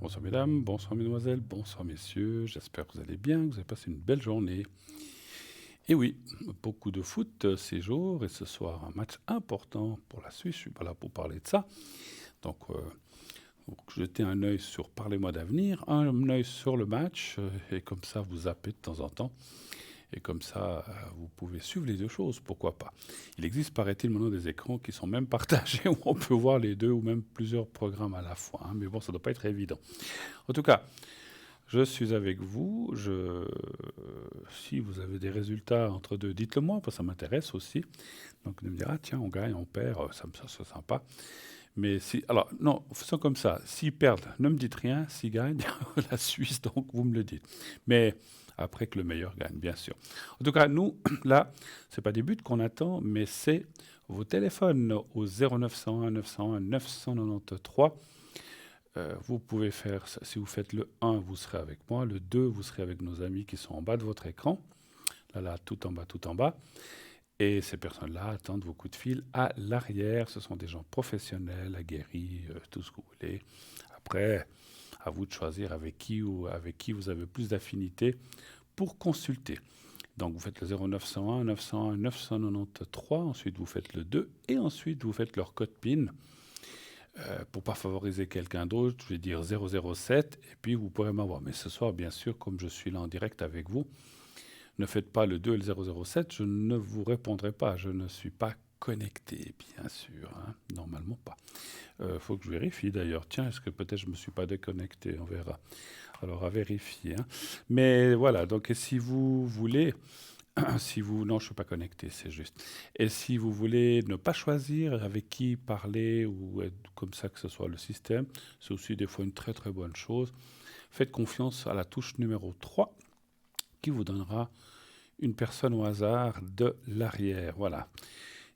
Bonsoir mesdames, bonsoir mesdemoiselles, bonsoir messieurs, j'espère que vous allez bien, que vous avez passé une belle journée. Et oui, beaucoup de foot ces jours et ce soir un match important pour la Suisse, je ne suis pas là pour parler de ça. Donc vous jetez un œil sur Parlez-moi d'avenir, un œil sur le match et comme ça vous zappez de temps en temps. Et comme ça, vous pouvez suivre les deux choses, pourquoi pas. Il existe, paraît-il, maintenant des écrans qui sont même partagés où on peut voir les deux ou même plusieurs programmes à la fois. Hein, mais bon, ça ne doit pas être évident. En tout cas, je suis avec vous. Si vous avez des résultats entre deux, dites-le moi, parce que ça m'intéresse aussi. Donc, de me dire, ah tiens, on gagne, on perd, ça c'est sympa. Mais si, alors, non, faisons comme ça. S'ils perdent, ne me dites rien. S'ils gagnent, la Suisse, donc, vous me le dites. Mais après que le meilleur gagne, bien sûr. En tout cas, nous, là, c'est pas des buts qu'on attend, mais c'est vos téléphones au 0901 901 993. Vous pouvez faire, si vous faites le 1, vous serez avec moi. Le 2, vous serez avec nos amis qui sont en bas de votre écran. Là, tout en bas, tout en bas. Et ces personnes-là attendent vos coups de fil à l'arrière. Ce sont des gens professionnels, aguerris, tout ce que vous voulez. Après, à vous de choisir avec qui vous avez plus d'affinité pour consulter. Donc vous faites le 0901 901 993, ensuite vous faites le 2 et ensuite vous faites leur code PIN. Pour pas favoriser quelqu'un d'autre, je vais dire 007 et puis vous pourrez m'avoir. Mais ce soir, bien sûr, comme je suis là en direct avec vous, ne faites pas le 2 et le 007, je ne vous répondrai pas. Je ne suis pas connecté, bien sûr. Hein. Normalement pas. Faut que je vérifie d'ailleurs. Tiens, est-ce que peut-être je me suis pas déconnecté? On verra. Alors à vérifier. Hein. Mais voilà, donc et si vous voulez... Non, je ne suis pas connecté, c'est juste. Et si vous voulez ne pas choisir avec qui parler ou être comme ça que ce soit le système, c'est aussi des fois une très très bonne chose. Faites confiance à la touche numéro 3 qui vous donnera une personne au hasard de l'arrière. Voilà.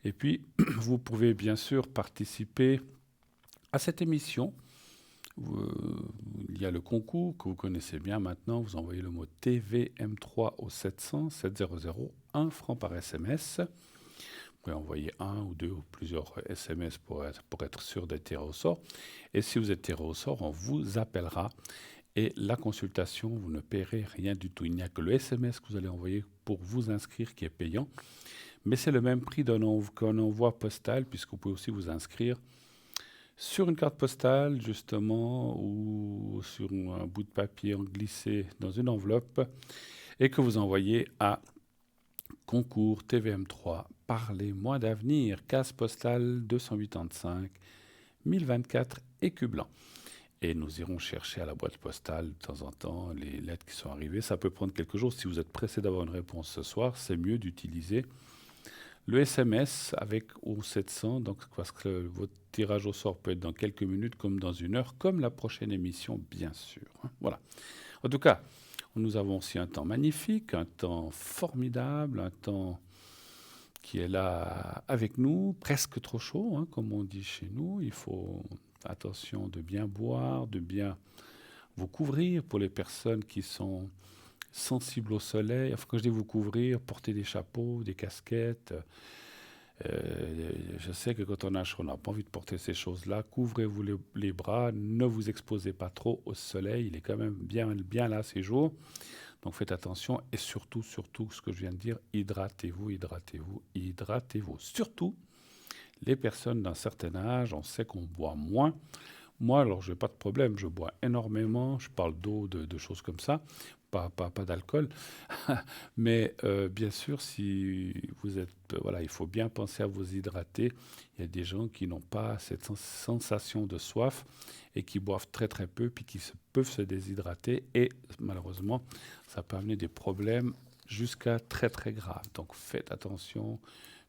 Et puis, vous pouvez bien sûr participer à cette émission. Il y a le concours que vous connaissez bien maintenant. Vous envoyez le mot TVM3 au 700 700 1 franc par SMS. Vous pouvez envoyer un ou deux ou plusieurs SMS pour être sûr d'être tiré au sort. Et si vous êtes tiré au sort, on vous appellera. Et la consultation, vous ne paierez rien du tout. Il n'y a que le SMS que vous allez envoyer pour vous inscrire qui est payant. Mais c'est le même prix qu'un envoi postal, puisque vous pouvez aussi vous inscrire sur une carte postale, justement, ou sur un bout de papier glissé dans une enveloppe, et que vous envoyez à Concours TVM3, Parlez-moi d'avenir, case postale 285 1024 écus blancs. Et nous irons chercher à la boîte postale de temps en temps les lettres qui sont arrivées. Ça peut prendre quelques jours. Si vous êtes pressé d'avoir une réponse ce soir, c'est mieux d'utiliser le SMS avec au 700, donc parce que votre tirage au sort peut être dans quelques minutes comme dans une heure, comme la prochaine émission, bien sûr. Voilà. En tout cas, nous avons aussi un temps magnifique, un temps formidable, un temps qui est là avec nous, presque trop chaud, hein, comme on dit chez nous. Il faut attention de bien boire, de bien vous couvrir pour les personnes qui sont sensibles au soleil. Enfin, quand je dis vous couvrir, porter des chapeaux, des casquettes. Je sais que quand on a chaud, on n'a pas envie de porter ces choses-là. Couvrez-vous les bras, ne vous exposez pas trop au soleil. Il est quand même bien là ces jours. Donc faites attention et surtout, ce que je viens de dire, hydratez-vous, hydratez-vous, hydratez-vous. Surtout les personnes d'un certain âge, on sait qu'on boit moins. Moi, alors, je n'ai pas de problème, je bois énormément, je parle d'eau, de choses comme ça, pas d'alcool. Mais bien sûr, si vous êtes... voilà, il faut bien penser à vous hydrater. Il y a des gens qui n'ont pas cette sensation de soif et qui boivent très très peu, puis qui peuvent se déshydrater. Et malheureusement, ça peut amener des problèmes jusqu'à très très graves. Donc faites attention,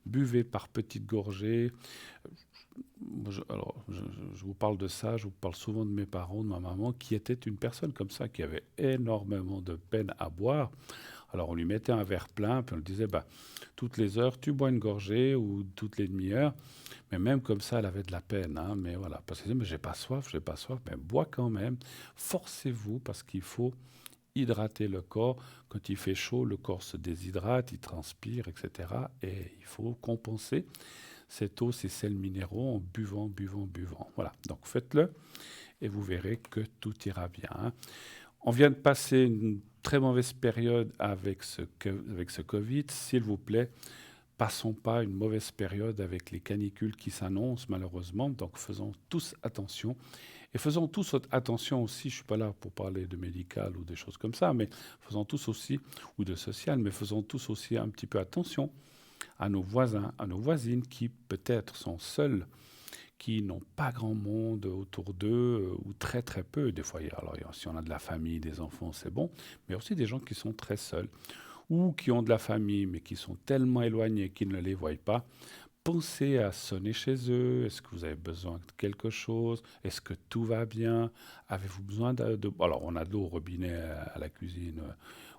buvez par petites gorgées. Je vous parle de ça, je vous parle souvent de mes parents, de ma maman, qui était une personne comme ça, qui avait énormément de peine à boire. Alors on lui mettait un verre plein, puis on lui disait, bah, toutes les heures, tu bois une gorgée, ou toutes les demi-heures. Mais même comme ça, elle avait de la peine. Hein, mais voilà, parce qu'elle disait, mais j'ai pas soif, mais bois quand même. Forcez-vous, parce qu'il faut hydrater le corps. Quand il fait chaud, le corps se déshydrate, il transpire, etc. Et il faut compenser cette eau, ces sels minéraux en buvant. Voilà, donc faites-le. et vous verrez que tout ira bien, hein. On vient de passer une très mauvaise période avec ce Covid. S'il vous plaît, passons pas une mauvaise période avec les canicules qui s'annoncent malheureusement. Donc faisons tous attention. Et faisons tous attention aussi, je ne suis pas là pour parler de médical ou des choses comme ça, mais faisons tous aussi, ou de social, mais faisons tous aussi un petit peu attention à nos voisins, à nos voisines qui peut-être sont seuls, qui n'ont pas grand monde autour d'eux, ou très très peu. Des fois, alors, si on a de la famille, des enfants, c'est bon, mais aussi des gens qui sont très seuls, ou qui ont de la famille, mais qui sont tellement éloignés qu'ils ne les voient pas. Pensez à sonner chez eux. Est-ce que vous avez besoin de quelque chose? Est-ce que tout va bien? Avez-vous besoin Alors, on a de l'eau au robinet à la cuisine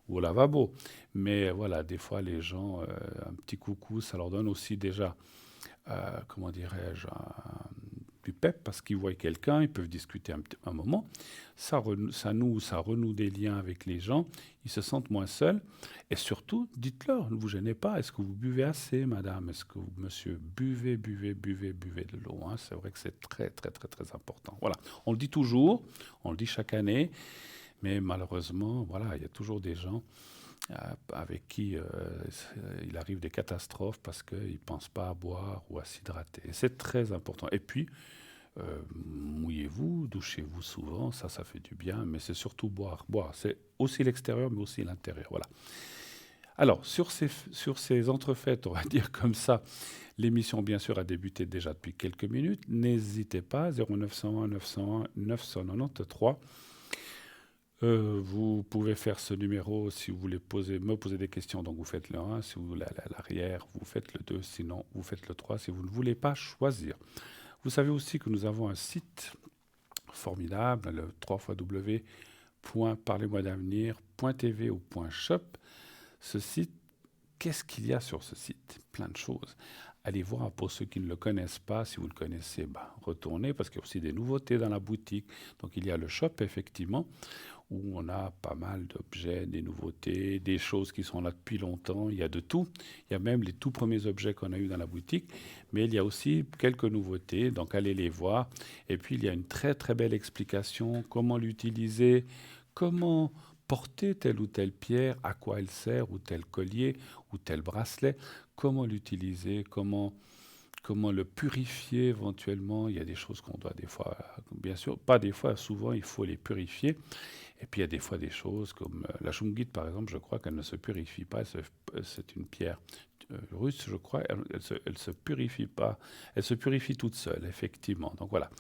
ou au lavabo. Mais voilà, des fois, les gens, un petit coucou, ça leur donne aussi déjà, comment dirais-je, du pep parce qu'ils voient quelqu'un, ils peuvent discuter un moment. Ça renoue des liens avec les gens. Ils se sentent moins seuls. Et surtout, dites-leur, ne vous gênez pas. Est-ce que vous buvez assez, madame? Est-ce que vous, monsieur, buvez de l'eau, hein? C'est vrai que c'est très, très, très, très important. Voilà. On le dit toujours, on le dit chaque année. Mais malheureusement, voilà, il y a toujours des gens avec qui il arrive des catastrophes parce qu'ils ne pensent pas à boire ou à s'hydrater. Et c'est très important. Et puis, mouillez-vous, douchez-vous souvent, ça fait du bien, mais c'est surtout boire. Boire, c'est aussi l'extérieur, mais aussi l'intérieur. Voilà. Alors, sur ces entrefaites, on va dire comme ça, l'émission, bien sûr, a débuté déjà depuis quelques minutes. N'hésitez pas, 0901 901 993. Vous pouvez faire ce numéro si vous voulez me poser des questions, donc vous faites le 1, si vous voulez aller à l'arrière, vous faites le 2, sinon vous faites le 3 si vous ne voulez pas choisir. Vous savez aussi que nous avons un site formidable, le www.parlez-moi-d'avenir.tv ou .shop. Ce site, qu'est-ce qu'il y a sur ce site? Plein de choses. Allez voir pour ceux qui ne le connaissent pas. Si vous le connaissez, retournez parce qu'il y a aussi des nouveautés dans la boutique. Donc il y a le shop, effectivement, où on a pas mal d'objets, des nouveautés, des choses qui sont là depuis longtemps. Il y a de tout. Il y a même les tout premiers objets qu'on a eus dans la boutique. Mais il y a aussi quelques nouveautés, donc allez les voir. Et puis il y a une très très belle explication, comment l'utiliser, comment porter telle ou telle pierre, à quoi elle sert, ou tel collier, ou tel bracelet, comment l'utiliser, comment le purifier éventuellement. Il y a des choses qu'on doit des fois, bien sûr, pas des fois, souvent il faut les purifier. Et puis il y a des fois des choses comme la shungite par exemple, je crois qu'elle ne se purifie pas, c'est une pierre russe, je crois, elle se purifie pas, elle se purifie toute seule, effectivement. Donc voilà.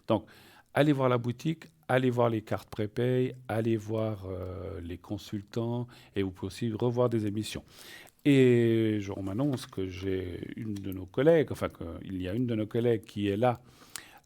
Donc allez voir la boutique, allez voir les cartes prépay, allez voir les consultants et vous pouvez aussi revoir des émissions. Et je m'annonce que j'ai une de nos collègues, enfin qu'il y a une de nos collègues qui est là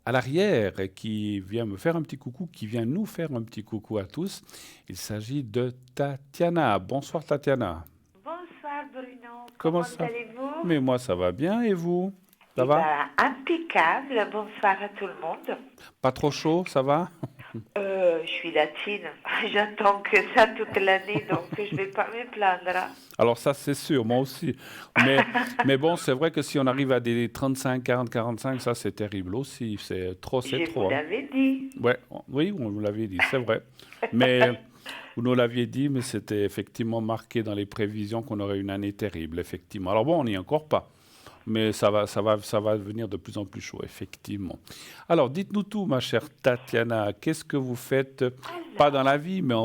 à l'arrière et qui vient me faire un petit coucou, qui vient nous faire un petit coucou à tous. Il s'agit de Tatiana. Bonsoir Tatiana. Bonsoir Bruno, Comment comment ça? allez-vous? Mais moi ça va bien et vous? Ça Eh va? bien, impeccable. Bonsoir à tout le monde. Pas trop chaud, ça va? Je suis latine. J'attends que ça toute l'année, donc je vais pas me plaindre, hein. Alors ça c'est sûr, moi aussi. Mais bon, c'est vrai que si on arrive à des 35, 40, 45, ça c'est terrible aussi. C'est trop, c'est Je vous trop, hein. l'avais dit. Ouais, oui, on vous l'avait dit, c'est vrai. Mais vous nous l'aviez dit, mais c'était effectivement marqué dans les prévisions qu'on aurait une année terrible, effectivement. Alors bon, on n'y est encore pas, mais ça va devenir de plus en plus chaud, effectivement. Alors, dites-nous tout, ma chère Tatiana. Qu'est-ce que vous faites, pas dans la vie, mais,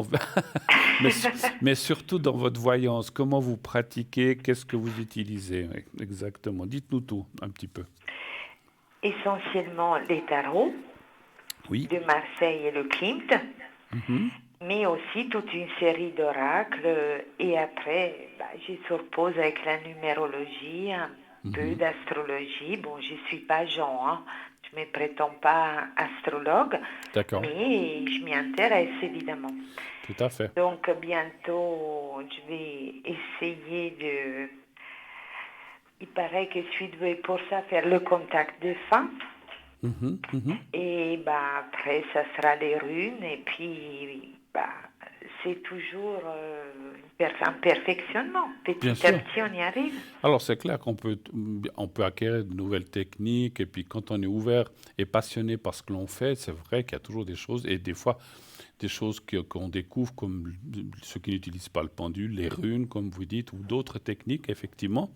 mais surtout dans votre voyance? Comment vous pratiquez? Qu'est-ce que vous utilisez? Oui, exactement. Dites-nous tout, un petit peu. Essentiellement les tarots Oui. de Marseille et le Klimt, mais aussi toute une série d'oracles. Et après, j'y surpose avec la numérologie, un peu d'astrologie. Bon, je ne suis pas Jean, hein. Je ne me prétends pas astrologue, D'accord. mais je m'y intéresse évidemment. Tout à fait. Donc bientôt, je vais essayer de... Il paraît que je suis douée pour ça, faire le contact de fin. Et après, ça sera les runes. Et puis, c'est toujours un perfectionnement. Bien Petit à sûr. petit, on y arrive. Alors, c'est clair on peut acquérir de nouvelles techniques, et puis quand on est ouvert et passionné par ce que l'on fait, c'est vrai qu'il y a toujours des choses, et des fois, des choses qu'on découvre, comme ceux qui n'utilisent pas le pendule, les runes, comme vous dites, ou d'autres techniques, effectivement,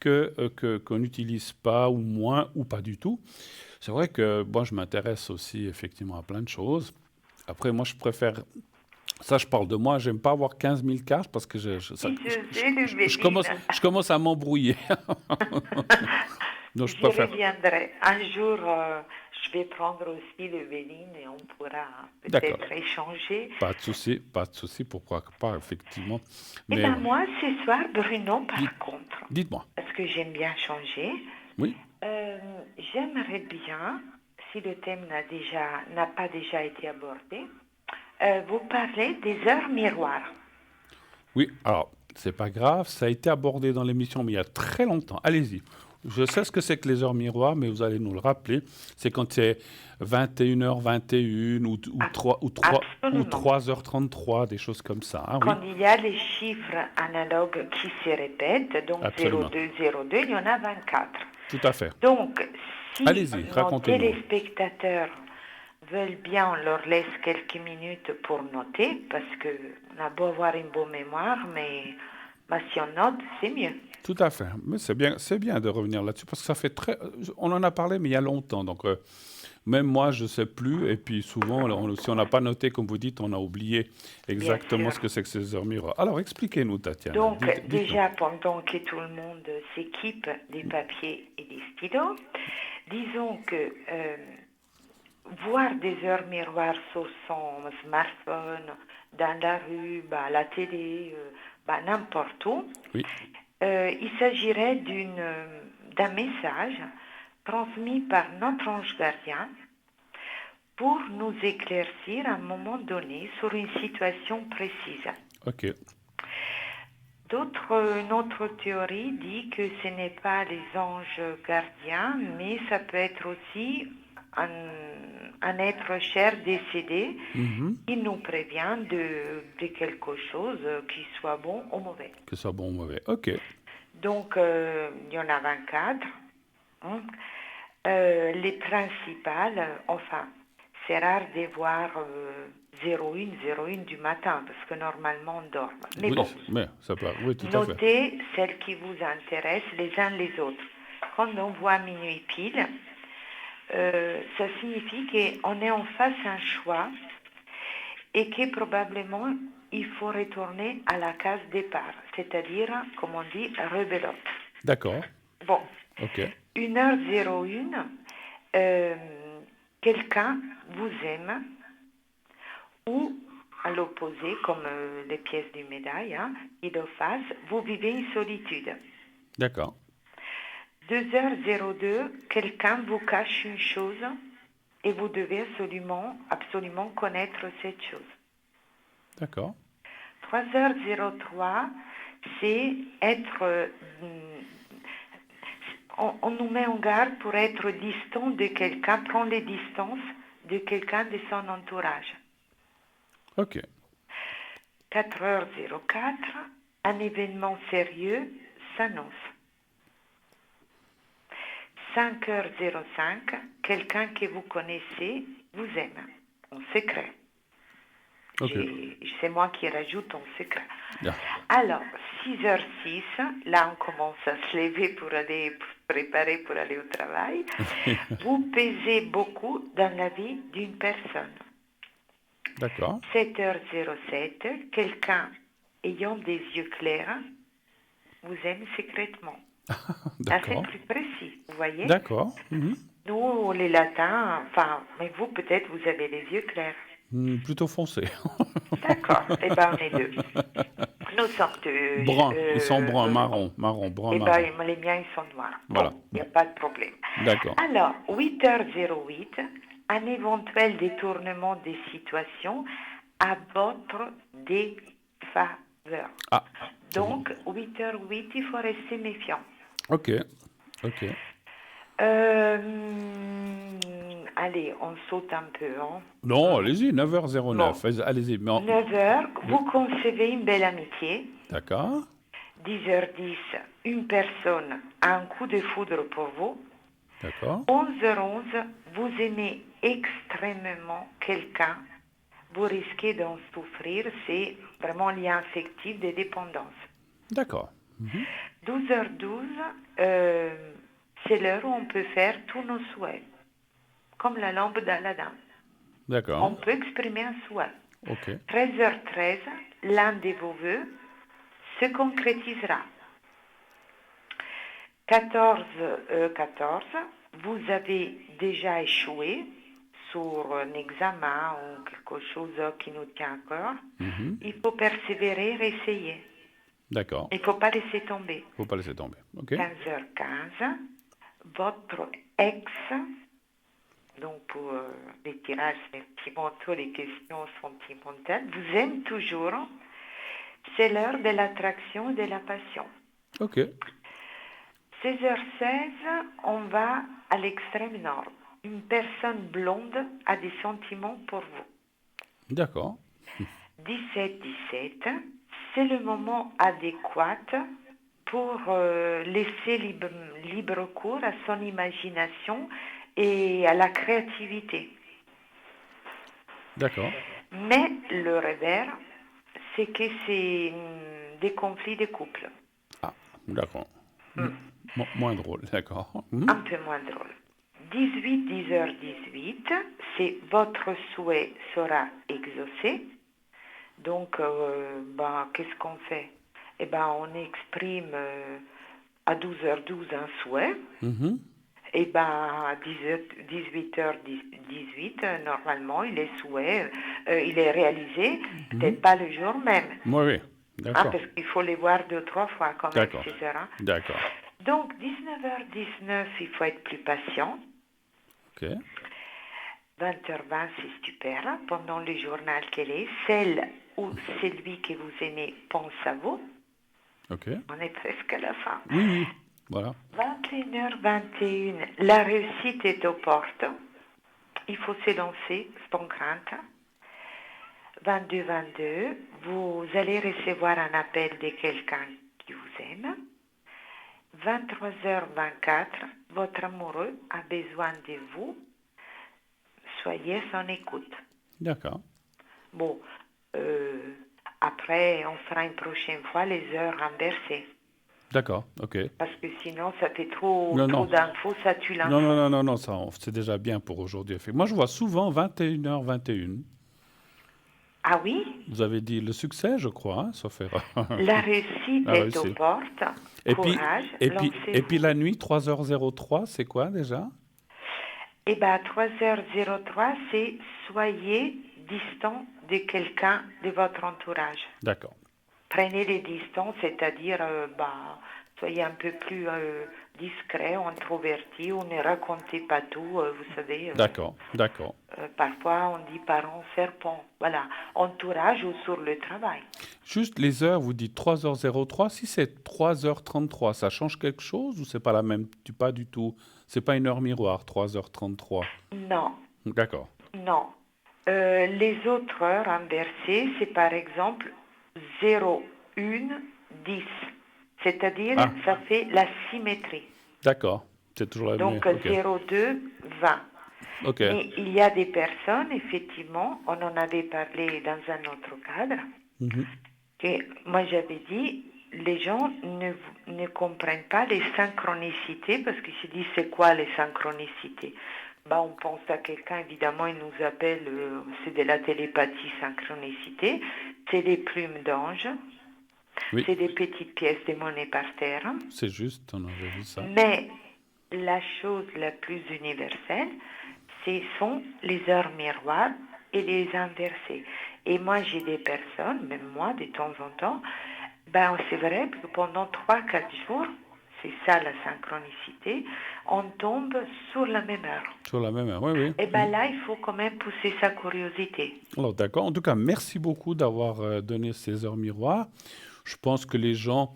qu'on n'utilise pas, ou moins, ou pas du tout. C'est vrai que moi, je m'intéresse aussi, effectivement, à plein de choses. Après, moi, je préfère. Ça, je parle de moi. J'aime pas avoir 15 000 cartes parce que Oui, je sais, Ludivine. je commence à m'embrouiller. Donc, je J'y préfère. reviendrai. Un jour, je vais prendre aussi le Véline et on pourra D'accord. peut-être échanger. Pas de souci, pourquoi pas, effectivement. Eh Mais bien, ouais. moi, ce soir, Bruno, Dites, par contre, dites-moi. parce que j'aime bien changer, Oui, euh, j'aimerais bien, si le thème n'a pas déjà été abordé, vous parler des heures miroirs. oui. Alors, c'est pas grave. Ça a été abordé dans l'émission, mais il y a très longtemps. Allez-y. Je sais ce que c'est que les heures miroirs, mais vous allez nous le rappeler. C'est quand c'est 21h21 ou Absolument. 3h33, des choses comme ça. Hein, oui, Quand il y a les chiffres analogues qui se répètent, donc absolument. 02, 02, il y en a 24. Tout à fait. Donc, si Allez-y, nos racontez-nous. téléspectateurs veulent bien, on leur laisse quelques minutes pour noter, parce que on a beau avoir une bonne mémoire, mais si on note, c'est mieux. Tout à fait. Mais c'est bien de revenir là-dessus parce que ça fait très. On en a parlé, mais il y a longtemps. Donc, même moi, je ne sais plus. Et puis, souvent, si on n'a pas noté, comme vous dites, on a oublié Bien exactement sûr. ce que c'est que ces heures miroirs. Alors, expliquez-nous, Tatiana. Donc, Dites-nous. déjà, pendant que tout le monde s'équipe des papiers et des stylos, disons que voir des heures miroirs sur son smartphone, dans la rue, à la télé, n'importe où, Oui, il s'agirait d'un message transmis par notre ange gardien pour nous éclaircir à un moment donné sur une situation précise. ok. Une autre théorie dit que ce n'est pas les anges gardiens, mais ça peut être aussi un être cher décédé Mhm. qui nous prévient de quelque chose qui soit bon ou mauvais. Que ce soit bon ou mauvais. Ok. Donc, il y en a 24. Hein. Les principales, enfin, c'est rare de voir 01 du matin, parce que normalement on dort. Mais Oui, bon, mais ça peut. Oui, tout à fait. notez celles qui vous intéressent les uns les autres. Quand on voit minuit pile, ça signifie qu'on est en face d'un choix et que probablement il faut retourner à la case départ, c'est-à-dire, comme on dit, rebelote. D'accord. Bon, Ok. 1h01, quelqu'un vous aime, ou à l'opposé, comme les pièces d'une médaille, hein, et de face, vous vivez une solitude. D'accord. 2h02, quelqu'un vous cache une chose et vous devez absolument connaître cette chose. D'accord. 3h03, c'est être... on nous met en garde pour être distant de quelqu'un, prendre les distances de quelqu'un de son entourage. Ok. 4h04, un événement sérieux s'annonce. 5h05, quelqu'un que vous connaissez vous aime, en secret. Ok. C'est moi qui rajoute en secret. Yeah. Alors, 6h06, là on commence à se lever pour aller préparer pour aller au travail. Vous pesez beaucoup dans la vie d'une personne. D'accord. 7h07, quelqu'un ayant des yeux clairs vous aime secrètement. Là, c'est D'accord. plus précis, vous voyez. D'accord. Mhm. Nous, les latins, mais vous, peut-être, vous avez les yeux clairs. Plutôt foncé. D'accord, eh bien, on est deux. Nous sommes deux. Brun. Ils sont bruns, marron, brun, Eh marron. bien, les miens, ils sont noirs. Voilà. Bon, il n'y a pas de problème. D'accord. Alors, 8h08, un éventuel détournement des situations à votre défaveur. Ah. Donc, 8h08, il faut rester méfiant. Ok. Ok. Allez, allez, on saute un peu. Hein. Non, allez-y, 9h09. Bon, Allez-y. 9 heures, Oui. vous concevez une belle amitié. D'accord. 10h10, une personne a un coup de foudre pour vous. D'accord. 11h11, vous aimez extrêmement quelqu'un. Vous risquez d'en souffrir. C'est vraiment lien affectif de dépendance. D'accord. Mhm. 12h12, c'est l'heure où on peut faire tous nos souhaits, comme la lampe d'Aladin. D'accord. On peut exprimer un souhait. OK. 13h13, l'un de vos vœux se concrétisera. 14h14, vous avez déjà échoué sur un examen ou quelque chose qui nous tient à cœur. Mhm. Il faut persévérer et essayer. D'accord. Il ne faut pas laisser tomber. Faut pas laisser tomber. OK. 15h15, votre ex, donc pour les tirages sentimentaux, les questions sentimentales, vous aime toujours. C'est l'heure de l'attraction et de la passion. OK. 16h16, on va à l'extrême nord. Une personne blonde a des sentiments pour vous. D'accord. 17-17, c'est le moment adéquat pour laisser libre cours à son imagination et à la créativité. D'accord. Mais le revers, c'est que c'est des conflits de couple. Ah, d'accord. Moins drôle, d'accord. Un peu moins drôle. 10h18, c'est votre souhait sera exaucé. Donc, qu'est-ce qu'on fait? Eh ben, on exprime à 12h12 un souhait. Mhm. Et ben, à 18h18, normalement, il est souhait, il est réalisé, peut-être pas le jour même. Oui, oui. D'accord. Parce qu'il faut les voir 2-3 fois quand même, D'accord. etc. D'accord. Donc, 19h19, il faut être plus patient. OK. 20h20, c'est super. Pendant le journal télé, celle ou celui que vous aimez pense à vous. OK. On est presque à la fin. Oui, oui. Voilà. 21h21, la réussite est aux portes. Il faut se lancer sans crainte. 22h22, vous allez recevoir un appel de quelqu'un qui vous aime. 23h24, votre amoureux a besoin de vous. Soyez son écoute. D'accord. Bon, après, on fera une prochaine fois les heures renversées. D'accord. OK. Parce que sinon, ça fait trop Non, non. d'infos, ça tue l'info. Non, non, non, non, non, ça, c'est déjà bien pour aujourd'hui. Moi, je vois souvent 21h21. Ah oui? Vous avez dit le succès, je crois, hein, sauf erreur. La réussite La est aux réussite. portes. Et puis, Courage, et puis, et puis lancez-vous. la nuit, 3h03, c'est quoi déjà? Eh bien, 3h03, c'est soyez distant de quelqu'un de votre entourage. D'accord. Prenez les distances, c'est-à-dire, soyez un peu plus discret, introverti, ou ne racontez pas tout, vous savez. D'accord. D'accord. Parfois, on dit parents serpents. Voilà, entourage ou sur le travail. Juste les heures, vous dites 3h03. Si c'est 3h33, ça change quelque chose ou c'est pas la même? Pas du tout. C'est pas une heure miroir, 3h33. Non, D'accord. non. Les autres heures inversées, c'est par exemple 0, 1, 10. C'est-à-dire, Ah. ça fait la symétrie. D'accord. C'est toujours la même. Donc, OK. 0, 2, 20. OK. Mais il y a des personnes, effectivement, on en avait parlé dans un autre cadre, Mhm. que moi j'avais dit, les gens ne comprennent pas les synchronicités, parce qu'ils se disent, c'est quoi les synchronicités? On pense à quelqu'un, évidemment, il nous appelle, c'est de la télépathie synchronicité, c'est des plumes d'ange, Oui. c'est des petites pièces de monnaie par terre. C'est juste, on avait vu ça. Mais la chose la plus universelle, ce sont les heures miroirs et les inversés. Et moi, j'ai des personnes, même moi, de temps en temps, c'est vrai que pendant 3-4 jours, c'est ça la synchronicité, on tombe sur la même heure. Sur la même heure, oui, oui. Et là, il faut quand même pousser sa curiosité. Alors, d'accord. En tout cas, merci beaucoup d'avoir donné ces heures miroirs. Je pense que les gens,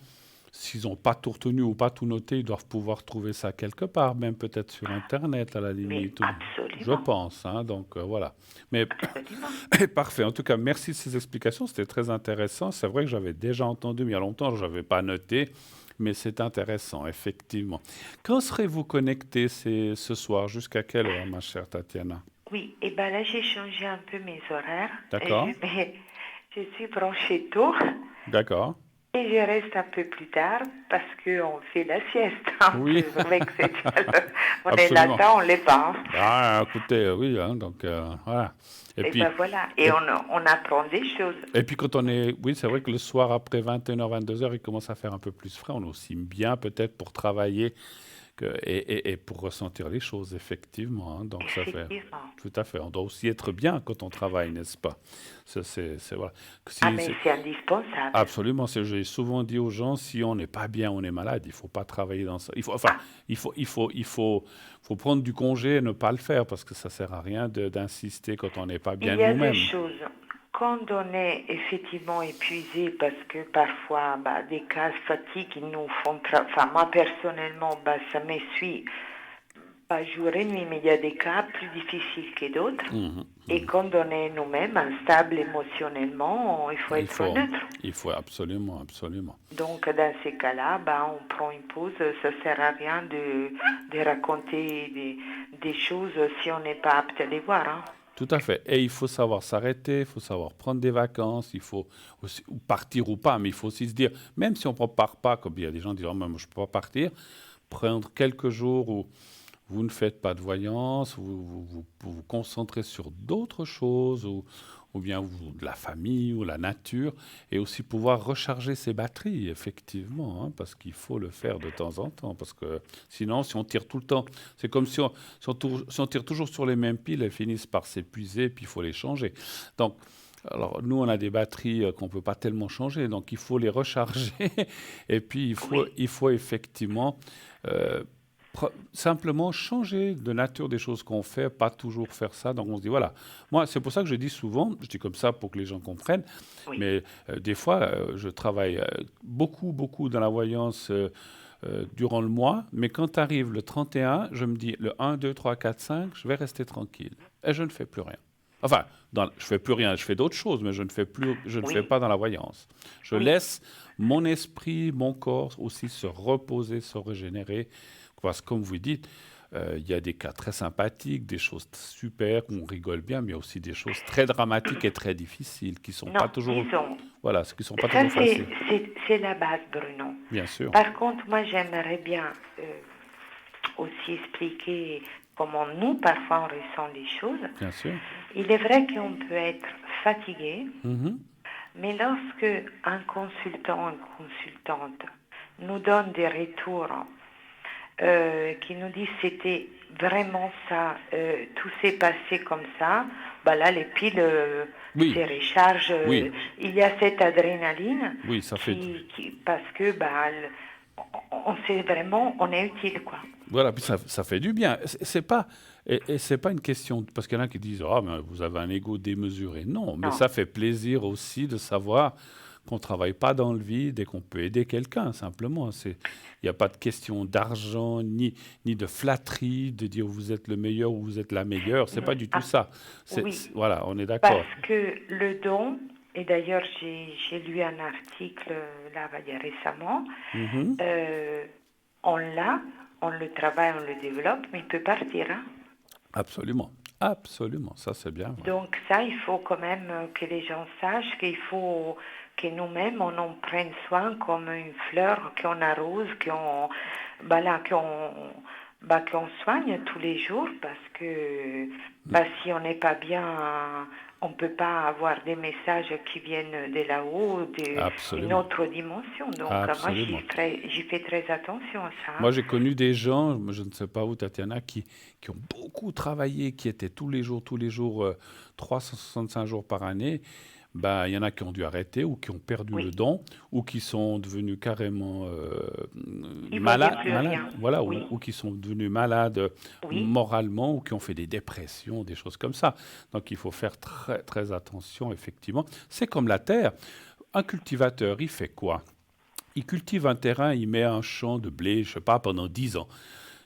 s'ils n'ont pas tout retenu ou pas tout noté, ils doivent pouvoir trouver ça quelque part, même peut-être sur Internet à la Mais limite. absolument. je pense. Hein, donc voilà. Mais absolument. parfait. En tout cas, merci de ces explications. C'était très intéressant. C'est vrai que j'avais déjà entendu, mais il y a longtemps, je n'avais pas noté. Mais c'est intéressant, effectivement. Quand serez-vous connecté ce soir? Jusqu'à quelle heure, ma chère Tatiana? Oui, et ben là, j'ai changé un peu mes horaires. D'accord? Je suis branchée tôt D'accord. et je reste un peu plus tard parce qu'on fait la sieste un Oui, peu avec cette on est absolument. latin, on l'est pas. Ah, écoutez, oui, hein, donc voilà. Et Et puis, ben voilà, et et, on apprend des choses. et puis quand on est, oui, c'est vrai que le soir après 21h, 22h, il commence à faire un peu plus frais. On est aussi bien peut-être pour travailler et pour ressentir les choses, effectivement. Hein. Donc ça fait Effectivement. tout à fait. On doit aussi être bien quand on travaille, n'est-ce pas? Voilà. Ah, mais c'est indispensable. Absolument, j'ai souvent dit aux gens, si on n'est pas bien, on est malade, il ne faut pas travailler dans ça. Ah, Faut prendre du congé et ne pas le faire parce que ça ne sert à rien d'insister quand on n'est pas il bien y a deux nous-mêmes. choses. Quand on est effectivement épuisé, parce que parfois bah, des cas fatigue, ils nous font... Enfin, moi personnellement, bah, ça m'essuie pas jour et nuit, mais il y a des cas plus difficiles que d'autres. Mhm. Et quand on est nous-mêmes instable émotionnellement, il faut Il être faut, neutre. il faut absolument, absolument. Donc dans ces cas-là, bah, on prend une pause. Ça sert à rien de raconter des choses si on n'est pas apte à les voir. Hein. Tout à fait. Et il faut savoir s'arrêter, il faut savoir prendre des vacances, il faut aussi, ou partir ou pas, mais il faut aussi se dire, même si on ne part pas, comme il y a des gens qui disent, oh, moi, je ne peux pas partir, prendre quelques jours où vous ne faites pas de voyance, vous concentrez sur d'autres choses, ou bien de la famille ou la nature, et aussi pouvoir recharger ses batteries, effectivement, hein, parce qu'il faut le faire de temps en temps, parce que sinon, si on tire tout le temps, c'est comme si on tire toujours sur les mêmes piles, elles finissent par s'épuiser, puis il faut les changer. Donc, alors, nous, on a des batteries qu'on ne peut pas tellement changer, donc il faut les recharger, et puis Oui, il faut effectivement euh, simplement changer de nature des choses qu'on fait, pas toujours faire ça. Donc on se dit, voilà, moi c'est pour ça que je dis souvent, je dis comme ça pour que les gens comprennent, oui. mais des fois je travaille beaucoup, beaucoup dans la voyance durant le mois, mais quand arrive le 31, je me dis, le 1, 2, 3, 4, 5, je vais rester tranquille. Et je ne fais plus rien. Enfin, je fais plus rien, je fais d'autres choses, mais je ne fais Oui, pas dans la voyance. Je oui. laisse mon esprit, mon corps aussi se reposer, se régénérer. Parce que comme vous dites, il y a des cas très sympathiques, des choses super, où on rigole bien, mais il y a aussi des choses très dramatiques et très difficiles qui sont Non, pas toujours, disons, voilà, qui sont pas ça toujours faciles. c'est la base, Bruno. Bien sûr, Par contre, moi j'aimerais bien aussi expliquer comment nous, parfois, on ressent les choses. bien sûr. Il est vrai qu'on peut être fatigué, Mhm. mais lorsque un consultant, une consultante nous donne des retours qui nous disent c'était vraiment ça, tout s'est passé comme ça, bah là les piles se Oui, rechargent, oui, il y a cette adrénaline oui, ça fait. parce que bah, on sait vraiment, on est utile quoi. Voilà, puis ça fait du bien. C'est pas, et c'est pas une question, parce qu'il y en a qui disent, ah, mais vous avez un ego démesuré. Non, mais Non, ça fait plaisir aussi de savoir qu'on ne travaille pas dans le vide et qu'on peut aider quelqu'un, simplement. Il n'y a pas de question d'argent, ni de flatterie, de dire vous êtes le meilleur ou vous êtes la meilleure. C'est pas du tout ah, ça. oui, Voilà, on est parce d'accord. que le don, et d'ailleurs j'ai lu un article là il y a récemment, Mhm. euh, on l'a, on le travaille, on le développe, mais il peut partir. Hein. Absolument. Absolument. Ça, c'est bien vrai. Donc ça, il faut quand même que les gens sachent qu'il faut que nous-mêmes, on en prenne soin comme une fleur qu'on arrose, là, qu'on soigne tous les jours parce que bah, si on n'est pas bien, on ne peut pas avoir des messages qui viennent de là-haut, d'une Absolument. autre dimension. Donc moi, Absolument. j'y fais très attention à ça. Moi, Hein. j'ai connu des gens, je ne sais pas où, Tatiana, qui ont beaucoup travaillé, qui étaient tous les jours, 365 jours par année. Ben, il y en a qui ont dû arrêter ou qui ont perdu le Oui, don ou qui sont devenus carrément ils ne voyaient plus malades, rien. voilà, Oui, ou qui sont devenus malades oui. moralement ou qui ont fait des dépressions, des choses comme ça. Donc, il faut faire très, très attention, effectivement. C'est comme la terre. Un cultivateur, il fait quoi? Il cultive un terrain, il met un champ de blé, je sais pas, pendant 10 ans.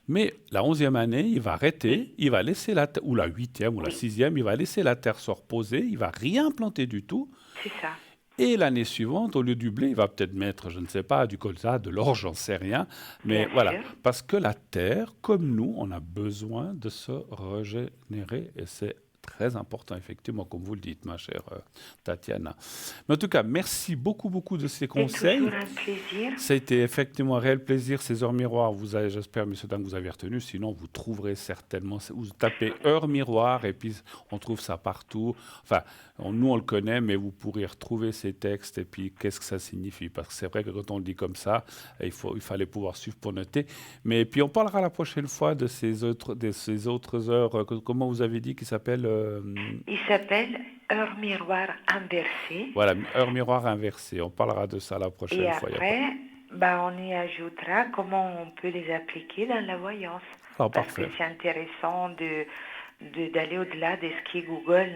Mais la 11e année, il va arrêter, il va laisser la terre, ou la 8e ou la 6e, il va laisser la terre se reposer, il va rien planter du tout. C'est ça. Et l'année suivante, au lieu du blé, il va peut-être mettre, je ne sais pas, du colza, de l'orge, j'en sais rien. Mais Bien voilà, sûr. parce que la terre, comme nous, on a besoin de se régénérer. Et c'est très important, effectivement, comme vous le dites, ma chère Tatiana. Mais en tout cas, merci beaucoup, beaucoup de ces C'est conseils. toujours un plaisir. Ça a été effectivement un réel plaisir, ces heures miroirs. Vous avez, j'espère, monsieur, que vous avez retenu. Sinon, vous trouverez certainement. Vous tapez heures miroir et puis on trouve ça partout. Enfin, nous, on le connaît, mais vous pourrez retrouver ces textes et puis qu'est-ce que ça signifie. Parce que c'est vrai que quand on le dit comme ça, il fallait pouvoir suivre pour noter. Mais puis, on parlera la prochaine fois de ces autres heures. Comment vous avez dit qu'ils s'appellent Il s'appelle Heure miroir inversée. Voilà, heure miroir inversée. On parlera de ça la prochaine Et fois. après, on y ajoutera comment on peut les appliquer dans la voyance. Ah, Parce parfait. que c'est intéressant d'aller au-delà de ce que Google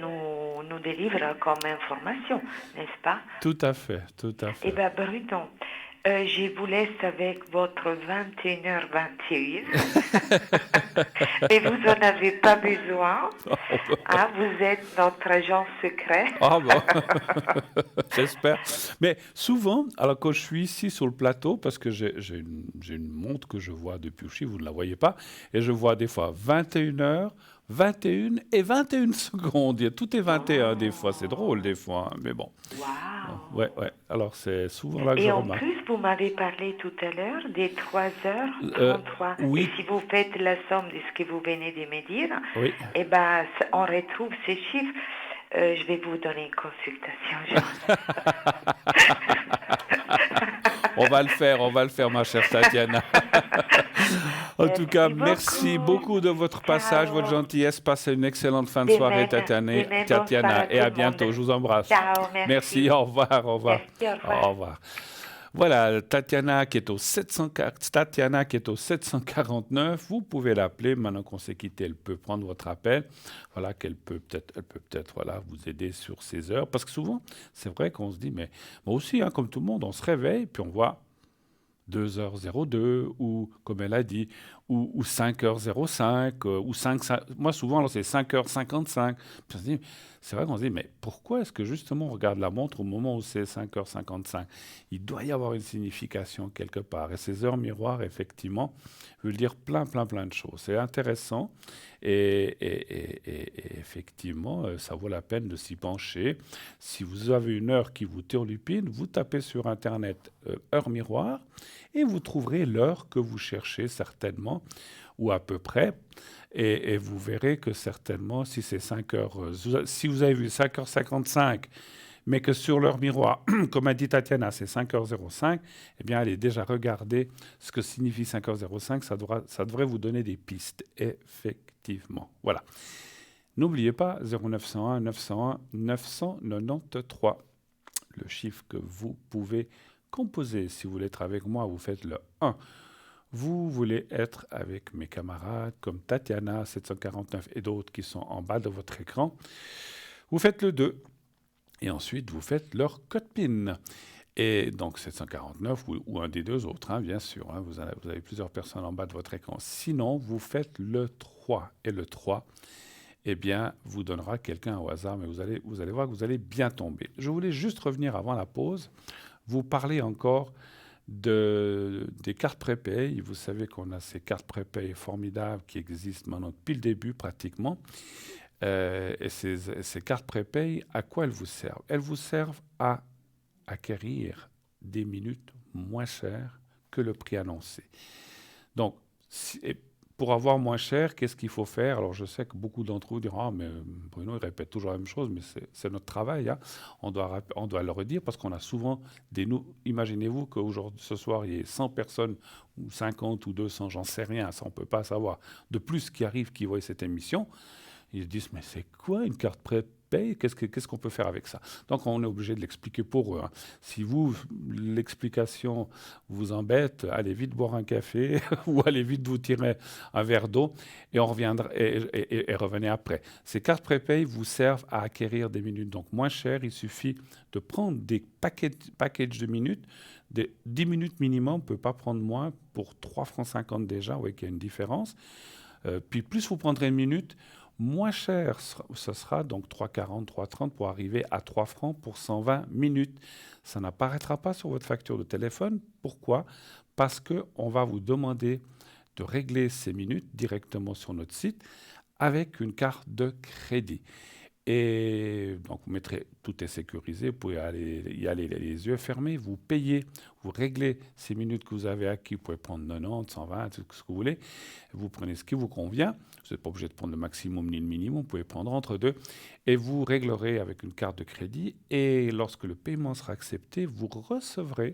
nous délivre comme information, n'est-ce pas? Tout à fait, tout à fait. Eh bien, Bruton, je vous laisse avec votre 21h21. Mais vous n'en avez pas besoin. Hein, vous êtes notre agent secret. Ah bon, j'espère. Mais souvent, alors quand je suis ici sur le plateau, parce que j'ai une montre que je vois depuis où je suis, vous ne la voyez pas, et je vois des fois 21h, 21 et 21 secondes. Tout est 21 des fois, c'est drôle des fois, hein, mais bon. Waouh! Ouais, ouais. Alors c'est souvent là que je Et en remarque. plus, vous m'avez parlé tout à l'heure des 3h33. oui. Et si vous faites la somme de ce que vous venez de me dire, Oui. eh ben, on retrouve ces chiffres. Je vais vous donner une consultation. On va le faire, ma chère Tatiana. En tout cas, merci beaucoup de votre passage, Ciao. votre gentillesse. Passez une excellente fin de De soirée, même. Tatiana, De même, Tatiana, bonsoir à et tout à le bientôt. monde. Je vous embrasse. Ciao, merci. Au revoir, au revoir. Merci, au revoir. Au revoir. Voilà, Tatiana qui est au 749. Vous pouvez l'appeler maintenant qu'on s'est quitté. Elle peut prendre votre appel. Voilà, elle peut peut-être voilà, vous aider sur ces heures. Parce que souvent, c'est vrai qu'on se dit, mais moi aussi, hein, comme tout le monde, on se réveille puis on voit 2h02 ou, comme elle a dit, ou 5h05 ou 5. Moi, souvent, alors, c'est 5h55. Puis on se dit, c'est vrai qu'on se dit, mais pourquoi est-ce que justement on regarde la montre au moment où c'est 5h55? Il doit y avoir une signification quelque part. Et ces heures miroirs, effectivement, veulent dire plein de choses. C'est intéressant et effectivement, ça vaut la peine de s'y pencher. Si vous avez une heure qui vous turlupine, vous tapez sur Internet heure miroir et vous trouverez l'heure que vous cherchez certainement, ou à peu près. Et vous verrez que certainement, si c'est 5 heures, si vous avez vu 5h55, mais que sur l'heure miroir, comme a dit Tatiana, c'est 5h05, eh bien, allez déjà regarder ce que signifie 5h05. Ça devrait vous donner des pistes, effectivement. Voilà. N'oubliez pas 0901 901 993, le chiffre que vous pouvez composer. Si vous voulez être avec moi, vous faites le 1. Vous voulez être avec mes camarades comme Tatiana 749 et d'autres qui sont en bas de votre écran, vous faites le 2. Et ensuite, vous faites leur code PIN. Et donc 749 ou un des deux autres, hein, bien sûr. Hein, vous avez plusieurs personnes en bas de votre écran. Sinon, vous faites le 3. Et le 3, eh bien, vous donnera quelqu'un au hasard, mais vous allez voir que vous allez bien tomber. Je voulais juste revenir avant la pause, vous parler encore des cartes prépay. Vous savez qu'on a ces cartes prépay formidables qui existent maintenant depuis le début pratiquement. Et ces cartes prépay, à quoi elles vous servent? Elles vous servent à acquérir des minutes moins chères que le prix annoncé. Donc, pour avoir moins cher, qu'est-ce qu'il faut faire? Alors, je sais que beaucoup d'entre vous diront « Ah, mais Bruno, il répète toujours la même chose, mais c'est notre travail. Hein. On doit le redire parce qu'on a souvent Imaginez-vous qu'aujourd'hui, ce soir, il y ait 100 personnes, ou 50 ou 200, j'en sais rien, ça on ne peut pas savoir, de plus qui arrivent, qui voient cette émission. Ils se disent « Mais c'est quoi une carte paye, qu'est-ce qu'on peut faire avec ça? Donc, on est obligé de l'expliquer pour eux, hein. Si l'explication vous embête, allez vite boire un café ou allez vite vous tirer un verre d'eau et on reviendra et revenez après. Ces cartes prépay vous servent à acquérir des minutes, donc moins cher. Il suffit de prendre des packages de minutes, de 10 minutes minimum, on ne peut pas prendre moins pour 3,50 francs déjà, oui qu'il y a une différence. Puis plus vous prendrez une minute, moins cher ce sera, donc 3,40, 3,30 pour arriver à 3 francs pour 120 minutes. Ça n'apparaîtra pas sur votre facture de téléphone. Pourquoi? Parce qu'on va vous demander de régler ces minutes directement sur notre site avec une carte de crédit. Et donc, vous mettrez, tout est sécurisé, vous pouvez y aller les yeux fermés, vous payez, vous réglez ces minutes que vous avez acquis, vous pouvez prendre 90, 120, ce que vous voulez, vous prenez ce qui vous convient, vous n'êtes pas obligé de prendre le maximum ni le minimum, vous pouvez prendre entre deux, et vous réglerez avec une carte de crédit, et lorsque le paiement sera accepté, vous recevrez,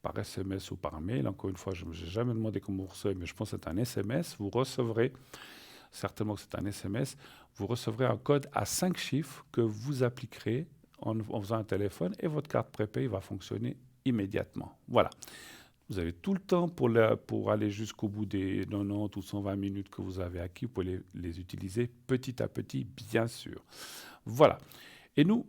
par SMS ou par mail, encore une fois, je n'ai jamais demandé comment vous recevez, mais je pense que c'est un SMS, vous recevrez, certainement que c'est un SMS, vous recevrez un code à 5 chiffres que vous appliquerez en faisant un téléphone et votre carte prépay va fonctionner immédiatement. Voilà. Vous avez tout le temps pour aller jusqu'au bout des 90 ou 120 minutes que vous avez acquis. Vous pouvez les utiliser petit à petit, bien sûr. Voilà. Et nous,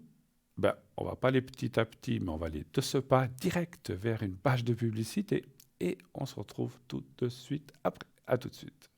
on ne va pas aller petit à petit, mais on va aller de ce pas direct vers une page de publicité et on se retrouve tout de suite après. À tout de suite.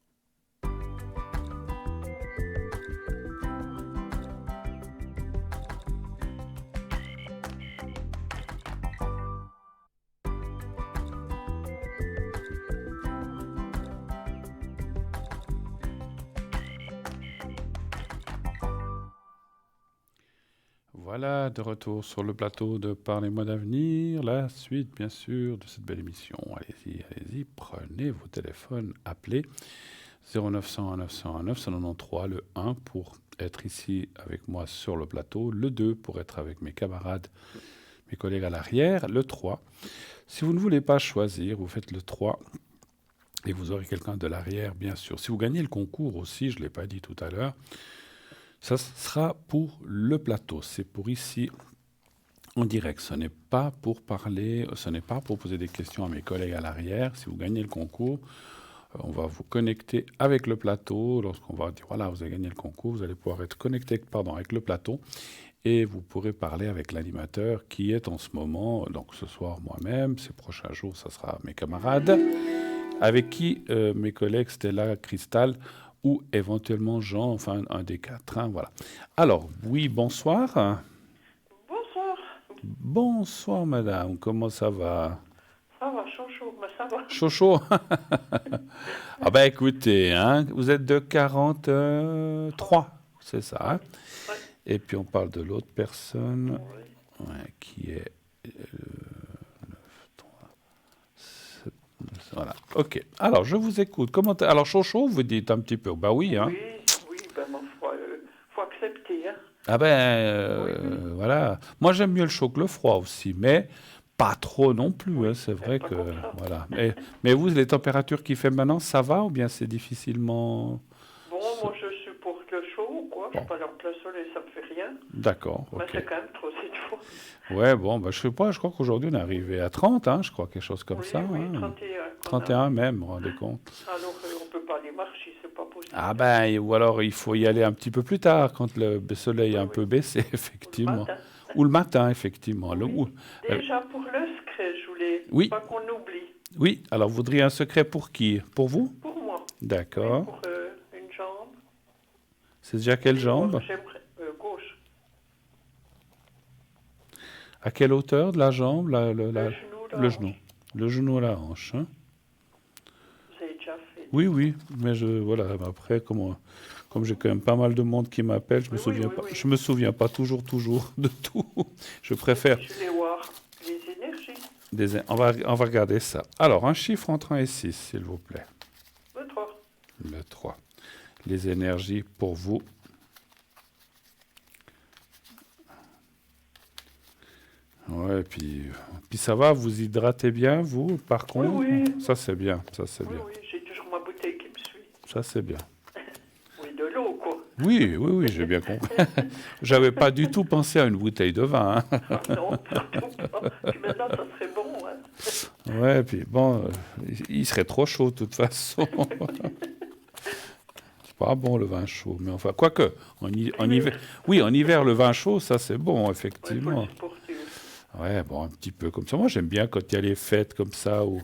Voilà, de retour sur le plateau de Parlez-moi d'avenir, la suite bien sûr de cette belle émission. Allez-y, prenez vos téléphones, appelez 0900 901 993, le 1 pour être ici avec moi sur le plateau, le 2 pour être avec mes camarades, mes collègues à l'arrière, le 3. Si vous ne voulez pas choisir, vous faites le 3 et vous aurez quelqu'un de l'arrière bien sûr. Si vous gagnez le concours aussi, je ne l'ai pas dit tout à l'heure, ça sera pour le plateau, c'est pour ici en direct. Ce n'est pas pour parler, ce n'est pas pour poser des questions à mes collègues à l'arrière. Si vous gagnez le concours, on va vous connecter avec le plateau. Lorsqu'on va dire voilà, vous avez gagné le concours, vous allez pouvoir être connecté avec le plateau et vous pourrez parler avec l'animateur qui est en ce moment, donc ce soir moi-même, ces prochains jours, ça sera mes camarades, avec qui mes collègues Stella, Cristal, ou éventuellement Jean, enfin un des quatre. Hein, voilà. Alors, oui, bonsoir. Bonsoir. Bonsoir, madame. Comment ça va? Ça va, chaud, mais ça va. Chaud. Ah ben écoutez, hein, vous êtes de 43, c'est ça. Hein? Ouais. Et puis on parle de l'autre personne, qui est... Voilà, ok. Alors, je vous écoute. Alors, chaud, vous dites un petit peu. Bah oui, hein. Oui, ben, faut accepter, hein. Ah ben, voilà. Moi, j'aime mieux le chaud que le froid aussi, mais pas trop non plus, hein. C'est vrai que... Voilà. Mais vous, les températures qu'il fait maintenant, ça va ou bien c'est difficilement... Bon, moi, je supporte le chaud, quoi. Bon. Je pas en plein soleil, ça me fait rien. D'accord, mais c'est quand même trop cette fois. Ouais, bon, je sais pas, je crois qu'aujourd'hui, on est arrivé à 30, hein, je crois, quelque chose comme ça. Oui, hein. 31. 31 même, vous vous rendez compte. Alors, on peut pas aller marcher, c'est pas possible. Ah ben, ou alors, il faut y aller un petit peu plus tard, quand le soleil est un peu baissé, effectivement. Ou le matin, effectivement. Oui. Déjà, pour le secret, je voulais pas qu'on oublie. Oui, alors, vous voudriez un secret pour qui? Pour vous? Pour moi. D'accord. Pour une jambe. C'est déjà quelle jambe? J'aimerais gauche. À quelle hauteur de la jambe? Le genou. Le genou à la hanche. Hein? Vous avez déjà fait? Oui, mais voilà, après, comme j'ai quand même pas mal de monde qui m'appelle, je me souviens pas toujours de tout. Je préfère... Je vais voir les énergies. On va regarder ça. Alors, un chiffre entre 1 et 6, s'il vous plaît. Le 3. Le 3. Les énergies pour vous. Ouais, puis ça va, vous hydratez bien, vous, par contre? Oui. Ça, c'est bien, Oui, j'ai toujours ma bouteille qui me suit. Ça, c'est bien. Oui, de l'eau. chaud, quoi. Oui, oui, oui, j'ai bien compris. J'avais pas du tout pensé à une bouteille de vin, hein. Ah non, surtout pas. Puis maintenant, ça serait bon, hein. Ouais, puis bon, il serait trop chaud de toute façon. C'est pas bon le vin chaud, mais enfin, quoique, en hiver, oui, en hiver, le vin chaud, ça c'est bon, Ouais, il faut effectivement. le supporter aussi. Ouais, bon, un petit peu comme ça. Moi, j'aime bien quand il y a les fêtes comme ça, ou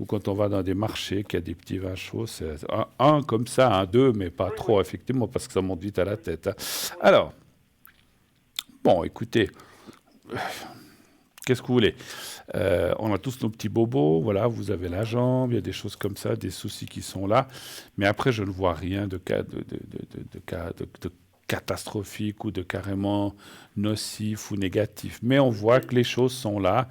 quand on va dans des marchés, qu'il y a des petits vins chauds. C'est un comme ça, un, deux, mais pas Oui, trop, oui. effectivement, parce que ça monte vite à la tête, hein. Alors, bon, écoutez, qu'est-ce que vous voulez? On a tous nos petits bobos, voilà, vous avez la jambe, il y a des choses comme ça, des soucis qui sont là. Mais après, je ne vois rien de catastrophique ou de carrément nocif ou négatif. Mais on voit que les choses sont là.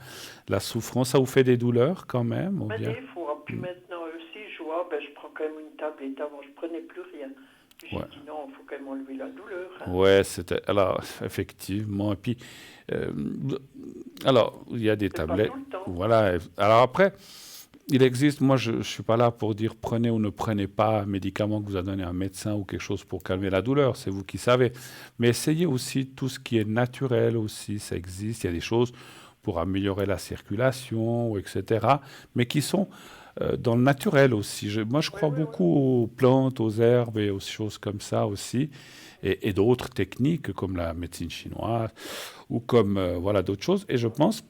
La souffrance, ça vous fait des douleurs quand même, ou Mais bien? des fois, puis maintenant aussi, je vois, ben, je prends quand même une tablette. Avant, je prenais plus rien. Puis j'ai Ouais. dit non, il faut quand même enlever la douleur, hein. Ouais, c'était. Alors, effectivement. Et puis, euh, alors, il y a des C'est pas tablettes. tout le temps. Voilà. Alors après, il existe, moi je ne suis pas là pour dire prenez ou ne prenez pas un médicament que vous a donné un médecin ou quelque chose pour calmer la douleur, c'est vous qui savez. Mais essayez aussi tout ce qui est naturel aussi, ça existe, il y a des choses pour améliorer la circulation, etc. Mais qui sont dans le naturel aussi. Moi je Oui, crois oui, oui. beaucoup aux plantes, aux herbes et aux choses comme ça aussi. Et d'autres techniques comme la médecine chinoise ou comme voilà d'autres choses. Et je pense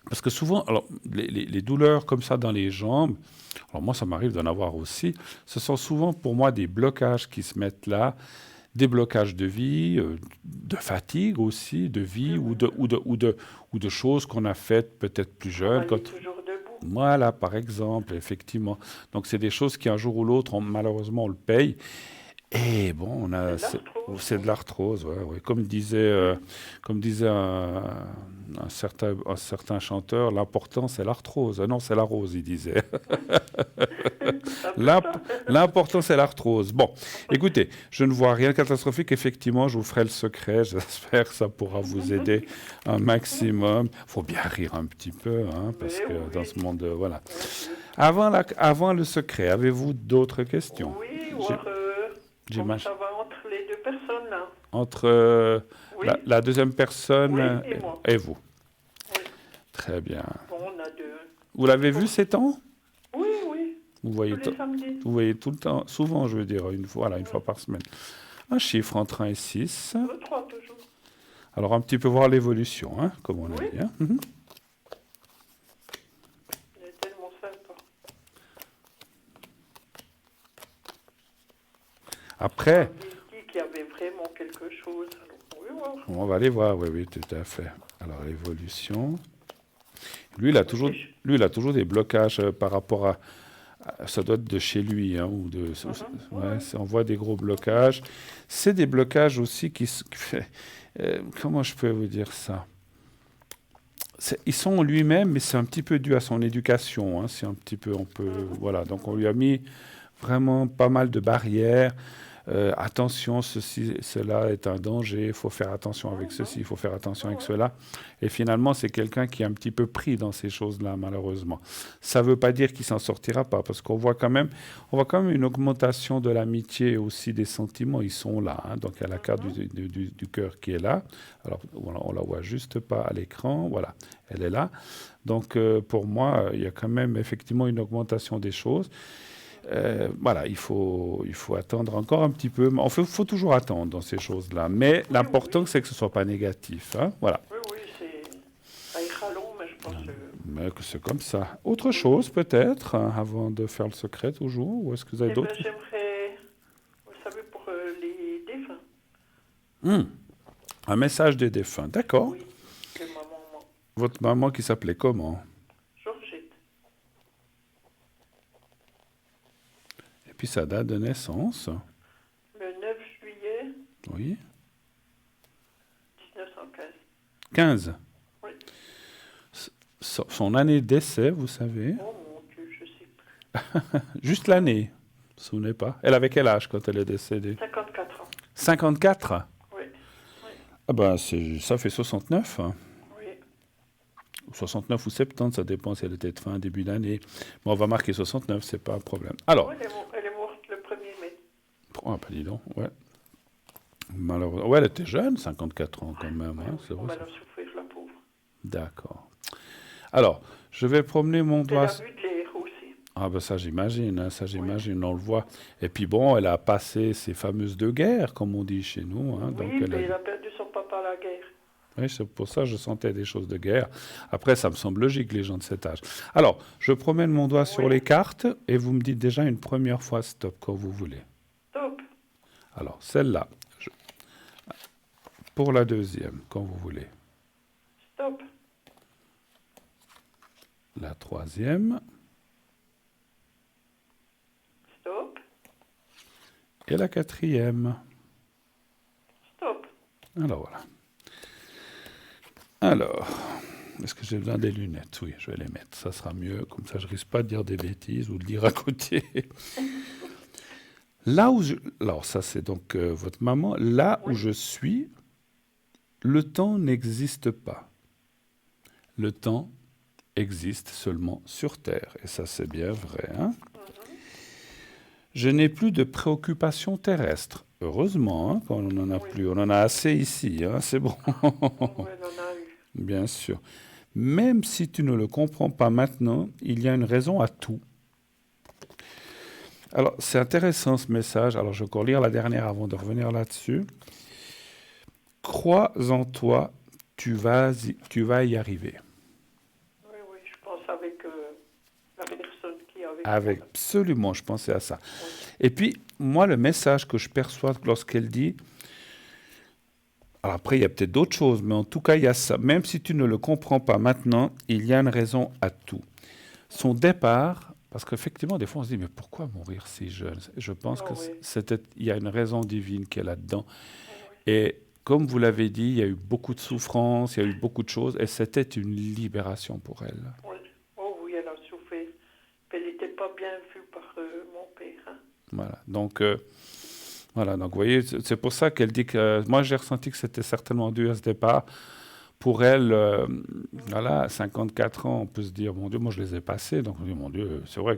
parce que souvent, alors, les douleurs comme ça dans les jambes, alors moi ça m'arrive d'en avoir aussi, ce sont souvent pour moi des blocages qui se mettent là, des blocages de vie, de fatigue aussi, de vie ou de choses qu'on a faites peut-être plus jeunes. Travailler toujours debout. Voilà, par exemple, effectivement. Donc c'est des choses qui un jour ou l'autre, malheureusement, on le paye. Et bon, C'est de l'arthrose. c'est de l'arthrose, ouais, ouais. Comme disait un certain chanteur, l'important c'est l'arthrose. Non, c'est la rose, il disait. Un peu L'imp- ça. L'important c'est l'arthrose. Bon, écoutez, je ne vois rien de catastrophique. Effectivement, je vous ferai le secret. J'espère que ça pourra vous aider un maximum. Faut bien rire un petit peu, hein, parce Mais que dans oui, ce monde, voilà. mon Dieu. Avant le secret, avez-vous d'autres questions? Oui, J'ai- voir comment J'imagine. ça va entre les deux personnes, là. Entre Oui, la deuxième personne oui, et moi. et vous. Oui. Très bien. Bon, on a deux. Vous l'avez vu ces temps? Oui, oui, Vous tous voyez, les samedis. vous voyez tout le temps, souvent je veux dire, voilà, une Oui. fois par semaine. Un chiffre entre 1 et 6. Le 3 toujours. Alors un petit peu voir l'évolution, hein, comme on a Oui. dit, hein. Mhm. Il est tellement sympa. Après, Il dit qu'il y avait vraiment quelque chose. Alors, on va voir. on va aller voir, oui, oui, tout à fait. Alors l'évolution. Lui, il a toujours des blocages par rapport ça doit être de chez lui, hein, ou de, ouais, on voit des gros blocages. C'est des blocages aussi comment je peux vous dire ça? Ils sont en lui-même, mais c'est un petit peu dû à son éducation, hein, c'est un petit peu, voilà. Donc on lui a mis vraiment pas mal de barrières. Attention, cela est un danger, il faut faire attention avec ceci, il faut faire attention avec cela. Et finalement, c'est quelqu'un qui est un petit peu pris dans ces choses-là, malheureusement. Ça ne veut pas dire qu'il s'en sortira pas, parce qu'on voit quand même une augmentation de l'amitié et aussi des sentiments. Ils sont là, hein. Donc il y a la carte du cœur qui est là. Alors on la voit juste pas à l'écran, voilà, elle est là. Donc pour moi, il y a quand même effectivement une augmentation des choses. Voilà, il faut attendre encore un petit peu. Il faut toujours attendre dans ces choses-là. Mais l'important, c'est que ce ne soit pas négatif, hein. Voilà. Oui, oui, ça ira long, mais je pense que... Mais que c'est comme ça. Autre chose, peut-être, hein, avant de faire le secret, toujours? Ou est-ce que vous avez Eh ben, d'autres? j'aimerais, vous savez, pour les défunts. Un message des défunts. D'accord. Oui, de ma maman, Votre maman qui s'appelait comment? Georgette. Et puis sa date de naissance? Le 9 juillet Oui. 1915. 15. Oui. Son année de décès, vous savez? Oh mon Dieu, je sais plus. Juste l'année. Vous vous souvenez pas? Elle avait quel âge quand elle est décédée? 54 ans. 54? Oui, oui, Ah ben, ça fait 69, hein. oui. 69 ou 70, ça dépend si elle était de fin, début d'année. Mais on va marquer 69, c'est pas un problème. Alors, Oui, elle est morte le 1er mai. ah ben dis donc, ouais. Malheureusement. Ouais, elle était jeune, 54 ans quand même. Hein, c'est On vrai. va la souffrir, la pauvre. D'accord. Alors, je vais promener mon Elle doigt. a vu de l'air aussi. Ah ben ça j'imagine, hein, ça Oui. j'imagine, on le voit. Et puis bon, elle a passé ces fameuses deux guerres, comme on dit chez nous. Hein, donc Oui, elle a... mais elle a perdu son papa à la guerre. Oui, c'est pour ça que je sentais des choses de guerre. Après, ça me semble logique, les gens de cet âge. Alors, je promène mon doigt sur Oui. les cartes et vous me dites déjà une première fois stop quand vous voulez. Top. Alors, celle-là, pour la deuxième, quand vous voulez. Stop. La troisième Stop. et la quatrième. Stop. Alors, voilà. Alors, est-ce que j'ai besoin des lunettes? Oui, je vais les mettre. Ça sera mieux. Comme ça, je risque pas de dire des bêtises ou de dire à côté. Là où je... Alors, ça, c'est donc votre maman. Là où Oui. je suis, le temps n'existe pas. Le temps existe seulement sur Terre. Et ça, c'est bien vrai. Hein? Je n'ai plus de préoccupations terrestres. Heureusement, hein, quand on n'en a Oui. plus. On en a assez ici. Hein, c'est bon. Oui, elle en a eu. Bien sûr. Même si tu ne le comprends pas maintenant, il y a une raison à tout. Alors, c'est intéressant ce message. Alors, je vais encore lire la dernière avant de revenir là-dessus. Crois en toi, tu vas y arriver. Oui, oui, je pense avec la personne qui est avec Avec moi. absolument, je pensais à ça. Oui. Et puis, moi, le message que je perçois lorsqu'elle dit, alors après, il y a peut-être d'autres choses, mais en tout cas, il y a ça. Même si tu ne le comprends pas maintenant, il y a une raison à tout. Son départ, parce qu'effectivement, des fois, on se dit, mais pourquoi mourir si jeune? Je pense Ah que oui. il y a une raison divine qui est là-dedans. Oui. Et comme vous l'avez dit, il y a eu beaucoup de souffrances, il y a eu beaucoup de choses, et c'était une libération pour elle. Oui. Oh oui, elle a souffert. Elle n'était pas bien vue par mon père. Hein. Voilà. Donc, vous voyez, c'est pour ça qu'elle dit que moi, j'ai ressenti que c'était certainement dû à ce départ. Pour elle, voilà, 54 ans, on peut se dire, mon Dieu, moi je les ai passés, donc on dit, mon Dieu, c'est vrai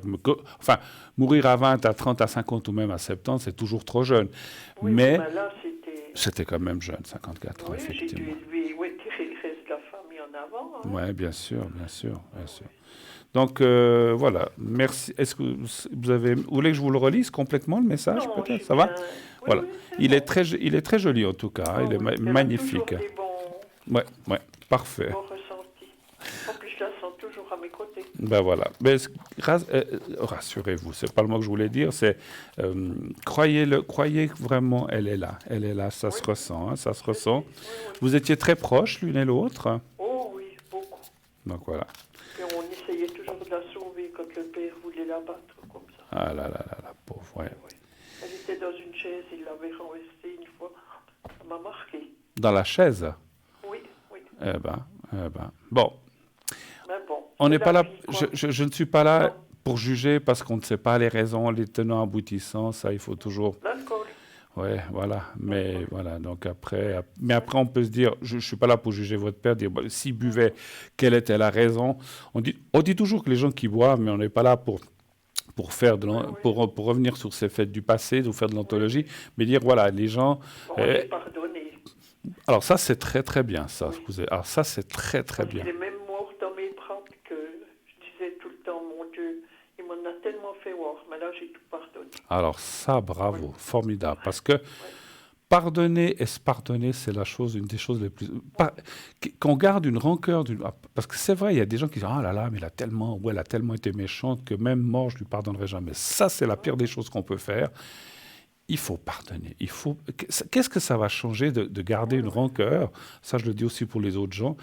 enfin, mourir à 20, à 30, à 50 ou même à 70, c'est toujours trop jeune. Oui, Mais mais là, c'était... c'était quand même jeune, 54 ans, Oui, j'ai dû effectivement. élever, ouais, tirer le reste de la famille en avant. Hein. Oui, bien sûr, bien sûr, bien sûr. Donc, voilà, merci. Est-ce que vous voulez que je vous le relise complètement, le message, Non, peut-être? j'ai Ça va? bien... Oui, Voilà. oui, c'est Il est bon. il est très joli, en tout cas. Hein. Oh Il est oui, elle a toujours magnifique. des Ouais, ouais, parfait. bons ressentis. En plus, je la sens toujours à mes côtés. Ben voilà. Mais rassurez-vous, c'est pas le mot que je voulais dire, c'est croyez vraiment, elle est là, ça se Oui, ressent, hein, ça se je sais. ressent. Oui, oui. Vous étiez très proches l'une et l'autre, Oh oui, beaucoup. donc voilà. Et on essayait toujours de la sauver quand le père voulait la battre, comme ça. Ah là là là, la pauvre, ouais. Oui. Elle était dans une chaise, il l'avait renversée une fois. Ça m'a marqué. Dans la chaise. Oui, oui. Eh ben. Bon, Mais bon, on c'est n'est pas la là. vie, quoi. Je ne suis pas là Non, pour juger parce qu'on ne sait pas les raisons, les tenants aboutissants. Ça, il faut toujours. l'alcool. Ouais, voilà. Mais voilà. Donc mais après, on peut se dire, je suis pas là pour juger votre père. Dire, bah, s'il buvait, quelle était la raison? On dit toujours que les gens qui boivent, mais on n'est pas là pour faire pour revenir sur ces faits du passé, ou faire de l'anthologie, mais dire voilà, les gens. Bon, on est pardonné. Alors ça, c'est très très bien. Ça, Oui. alors ça, c'est très très Parce bien. qu'il est même mort dans mes bras que je disais tout le temps, mon Dieu, il m'en a tellement fait voir, mais là j'ai tout pardonné. Alors ça, bravo, Oui. formidable, parce que pardonner et se pardonner, c'est une des choses les plus. Qu'on garde une rancœur, parce que c'est vrai, il y a des gens qui disent ah là là, mais elle a tellement été méchante que même mort, je lui pardonnerai jamais. Ça, c'est la pire des choses qu'on peut faire. Il faut pardonner. Qu'est-ce que ça va changer de garder une rancœur? Ça, je le dis aussi pour les autres gens.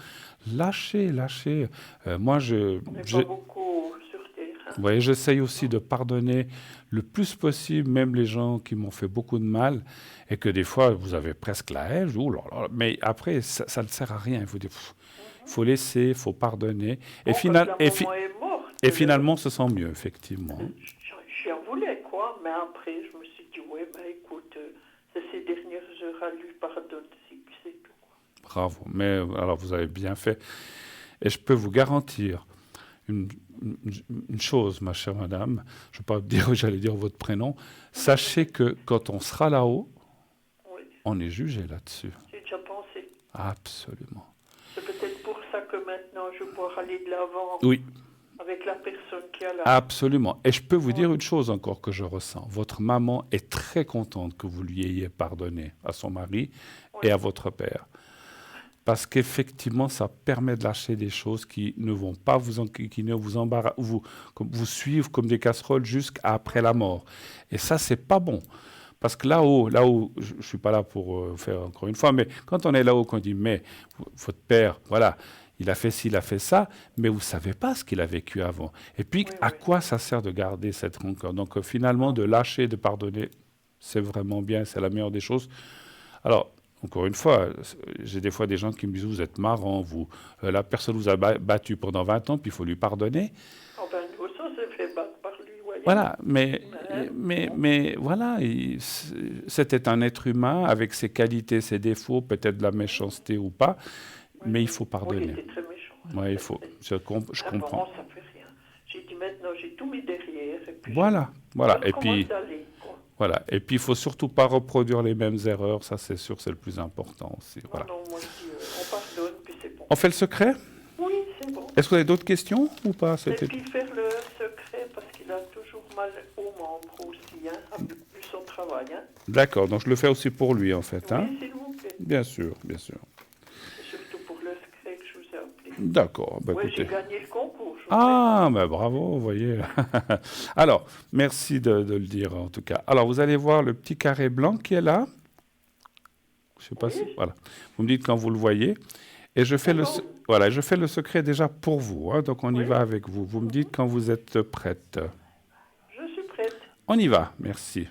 Lâchez. Moi, On n'est pas beaucoup sur terre. Hein. vous voyez, j'essaye aussi de pardonner le plus possible, même les gens qui m'ont fait beaucoup de mal, et que des fois, vous avez presque la haine. Oh là là, mais après, ça ne sert à rien. Il faut dire, faut laisser, il faut pardonner. Bon, quand la maman est morte, et finalement, on se sent mieux, effectivement. j'en voulais, quoi. Mais après, je me suis dit, ouais, ben écoute, c'est ces dernières heures à lui pardonner, c'est tout. Quoi. Bravo. Mais alors, vous avez bien fait. Et je peux vous garantir une chose, ma chère madame, je ne vais pas dire, j'allais dire votre prénom, sachez que quand on sera là-haut, Oui. On est jugé là-dessus. J'ai déjà pensé. Absolument. C'est peut-être pour ça que maintenant je dois aller de l'avant Oui, avec la personne qui a là. absolument. Et je peux vous dire Ouais. une chose encore que je ressens. Votre maman est très contente que vous lui ayez pardonné à son mari et Ouais. à votre père. Parce qu'effectivement, ça permet de lâcher des choses qui ne vont pas qui ne vous embarrassent, vous suivent comme des casseroles jusqu'après la mort. Et ça, c'est pas bon. Parce que là où, je ne suis pas là pour faire encore une fois, mais quand on est là-haut, qu'on dit, mais votre père, voilà, il a fait ci, il a fait ça, mais vous ne savez pas ce qu'il a vécu avant. Et puis, Oui, à oui. quoi ça sert de garder cette rancœur? Donc, finalement, de lâcher, de pardonner, c'est vraiment bien, c'est la meilleure des choses. Alors, encore une fois, j'ai des fois des gens qui me disent, vous êtes marrant, la personne vous a battu pendant 20 ans, puis il faut lui pardonner. Oh ben, nous, ça s'est fait battre par lui, voyez. Voilà, mais, Ouais. mais, mais voilà, c'était un être humain avec ses qualités, ses défauts, peut-être de la méchanceté ou pas, Oui, mais il oui. faut Oui, il pardonner. était très méchant. Ouais, il faut, je Ah comprends. bon, ça fait rien. J'ai dit maintenant, j'ai tout mis derrière et puis Voilà, je voilà. Et recommence puis, d'aller, quoi. voilà. Et puis, il faut surtout pas reproduire les mêmes erreurs, ça c'est sûr, c'est le plus important aussi. Non, Voilà. non, moi je dis, on pardonne, puis c'est bon. On fait le secret? Oui, c'est bon. Est-ce que vous avez d'autres questions ou pas? Et C'était... puis faire le secret, parce qu'il a toujours mal aux membres aussi, hein, avec son travail. Hein. D'accord, donc je le fais aussi pour lui en fait. Hein? Oui, s'il vous plaît. Bien sûr, bien sûr. C'est surtout pour le secret que je vous ai appelé. D'accord, bah Oui, j'ai écoutez. gagné le concours. Je vous Ah, bah bravo, vous voyez. Alors, merci de le dire en tout cas. Alors, vous allez voir le petit carré blanc qui est là. Je sais pas Oui. si... Voilà. Vous me dites quand vous le voyez. Et je fais voilà, je fais le secret déjà pour vous. Hein, donc, on y Oui. va avec vous. Vous me dites quand vous êtes prête. Je suis prête. On y va, merci.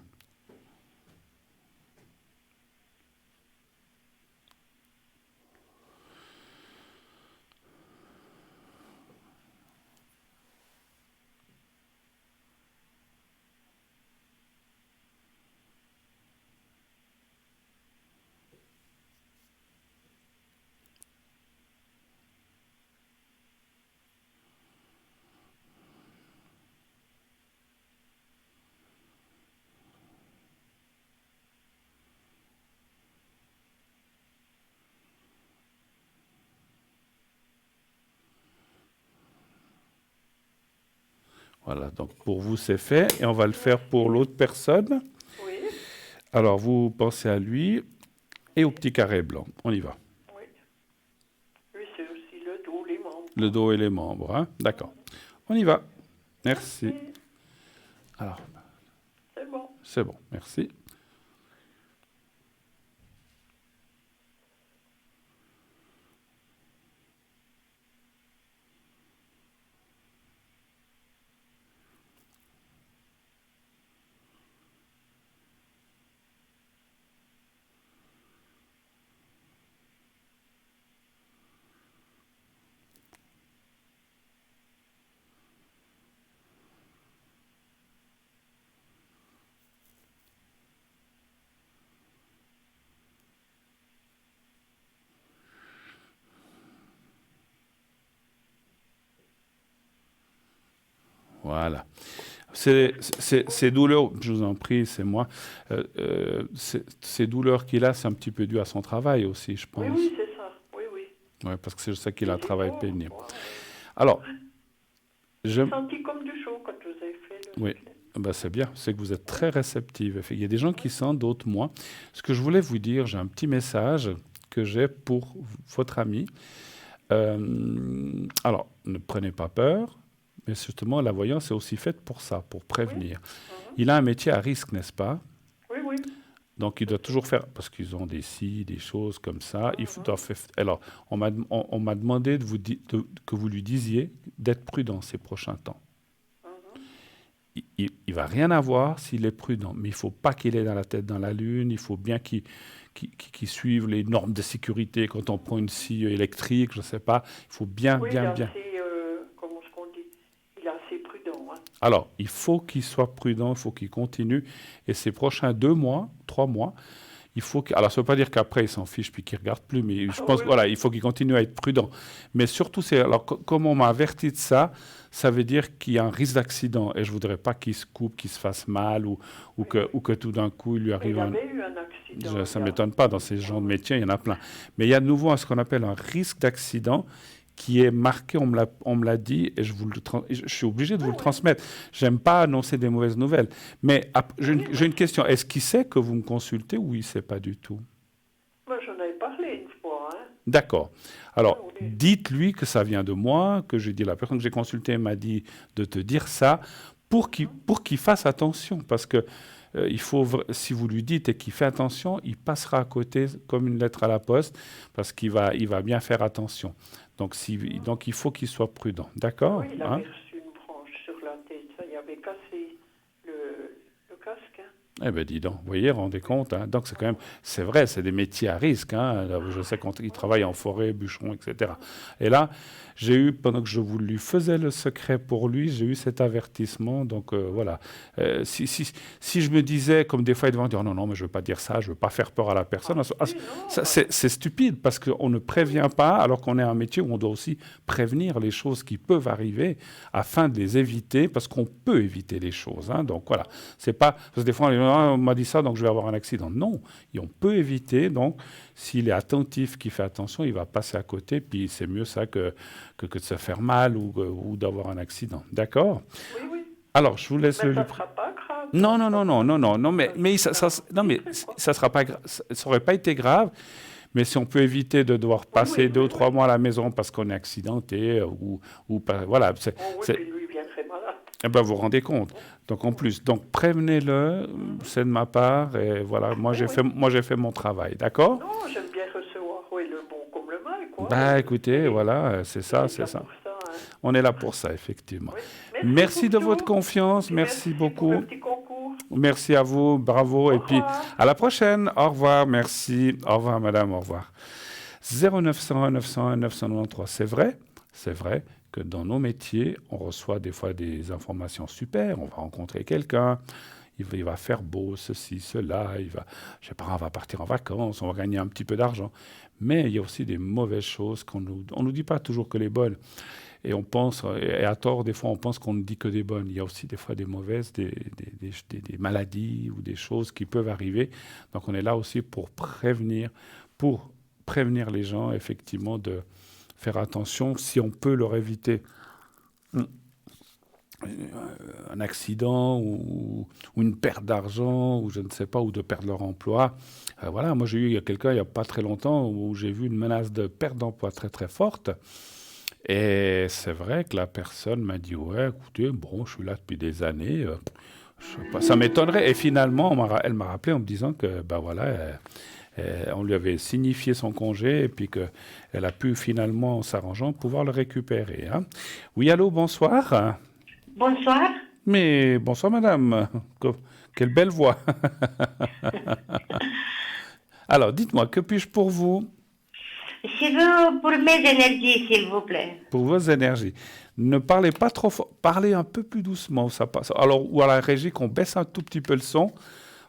Voilà, donc pour vous, c'est fait. Et on va le faire pour l'autre personne. Oui. Alors, vous pensez à lui et au petit carré blanc. On y va. Oui. Lui, c'est aussi le dos, les membres. Le dos et les membres. Hein? D'accord. On y va. Merci. Oui, Alors, c'est bon. c'est bon. Merci. Voilà. Ces douleurs, je vous en prie, c'est moi. Ces douleurs qu'il a, c'est un petit peu dû à son travail aussi, je Oui, pense. oui, c'est ça. Oui, oui. Ouais, parce que je sais qu'il a un Les travail efforts, pénible. quoi. Alors, J'ai senti comme du chaud quand vous avez fait le oui, secret. ben c'est bien, c'est que vous êtes très réceptive. Il y a des gens qui sentent, d'autres moins. Ce que je voulais vous dire, j'ai un petit message que j'ai pour votre ami. Alors, ne prenez pas peur, mais justement, la voyance est aussi faite pour ça, pour prévenir. Il a un métier à risque, n'est-ce pas? Oui, oui. Donc, il doit toujours faire, parce qu'ils ont des scies, des choses comme ça. Doit faire, alors, on m'a demandé que vous lui disiez d'être prudent ces prochains temps. Il ne va rien avoir s'il est prudent, mais il ne faut pas qu'il ait dans la tête dans la lune, il faut bien qu'il suive les normes de sécurité quand on prend une scie électrique, je ne sais pas, il faut bien, Oui, bien, il est bien. assez, comment est-ce qu'on dit? Il est assez prudent. Hein. Alors, il faut qu'il soit prudent, il faut qu'il continue, et ces prochains 2 mois, 3 mois, il faut alors ça ne veut pas dire qu'après il s'en fiche puis qu'il ne regarde plus, mais je pense voilà, il faut qu'il continue à être prudent. Mais surtout, alors comme on m'a averti de ça, ça veut dire qu'il y a un risque d'accident et je ne voudrais pas qu'il se coupe, qu'il se fasse mal ou que tout d'un coup il lui arrive Il avait eu un accident. ça ne m'étonne pas, dans ces genres de métiers, il y en a plein. Mais il y a de nouveau ce qu'on appelle un risque d'accident qui est marqué, on me l'a dit, et je suis obligé de vous le transmettre. J'aime pas annoncer des mauvaises nouvelles. Mais j'ai une question. Est-ce qu'il sait que vous me consultez ou il ne sait pas du tout? Moi, j'en avais parlé une fois. Hein. D'accord. Alors, dites-lui que ça vient de moi, que j'ai dit, la personne que j'ai consultée m'a dit de te dire ça, pour qu'il fasse attention, parce que si vous lui dites et qu'il fait attention, il passera à côté comme une lettre à la poste, parce qu'il va bien faire attention. Donc il faut qu'il soit prudent. D'accord? Oui, il avait reçu une branche sur la tête. Ça, il avait cassé le casque. Hein. Eh bien, dis donc, vous voyez, rendez compte. Hein. Donc, c'est vrai, c'est des métiers à risque. Hein. Je sais qu'il travaille en forêt, bûcheron, etc. Et là, pendant que je lui faisais le secret pour lui, j'ai eu cet avertissement. Donc, voilà. Si je me disais, comme des fois, ils vont dire, non, mais je ne veux pas dire ça, je ne veux pas faire peur à la personne. C'est stupide parce qu'on ne prévient pas, alors qu'on est un métier où on doit aussi prévenir les choses qui peuvent arriver afin de les éviter, parce qu'on peut éviter les choses. Hein. Donc, voilà. C'est pas, parce que des fois, on m'a dit ça, donc je vais avoir un accident. Non, et on peut éviter. Donc, s'il est attentif, qu'il fait attention, il va passer à côté. Puis c'est mieux ça que de se faire mal ou d'avoir un accident. D'accord? Oui. Alors, je vous laisse mais ça ne sera pas grave. Non, mais ça sera pas ça aurait pas été grave. Mais si on peut éviter de devoir passer 2 ou 3 mois à la maison parce qu'on est accidenté ou pas, voilà. Lui, il viendrait malade. Eh ben, vous vous rendez compte. Donc, en plus, prévenez-le, c'est de ma part, et voilà, moi, j'ai fait mon travail, d'accord? Non, j'aime bien recevoir, le bon comme le mal, quoi. Bah, écoutez, voilà, c'est ça. Hein. On est là pour ça, effectivement. Oui. Merci de votre confiance, merci beaucoup. Pour le petit concours. Merci à vous, bravo, et puis à la prochaine. Au revoir, merci. Au revoir, madame, au revoir. 0901 901 993, c'est vrai que dans nos métiers, on reçoit des fois des informations super, on va rencontrer quelqu'un, il va faire beau, ceci, cela, je sais pas, on va partir en vacances, on va gagner un petit peu d'argent. Mais il y a aussi des mauvaises choses on nous dit pas toujours que les bonnes. Et on pense, et à tort, des fois, on pense qu'on ne dit que des bonnes. Il y a aussi des fois des mauvaises, des maladies ou des choses qui peuvent arriver. Donc on est là aussi pour prévenir les gens, effectivement, de faire attention si on peut leur éviter un accident ou une perte d'argent ou je ne sais pas, ou de perdre leur emploi. Voilà, moi j'ai eu quelqu'un il n'y a pas très longtemps où j'ai vu une menace de perte d'emploi très très forte. Et c'est vrai que la personne m'a dit, ouais, écoutez, bon, je suis là depuis des années, je sais pas, ça m'étonnerait. Et finalement, elle m'a rappelé en me disant que, ben voilà, on lui avait signifié son congé et puis qu'elle a pu finalement, en s'arrangeant, pouvoir le récupérer. Hein. Oui, allô, bonsoir. Bonsoir. Mais bonsoir, madame. Quelle belle voix. Alors, dites-moi, que puis-je pour vous? Je veux pour mes énergies, s'il vous plaît. Pour vos énergies. Ne parlez pas trop fort. Parlez un peu plus doucement, ça passe. Alors, ou à la régie, qu'on baisse un tout petit peu le son,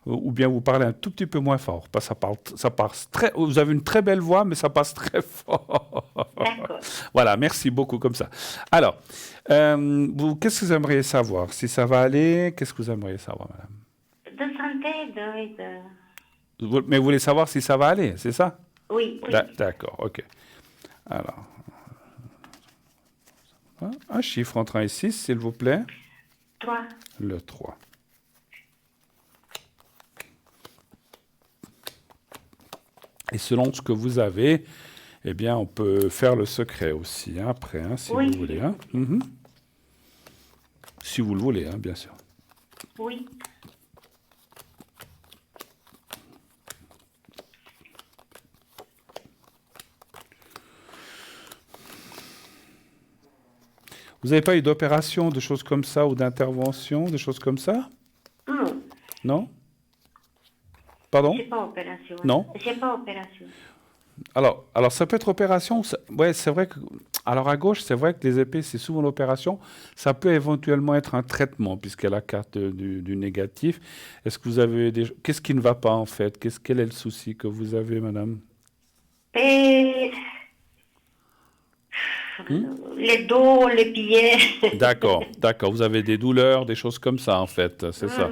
ou bien vous parlez un tout petit peu moins fort. Ça passe très. Vous avez une très belle voix, mais ça passe très fort. D'accord. Voilà, merci beaucoup comme ça. Alors, qu'est-ce que vous aimeriez savoir? Si ça va aller, qu'est-ce que vous aimeriez savoir, madame? De santé, Mais vous voulez savoir si ça va aller, c'est ça? Oui. D'accord, ok. Alors, un chiffre entre 1 et 6, s'il vous plaît. 3. Le 3. Et selon ce que vous avez, eh bien, on peut faire le secret aussi, hein, après, hein, si vous voulez. Hein. Si vous le voulez, hein, bien sûr. Oui. Vous n'avez pas eu d'opération, de choses comme ça, ou d'intervention, des choses comme ça? Non. Non? Pardon? J'ai pas opération. Non? J'ai pas opération. Alors, ça peut être opération. Ouais, c'est vrai que. Alors, à gauche, c'est vrai que les épées, c'est souvent l'opération. Ça peut éventuellement être un traitement, puisqu'il y a la carte du négatif. Est-ce que vous avez des. Qu'est-ce qui ne va pas, en fait? Quel est le souci que vous avez, madame? Et Hmm. les dos, les pieds. D'accord, d'accord. Vous avez des douleurs, des choses comme ça, en fait. C'est ça.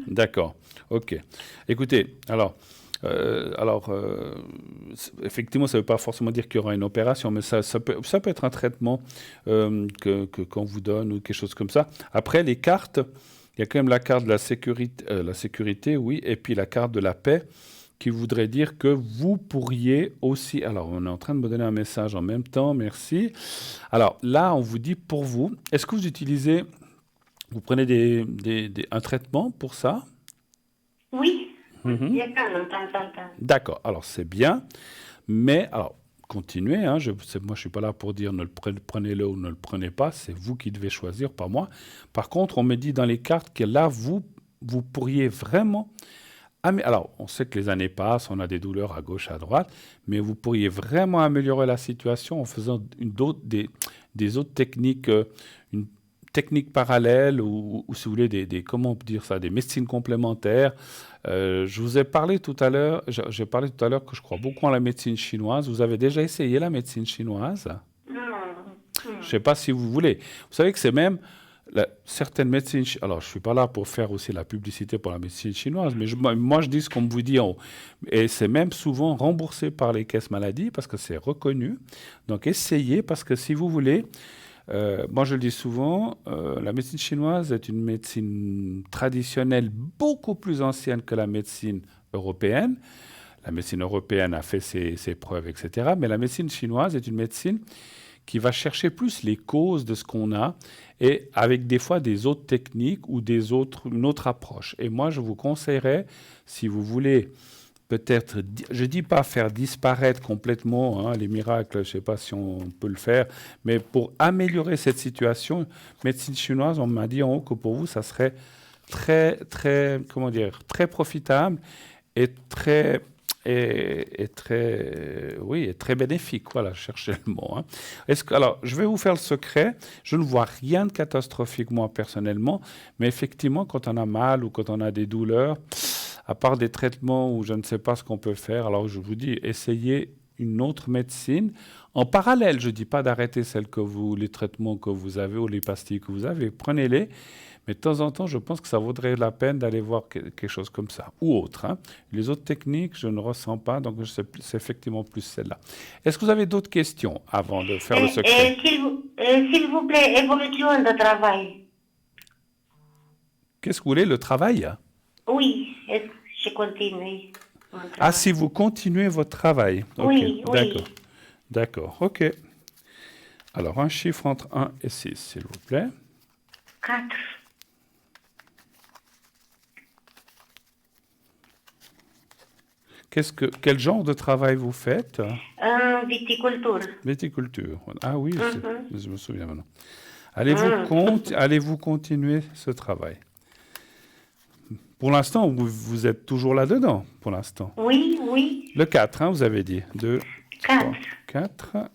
D'accord. OK. Écoutez, effectivement, ça ne veut pas forcément dire qu'il y aura une opération, mais ça peut être un traitement qu'on vous donne ou quelque chose comme ça. Après, les cartes, il y a quand même la carte de la sécurité, oui, et puis la carte de la paix, qui voudrait dire que vous pourriez aussi. Alors, on est en train de me donner un message en même temps, merci. Alors là, on vous dit pour vous, est-ce que vous prenez un traitement pour ça? Oui, il Mhm. y a quand même temps en temps. D'accord, alors c'est bien, mais alors continuez, hein, moi je suis pas là pour dire prenez-le ou ne le prenez pas, c'est vous qui devez choisir, pas moi. Par contre, on me dit dans les cartes que là, vous pourriez vraiment. Alors, on sait que les années passent, on a des douleurs à gauche, à droite, mais vous pourriez vraiment améliorer la situation en faisant des autres techniques, une technique parallèle ou si vous voulez, comment on peut dire ça, des médecines complémentaires. Je vous ai parlé tout à l'heure, j'ai parlé tout à l'heure que je crois beaucoup en la médecine chinoise. Vous avez déjà essayé la médecine chinoise? Non. Je ne sais pas si vous voulez. Vous savez que c'est même certaines médecines. Alors, je ne suis pas là pour faire aussi la publicité pour la médecine chinoise, mais moi, je dis ce qu'on me vous dit en haut. Et c'est même souvent remboursé par les caisses maladies parce que c'est reconnu. Donc, essayez parce que si vous voulez, moi je le dis souvent, la médecine chinoise est une médecine traditionnelle beaucoup plus ancienne que la médecine européenne. La médecine européenne a fait ses preuves, etc. Mais la médecine chinoise est une médecine qui va chercher plus les causes de ce qu'on a et avec des fois des autres techniques ou une autre approche. Et moi, je vous conseillerais, si vous voulez peut-être, je ne dis pas faire disparaître complètement les miracles, je ne sais pas si on peut le faire, mais pour améliorer cette situation, médecine chinoise, on m'a dit en haut que pour vous, ça serait très, très, comment dire, très profitable et très oui, et très bénéfique. Voilà, je cherchais le mot. Hein. Alors, je vais vous faire le secret. Je ne vois rien de catastrophique, moi, personnellement. Mais effectivement, quand on a mal ou quand on a des douleurs, à part des traitements où je ne sais pas ce qu'on peut faire, alors je vous dis, essayez une autre médecine. En parallèle, je ne dis pas d'arrêter les traitements que vous avez ou les pastilles que vous avez. Prenez-les. Mais de temps en temps, je pense que ça vaudrait la peine d'aller voir quelque chose comme ça, ou autre. Hein. Les autres techniques, je ne ressens pas, donc c'est effectivement plus celle-là. Est-ce que vous avez d'autres questions avant de faire le secret? S'il vous plaît, évolution de travail. Qu'est-ce que vous voulez, le travail? Oui, est-ce que je continue mon Ah, travail? si vous continuez votre travail. Ok, Oui, d'accord. oui. D'accord, ok. Alors, un chiffre entre 1 et 6, s'il vous plaît. 4. Quel genre de travail vous faites? Viticulture. Viticulture. Ah oui, Mhm. je me souviens maintenant. Mm. Allez-vous continuer ce travail? Pour l'instant, vous êtes toujours là-dedans, pour l'instant. Oui, oui. Le 4, hein, vous avez dit. 2, 3, 4. 4.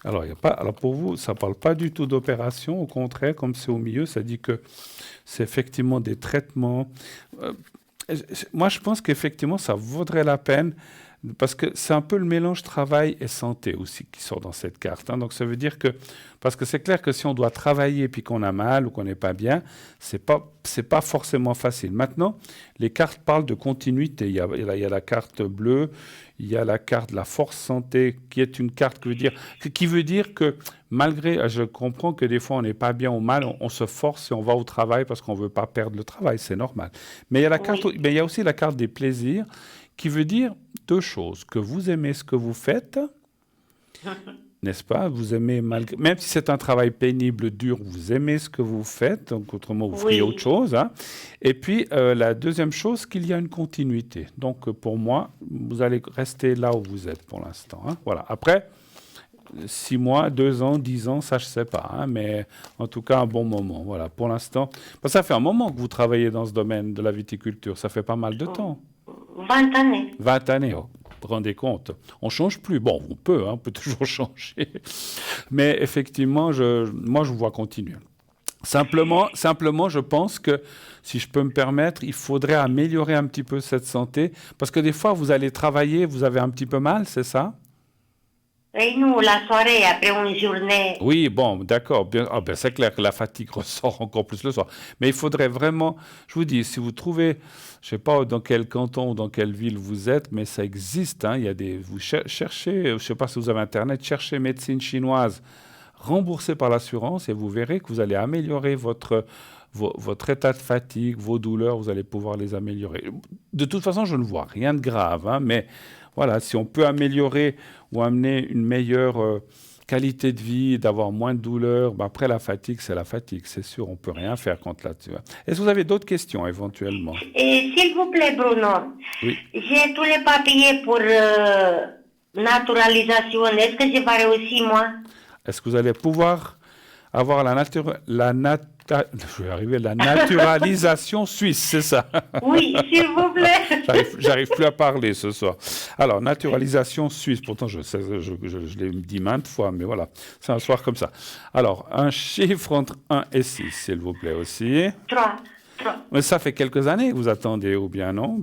Alors pour vous, ça ne parle pas du tout d'opération. Au contraire, comme c'est au milieu, ça dit que c'est effectivement des traitements. Euh, Moi, je pense qu'effectivement, ça vaudrait la peine parce que c'est un peu le mélange travail et santé aussi qui sort dans cette carte. Hein. Donc, ça veut dire que, parce que c'est clair que si on doit travailler puis qu'on a mal ou qu'on n'est pas bien, c'est pas forcément facile. Maintenant, les cartes parlent de continuité. Il y a la carte bleue, il y a la carte de la force santé, qui est une carte qui veut dire que malgré, je comprends que des fois on n'est pas bien ou mal, on se force et on va au travail parce qu'on ne veut pas perdre le travail, c'est normal. Mais Oui. mais il y a aussi la carte des plaisirs qui veut dire deux choses, que vous aimez ce que vous faites N'est-ce pas? Vous aimez, même si c'est un travail pénible, dur, vous aimez ce que vous faites, donc autrement vous feriez autre chose. Hein. Et puis la deuxième chose, qu'il y a une continuité. Donc pour moi, vous allez rester là où vous êtes pour l'instant. Hein. Voilà. Après, 6 mois, 2 ans, 10 ans, ça je sais pas, hein, mais en tout cas un bon moment. Voilà. Pour l'instant, ça fait un moment que vous travaillez dans ce domaine de la viticulture. Ça fait pas mal de temps. 20 années. 20 années, oh. Vous vous rendez compte? On ne change plus. Bon, on peut toujours changer. Mais effectivement, moi, je vous vois continuer. Simplement, je pense que, si je peux me permettre, il faudrait améliorer un petit peu cette santé. Parce que des fois, vous allez travailler, vous avez un petit peu mal, c'est ça? Et nous, la soirée, après une journée. Oui, bon, d'accord. C'est clair que la fatigue ressort encore plus le soir. Mais il faudrait vraiment, je vous dis, si vous trouvez, je ne sais pas dans quel canton ou dans quelle ville vous êtes, mais ça existe. Hein, il y a vous cherchez, je ne sais pas si vous avez Internet, cherchez médecine chinoise remboursée par l'assurance et vous verrez que vous allez améliorer votre état de fatigue, vos douleurs, vous allez pouvoir les améliorer. De toute façon, je ne vois rien de grave, hein, mais voilà, si on peut améliorer ou amener une meilleure qualité de vie, d'avoir moins de douleurs, après la fatigue, c'est la fatigue, c'est sûr, on ne peut rien faire contre là-dessus. Est-ce que vous avez d'autres questions éventuellement? Et s'il vous plaît, Bruno, oui. J'ai tous les papiers pour naturalisation. Est-ce que je vais réussir, moi? Est-ce que vous allez pouvoir avoir la naturalisation suisse, c'est ça? Oui, s'il vous plaît. J'arrive plus à parler ce soir. Alors, naturalisation suisse, pourtant je l'ai dit maintes fois, mais voilà, c'est un soir comme ça. Alors, un chiffre entre 1 et 6, s'il vous plaît aussi. 3. Mais ça fait quelques années que vous attendez, ou bien non?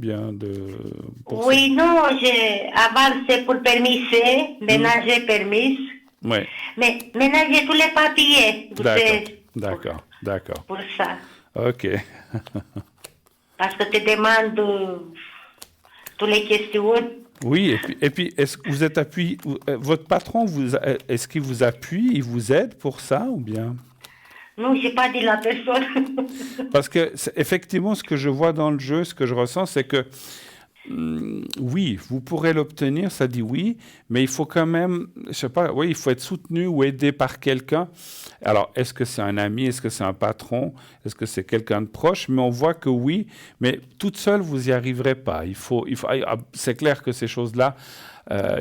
Oui, non, avant c'est pour permis C, maintenant j'ai permis. Oui. Mais maintenant j'ai tous les papiers. D'accord. Pour ça. Ok. Parce que tu demandes toutes les questions. Oui, et puis est-ce que vous êtes appuyé, votre patron, est-ce qu'il vous appuie, il vous aide pour ça ou bien? Non, je n'ai pas dit la personne. Parce que effectivement, ce que je vois dans le jeu, ce que je ressens, c'est que oui, vous pourrez l'obtenir, ça dit oui, mais il faut quand même, je sais pas, oui, il faut être soutenu ou aidé par quelqu'un. Alors, est-ce que c'est un ami, est-ce que c'est un patron, est-ce que c'est quelqu'un de proche? Mais on voit que oui, mais toute seule, vous n'y arriverez pas. C'est clair que ces choses-là,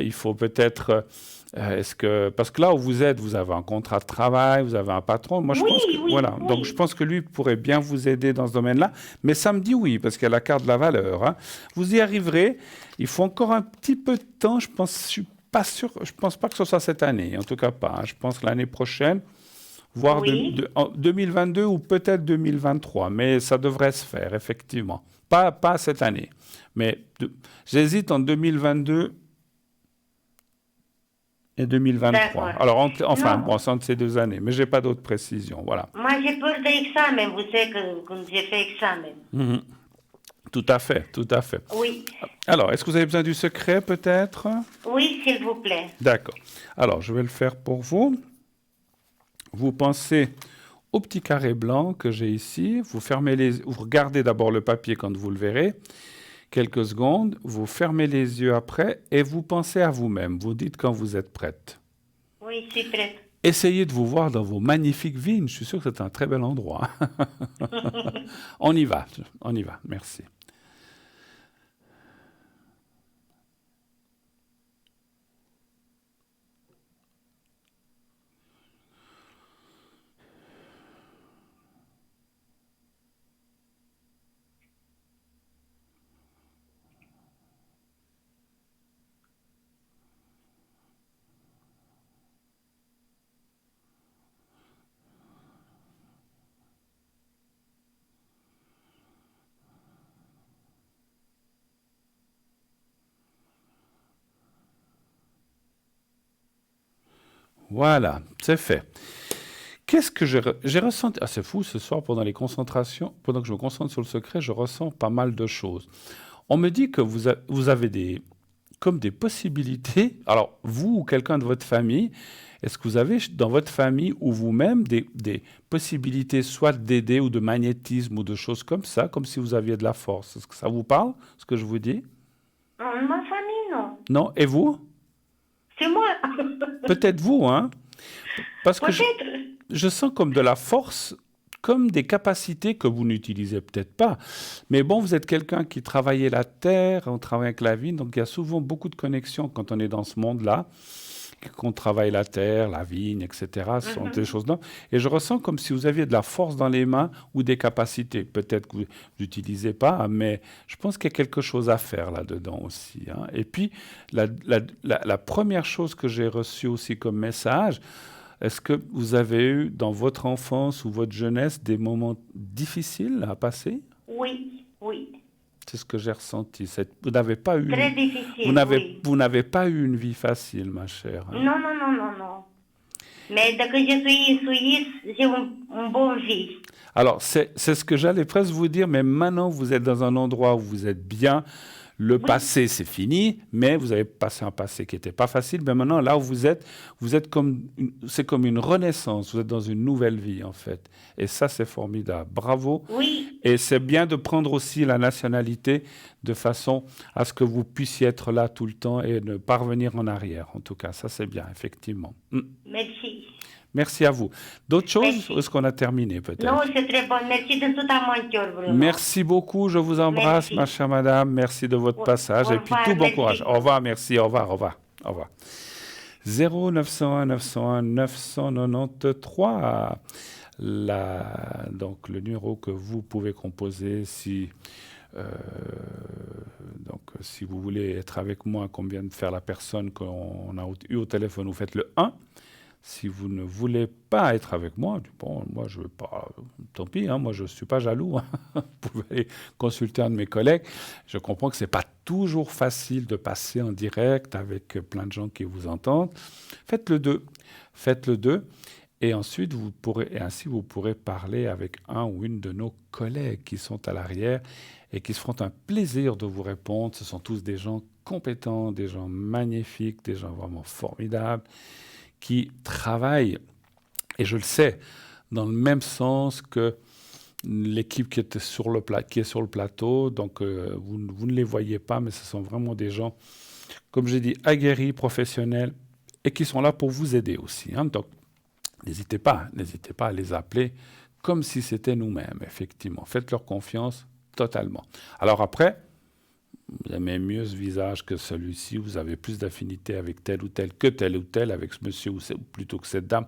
il faut peut-être... parce que là où vous êtes, vous avez un contrat de travail, vous avez un patron. Moi, je pense que voilà. Oui. Donc, je pense que lui pourrait bien vous aider dans ce domaine-là. Mais ça me dit oui, parce qu'il y a la carte de la valeur. Hein. Vous y arriverez. Il faut encore un petit peu de temps. Je suis pas sûr. Je pense pas que ce soit cette année. En tout cas, pas. Hein. Je pense que l'année prochaine, voire en 2022 ou peut-être 2023. Mais ça devrait se faire effectivement. Pas cette année. Mais j'hésite en 2022. Et 2023. Alors, c'est entre ces 2 années, mais je n'ai pas d'autres précisions. Voilà. Moi, j'ai peur de l'examen. Vous savez que j'ai fait examen. Tout à fait. Oui. Alors, est-ce que vous avez besoin du secret, peut-être? Oui, s'il vous plaît. D'accord. Alors, je vais le faire pour vous. Vous pensez au petit carré blanc que j'ai ici. Vous regardez d'abord le papier quand vous le verrez. Quelques secondes, vous fermez les yeux après et vous pensez à vous-même. Vous dites quand vous êtes prête. Oui, je suis prête. Essayez de vous voir dans vos magnifiques vignes. Je suis sûr que c'est un très bel endroit. On y va. Merci. Voilà, c'est fait. Qu'est-ce que j'ai ressenti? Ah, c'est fou, ce soir, pendant les concentrations, pendant que je me concentre sur le secret, je ressens pas mal de choses. On me dit que vous avez comme des possibilités. Alors, vous ou quelqu'un de votre famille, est-ce que vous avez dans votre famille ou vous-même des possibilités soit d'aider ou de magnétisme ou de choses comme ça, comme si vous aviez de la force? Est-ce que ça vous parle, ce que je vous dis? Ma famille, non. Non? Et vous? C'est moi. Peut-être vous, hein? Parce que Peut-être. je sens comme de la force, comme des capacités que vous n'utilisez peut-être pas. Mais bon, vous êtes quelqu'un qui travaillait la terre, on travaille avec la vigne, donc il y a souvent beaucoup de connexions quand on est dans ce monde-là, qu'on travaille la terre, la vigne, etc. Ce sont des Mhm. choses là. Et je ressens comme si vous aviez de la force dans les mains ou des capacités. Peut-être que vous n'utilisez pas, mais je pense qu'il y a quelque chose à faire là-dedans aussi, hein. Et puis, la première chose que j'ai reçue aussi comme message, est-ce que vous avez eu dans votre enfance ou votre jeunesse des moments difficiles à passer? Oui, oui. C'est ce que j'ai ressenti. Vous n'avez pas eu Très difficile, oui. vous n'avez pas eu une vie facile, ma chère, hein. Non, non, non, non, non. Mais dès que je suis suisse, j'ai une bonne vie. Alors, c'est ce que j'allais presque vous dire, mais maintenant, vous êtes dans un endroit où vous êtes bien. Le Oui, passé, c'est fini, mais vous avez passé un passé qui n'était pas facile. Mais maintenant, là où vous êtes c'est comme une renaissance. Vous êtes dans une nouvelle vie, en fait. Et ça, c'est formidable. Bravo. oui, Et c'est bien de prendre aussi la nationalité de façon à ce que vous puissiez être là tout le temps et ne pas revenir en arrière. En tout cas, ça, c'est bien, effectivement. merci. Merci à vous. D'autres choses? Ou Merci. est-ce qu'on a terminé, Non, peut-être? c'est très bon. Merci de tout à mon cœur, Bruno. Merci beaucoup, je vous embrasse, ma Merci. chère madame. Merci de votre Au passage et puis revoir, tout bon courage. merci. Au revoir, merci, au revoir, au revoir, au revoir. 0901 901 993, donc le numéro que vous pouvez composer si, si vous voulez être avec moi, comme vient de faire la personne qu'on a eu au téléphone, vous faites le 1. Si vous ne voulez pas être avec moi, bon, moi je veux pas, tant pis, hein, moi je ne suis pas jaloux, hein. Vous pouvez aller consulter un de mes collègues. Je comprends que ce n'est pas toujours facile de passer en direct avec plein de gens qui vous entendent. Faites le 2. Faites le 2. Et ensuite, ainsi vous pourrez parler avec un ou une de nos collègues qui sont à l'arrière et qui se feront un plaisir de vous répondre. Ce sont tous des gens compétents, des gens magnifiques, des gens vraiment formidables, qui travaillent, et je le sais, dans le même sens que l'équipe qui est sur le plateau. Donc, vous ne les voyez pas, mais ce sont vraiment des gens, comme j'ai dit, aguerris, professionnels, et qui sont là pour vous aider aussi, hein. Donc, n'hésitez pas à les appeler comme si c'était nous-mêmes, effectivement. Faites-leur confiance totalement. Alors après, vous aimez mieux ce visage que celui-ci, vous avez plus d'affinité avec tel ou tel, avec ce monsieur plutôt que cette dame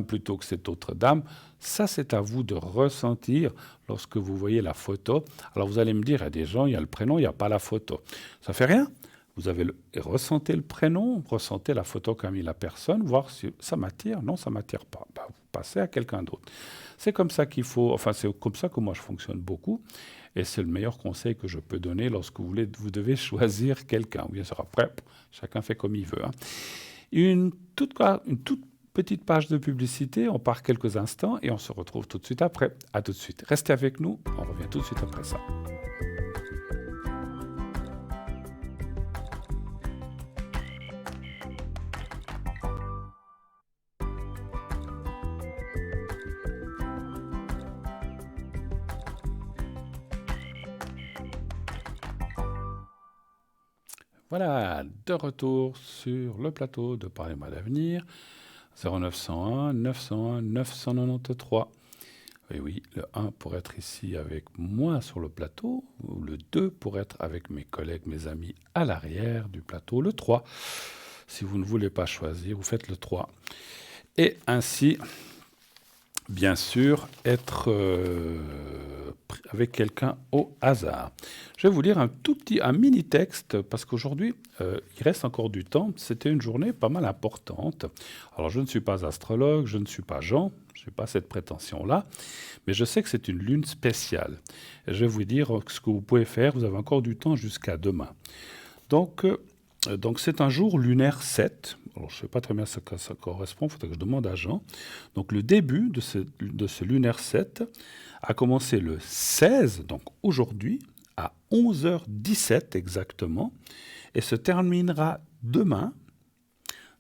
plutôt que cette autre dame. Ça, c'est à vous de ressentir lorsque vous voyez la photo. Alors vous allez me dire, il y a des gens, il y a le prénom, il n'y a pas la photo. Ça fait rien. Vous avez ressentez le prénom, ressentez la photo qu'a mis la personne, voir si ça m'attire, non, ça ne m'attire pas. Ben, vous passez à quelqu'un d'autre. C'est comme ça qu'il faut, enfin c'est comme ça que moi je fonctionne beaucoup. Et c'est le meilleur conseil que je peux donner lorsque vous devez choisir quelqu'un. Bien sûr, après, chacun fait comme il veut, hein. Une toute petite page de publicité, on part quelques instants et on se retrouve tout de suite après. À tout de suite. Restez avec nous, on revient tout de suite après ça. Voilà, de retour sur le plateau de Parlez-moi d'avenir, 0901 901 993. Et oui, le 1 pour être ici avec moi sur le plateau, ou le 2 pour être avec mes collègues, mes amis à l'arrière du plateau, le 3. Si vous ne voulez pas choisir, vous faites le 3. Et ainsi, bien sûr, être avec quelqu'un au hasard. Je vais vous lire un mini texte, parce qu'aujourd'hui, il reste encore du temps. C'était une journée pas mal importante. Alors, je ne suis pas astrologue, je ne suis pas Jean, je n'ai pas cette prétention-là, mais je sais que c'est une lune spéciale. Et je vais vous dire ce que vous pouvez faire. Vous avez encore du temps jusqu'à demain. Donc c'est un jour lunaire 7. Alors, je ne sais pas très bien ce que ça correspond, il faudrait que je demande à Jean. Donc, le début de ce lunaire 7 a commencé le 16, donc aujourd'hui, à 11h17 exactement, et se terminera demain,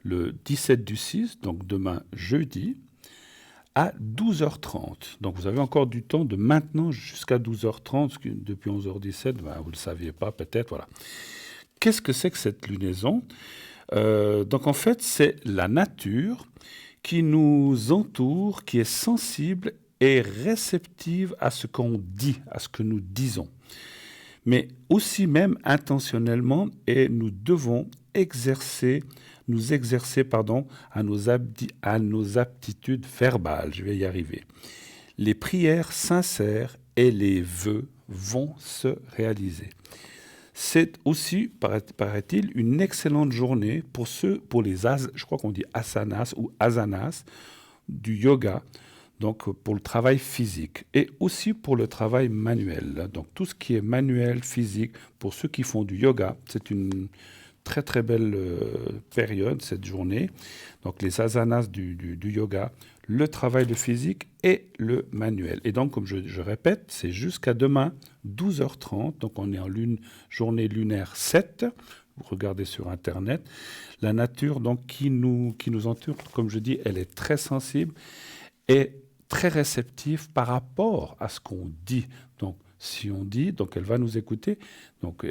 le 17 du 6, donc demain jeudi, à 12h30. Donc, vous avez encore du temps de maintenant jusqu'à 12h30, parce que depuis 11h17, ben, vous ne le saviez pas peut-être, voilà. Qu'est-ce que c'est que cette lunaison ? Donc en fait, c'est la nature qui nous entoure, qui est sensible et réceptive à ce qu'on dit, à ce que nous disons. Mais aussi même intentionnellement, et nous devons nous exercer à nos aptitudes verbales. Je vais y arriver. Les prières sincères et les vœux vont se réaliser. C'est aussi, paraît-il, une excellente journée pour les je crois qu'on dit asanas ou asanas du yoga, donc pour le travail physique et aussi pour le travail manuel. Donc tout ce qui est manuel, physique, pour ceux qui font du yoga, c'est une très très belle période, cette journée. Donc les asanas du yoga, le travail de physique et le manuel. Et donc, comme je répète, c'est jusqu'à demain, 12h30. Donc on est en journée lunaire 7. Vous regardez sur Internet. La nature donc, qui nous entoure, comme je dis, elle est très sensible et très réceptive par rapport à ce qu'on dit. Donc, si on dit, donc elle va nous écouter. Donc,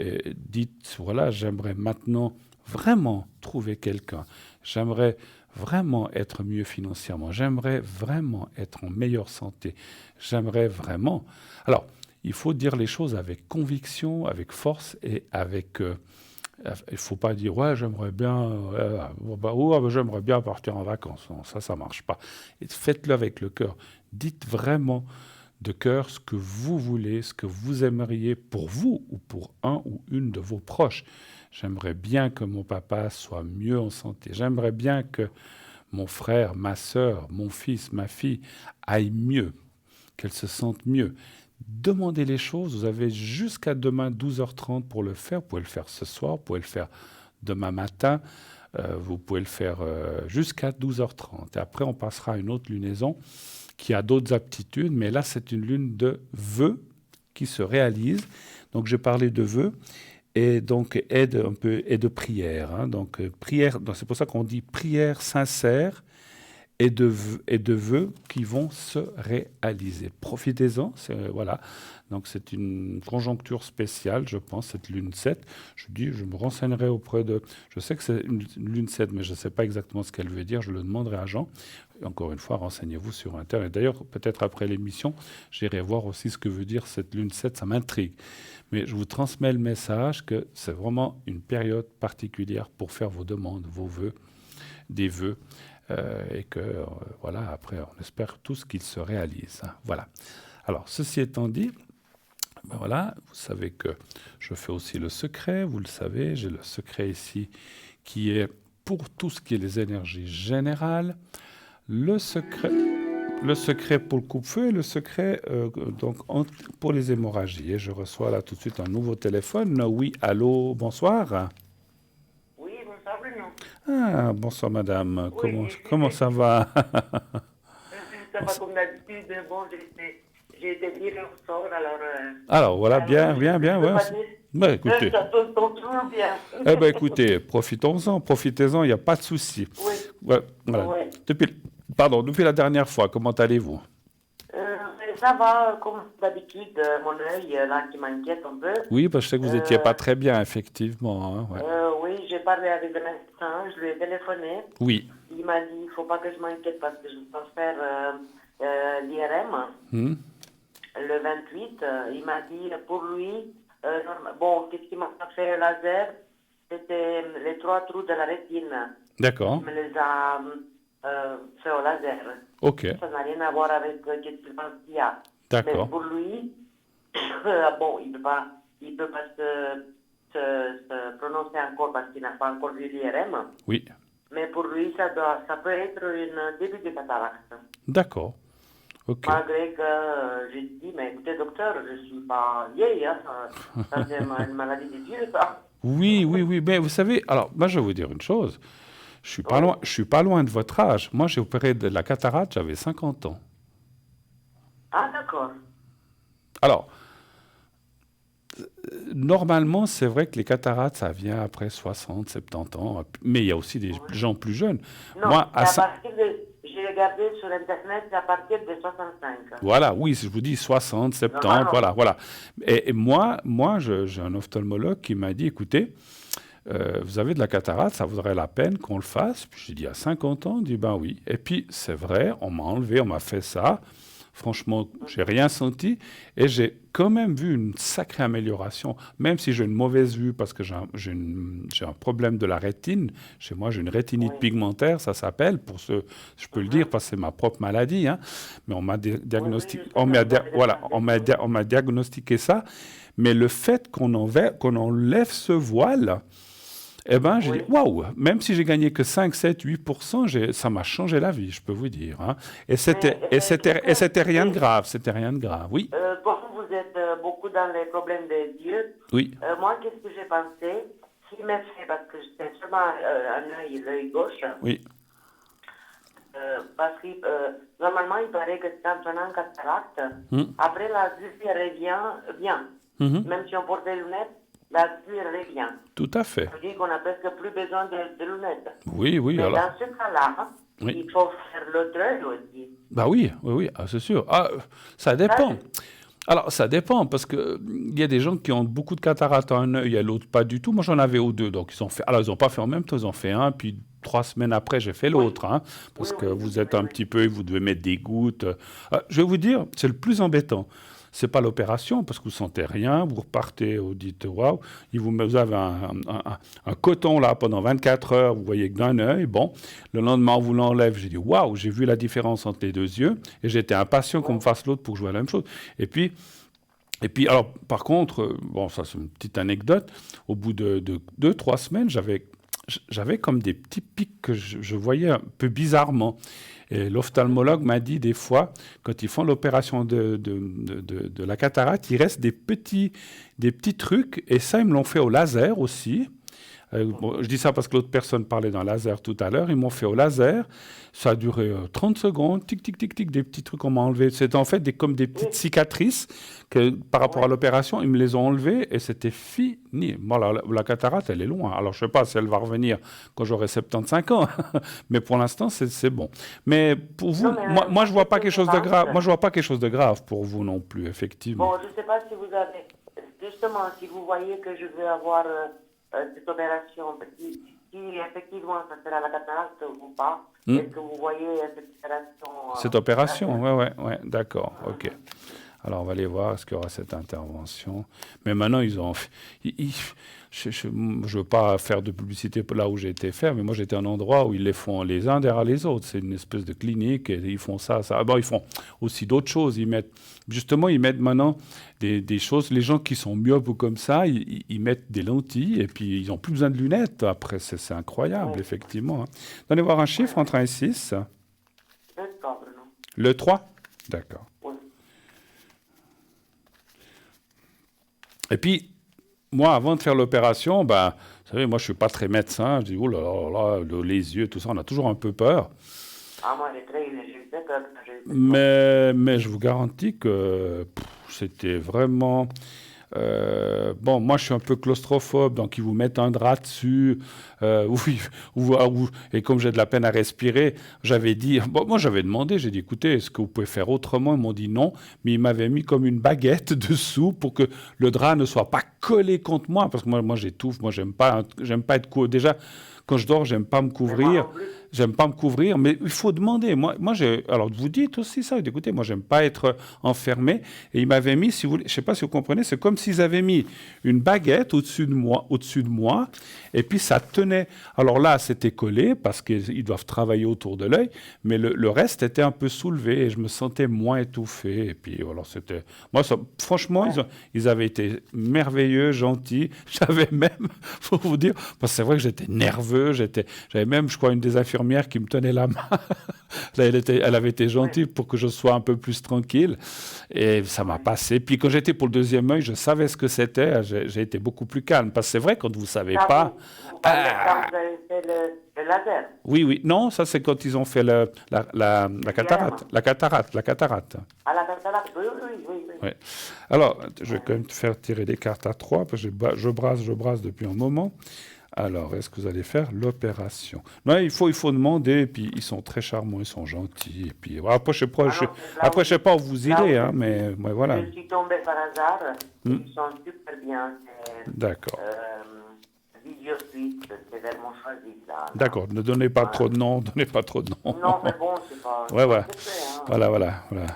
dites, voilà, j'aimerais maintenant vraiment trouver quelqu'un. J'aimerais vraiment être mieux financièrement. J'aimerais vraiment être en meilleure santé. J'aimerais vraiment... Alors, il faut dire les choses avec conviction, avec force et avec... il ne faut pas dire « ouais, j'aimerais bien, j'aimerais bien partir en vacances ». Non, ça ne marche pas. Et faites-le avec le cœur. Dites vraiment de cœur ce que vous voulez, ce que vous aimeriez pour vous ou pour un ou une de vos proches. J'aimerais bien que mon papa soit mieux en santé. J'aimerais bien que mon frère, ma sœur, mon fils, ma fille aillent mieux, qu'elle se sente mieux. Demandez les choses. Vous avez jusqu'à demain 12h30 pour le faire. Vous pouvez le faire ce soir, vous pouvez le faire demain matin. Vous pouvez le faire jusqu'à 12h30. Et après, on passera à une autre lunaison qui a d'autres aptitudes. Mais là, c'est une lune de vœux qui se réalise. Donc, je parlais de vœux. Et donc aide un peu et de prière. Hein. Donc prière, donc c'est pour ça qu'on dit prière sincère et de vœux qui vont se réaliser. Profitez-en, voilà. Donc c'est une conjoncture spéciale, je pense, cette lune 7. Je me renseignerai auprès de... Je sais que c'est une lune 7, mais je ne sais pas exactement ce qu'elle veut dire. Je le demanderai à Jean. Et encore une fois, renseignez-vous sur Internet. D'ailleurs, peut-être après l'émission, j'irai voir aussi ce que veut dire cette lune 7. Ça m'intrigue. Mais je vous transmets le message que c'est vraiment une période particulière pour faire vos demandes, vos vœux, des vœux. Et que, voilà, après, on espère tous qu'ils se réalisent. Hein. Voilà. Alors, ceci étant dit, ben voilà, vous savez que je fais aussi le secret, vous le savez, j'ai le secret ici qui est pour tout ce qui est les énergies générales, le secret pour le coupe-feu et le secret pour les hémorragies. Et je reçois là tout de suite un nouveau téléphone. Oui, allô, bonsoir. Oui, bonsoir Bruno. Ah, bonsoir madame. Oui. Comment ça va? Ça va comme d'habitude. Bon, j'ai été tirée au sort, alors... Alors, voilà, bien, ouais. Bah, écoutez. Ça tombe toujours bien. Eh bien, écoutez, profitez-en, il n'y a pas de souci. Oui. Ouais, voilà. Oui. Depuis la dernière fois, comment allez-vous? Ça va, comme d'habitude, mon œil, là, qui m'inquiète un peu. Oui, parce que je sais que vous n'étiez pas très bien, effectivement. Hein, ouais. Oui, j'ai parlé avec le médecin, je lui ai téléphoné. Oui. Il m'a dit, il ne faut pas que je m'inquiète parce que je dois faire l'IRM. Le 28, il m'a dit, pour lui, bon, qu'est-ce qu'il m'a fait le laser? C'était les 3 trous de la rétine. D'accord. Il me les a fait au laser. Ok. Ça n'a rien à voir avec ce qu'il pense qu'il y a. D'accord. Mais pour lui, bon, il ne peut pas se prononcer encore parce qu'il n'a pas encore vu l'IRM. Oui. Mais pour lui, ça peut être un début de cataracte. D'accord. Ok. Malgré que j'ai dit, mais écoutez, docteur, je ne suis pas vieille, hein, ça c'est une maladie des yeux, ça. Oui, mais vous savez, alors, moi, je vais vous dire une chose. Je suis pas loin de votre âge. Moi, j'ai opéré de la cataracte, j'avais 50 ans. Ah, d'accord. Alors, normalement, c'est vrai que les cataractes, ça vient après 60, 70 ans, mais il y a aussi des gens plus jeunes. Non, Moi, j'ai regardé sur Internet, c'est à partir de 65. Voilà, oui, je vous dis 60, 70, voilà. Et moi j'ai un ophtalmologue qui m'a dit, écoutez, vous avez de la cataracte, ça vaudrait la peine qu'on le fasse. Puis j'ai dit, à 50 ans, il dit, ben oui. Et puis, c'est vrai, on m'a enlevé, on m'a fait ça. Franchement, j'ai rien senti et j'ai quand même vu une sacrée amélioration, même si j'ai une mauvaise vue parce que j'ai un problème de la rétine. Chez moi, j'ai une rétinite pigmentaire, ça s'appelle, je peux le dire parce que c'est ma propre maladie, hein. Mais on m'a diagnostiqué, on m'a diagnostiqué ça. Mais le fait qu'on enlève ce voile, eh ben, j'ai dit, waouh, même si j'ai gagné que 5, 7, 8%, ça m'a changé la vie, je peux vous dire, hein. Et c'était rien de grave, oui. Comme vous êtes beaucoup dans les problèmes des yeux, Oui. Moi, qu'est-ce que j'ai pensé? S'il m'a fait, parce que j'ai seulement l'œil gauche, Oui. parce que normalement, il paraît que quand on a une cataracte, après la vue revient bien. Même si on porte des lunettes, la vue revient. Tout à fait. Ça veut dire qu'on n'a presque plus besoin de lunettes. Oui. Mais Alors. dans ce cas-là, il faut faire l'autre œil aussi. Bah oui, c'est sûr. Ah, ça dépend. Alors, ça dépend, parce qu'il y a des gens qui ont beaucoup de cataractes à un œil et l'autre pas du tout. Moi, j'en avais aux deux. Donc, ils n'ont pas fait en même temps, ils ont fait un, puis 3 semaines après, j'ai fait l'autre. Hein, parce que vous êtes un petit peu, vous devez mettre des gouttes. Je vais vous dire, c'est le plus embêtant. C'est pas l'opération, parce que vous sentez rien, vous repartez, vous dites waouh, vous avez un coton là pendant 24 heures, vous voyez que d'un œil, bon, le lendemain on vous l'enlève, j'ai dit waouh, j'ai vu la différence entre les deux yeux, et j'étais impatient qu'on me fasse l'autre pour que je vois la même chose. Et puis alors par contre, bon ça c'est une petite anecdote, au bout de 2-3 semaines, j'avais comme des petits pics que je voyais un peu bizarrement. Et l'ophtalmologue m'a dit des fois, quand ils font l'opération de la cataracte, il reste des petits trucs, et ça, ils me l'ont fait au laser aussi. Bon, je dis ça parce que l'autre personne parlait d'un laser tout à l'heure. Ils m'ont fait au laser. Ça a duré 30 secondes. Tic, tic, tic, tic. Des petits trucs qu'on m'a enlevés. C'était en fait comme des petites cicatrices que, par rapport à l'opération, ils me les ont enlevées et c'était fini. Bon, la cataracte, elle est loin. Alors, je ne sais pas si elle va revenir quand j'aurai 75 ans. Mais pour l'instant, c'est bon. Mais pour vous, moi je ne vois pas quelque chose de grave. Moi, je vois pas quelque chose de grave pour vous non plus, effectivement. Bon, je ne sais pas si vous avez... Justement, si vous voyez que je vais avoir... cette opération, si effectivement ça sera la cataracte ou pas, est-ce que vous voyez cette opération Cette opération, ouais, d'accord, ok. Alors on va aller voir, est-ce qu'il y aura cette intervention. Mais maintenant, je ne veux pas faire de publicité là où j'ai été faire, mais moi j'étais à un endroit où ils les font les uns derrière les autres. C'est une espèce de clinique et ils font ça. Bon, ils font aussi d'autres choses. Ils mettent maintenant des choses. Les gens qui sont myopes ou comme ça, ils mettent des lentilles et puis ils n'ont plus besoin de lunettes. Après, c'est incroyable, effectivement. Donnez voir un chiffre entre 1 et 6. Le 3 ? D'accord. Et puis, moi, avant de faire l'opération, vous savez, moi, je ne suis pas très médecin. Je dis, oh là là, les yeux, tout ça, on a toujours un peu peur. Moi, j'ai peur. Mais je vous garantis que c'était vraiment... bon, moi, je suis un peu claustrophobe, donc ils vous mettent un drap dessus. Et comme j'ai de la peine à respirer, j'avais dit... Bon, moi, j'avais demandé, j'ai dit, écoutez, est-ce que vous pouvez faire autrement? Ils m'ont dit non, mais ils m'avaient mis comme une baguette dessous pour que le drap ne soit pas collé contre moi, parce que moi j'étouffe, moi, j'aime pas être couvert. Déjà, quand je dors, j'aime pas me couvrir. Mais il faut demander. Alors, vous dites aussi ça. Écoutez, moi, j'aime pas être enfermé. Et ils m'avaient mis, si vous voulez, je sais pas si vous comprenez, c'est comme s'ils avaient mis une baguette au-dessus de moi, et puis ça tenait. Alors là, c'était collé parce qu'ils doivent travailler autour de l'œil, mais le reste était un peu soulevé et je me sentais moins étouffé. Et puis, alors, c'était. Moi, franchement, ils avaient été merveilleux, gentils. J'avais même, faut vous dire, parce que c'est vrai que j'étais nerveux. J'avais même, je crois, une des infirmières qui me tenait la main. Elle avait été gentille pour que je sois un peu plus tranquille. Et ça m'a passé. Puis quand j'étais pour le deuxième œil, je savais ce que c'était. J'ai été beaucoup plus calme. Parce que c'est vrai, quand vous ne savez pas... Vous parlez quand vous avez fait le laser? Oui. Non, ça c'est quand ils ont fait la cataracte. La cataracte. La cataracte, oui. Alors, je vais quand même te faire tirer des cartes à 3, parce que je brasse depuis un moment. Alors, est-ce que vous allez faire l'opération? Non, il faut demander, et puis ils sont très charmants, ils sont gentils, et puis après, je sais pas où vous irez, hein, mais voilà. Je suis tombée par hasard, ils sont super bien. D'accord. Vidéo suite. vermont choisis, là. D'accord, ne donnez pas trop de noms, donnez pas trop de noms. Non, c'est bon, c'est pas... Ouais, voilà. c'est fait, hein. Voilà.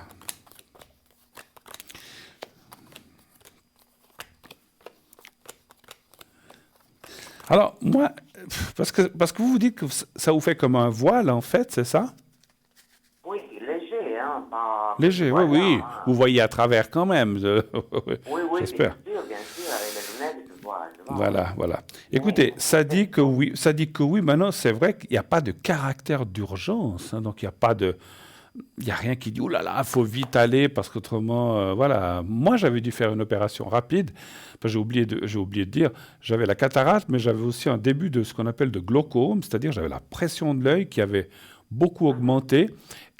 Alors, moi, parce que vous vous dites que ça vous fait comme un voile, en fait, c'est ça? Oui, léger, hein, pas... Léger, voilà, oui. hein. Vous voyez à travers quand même, Oui, j'espère. bien sûr, avec les lunettes, je vois. Voilà. Écoutez, ça dit que oui. Maintenant, c'est vrai qu'il n'y a pas de caractère d'urgence, hein, donc il n'y a rien qui dit, oh là là, il faut vite aller, parce qu'autrement, voilà. Moi, j'avais dû faire une opération rapide, parce que j'ai oublié de dire, j'avais la cataracte, mais j'avais aussi un début de ce qu'on appelle de glaucome, c'est-à-dire j'avais la pression de l'œil qui avait beaucoup augmenté,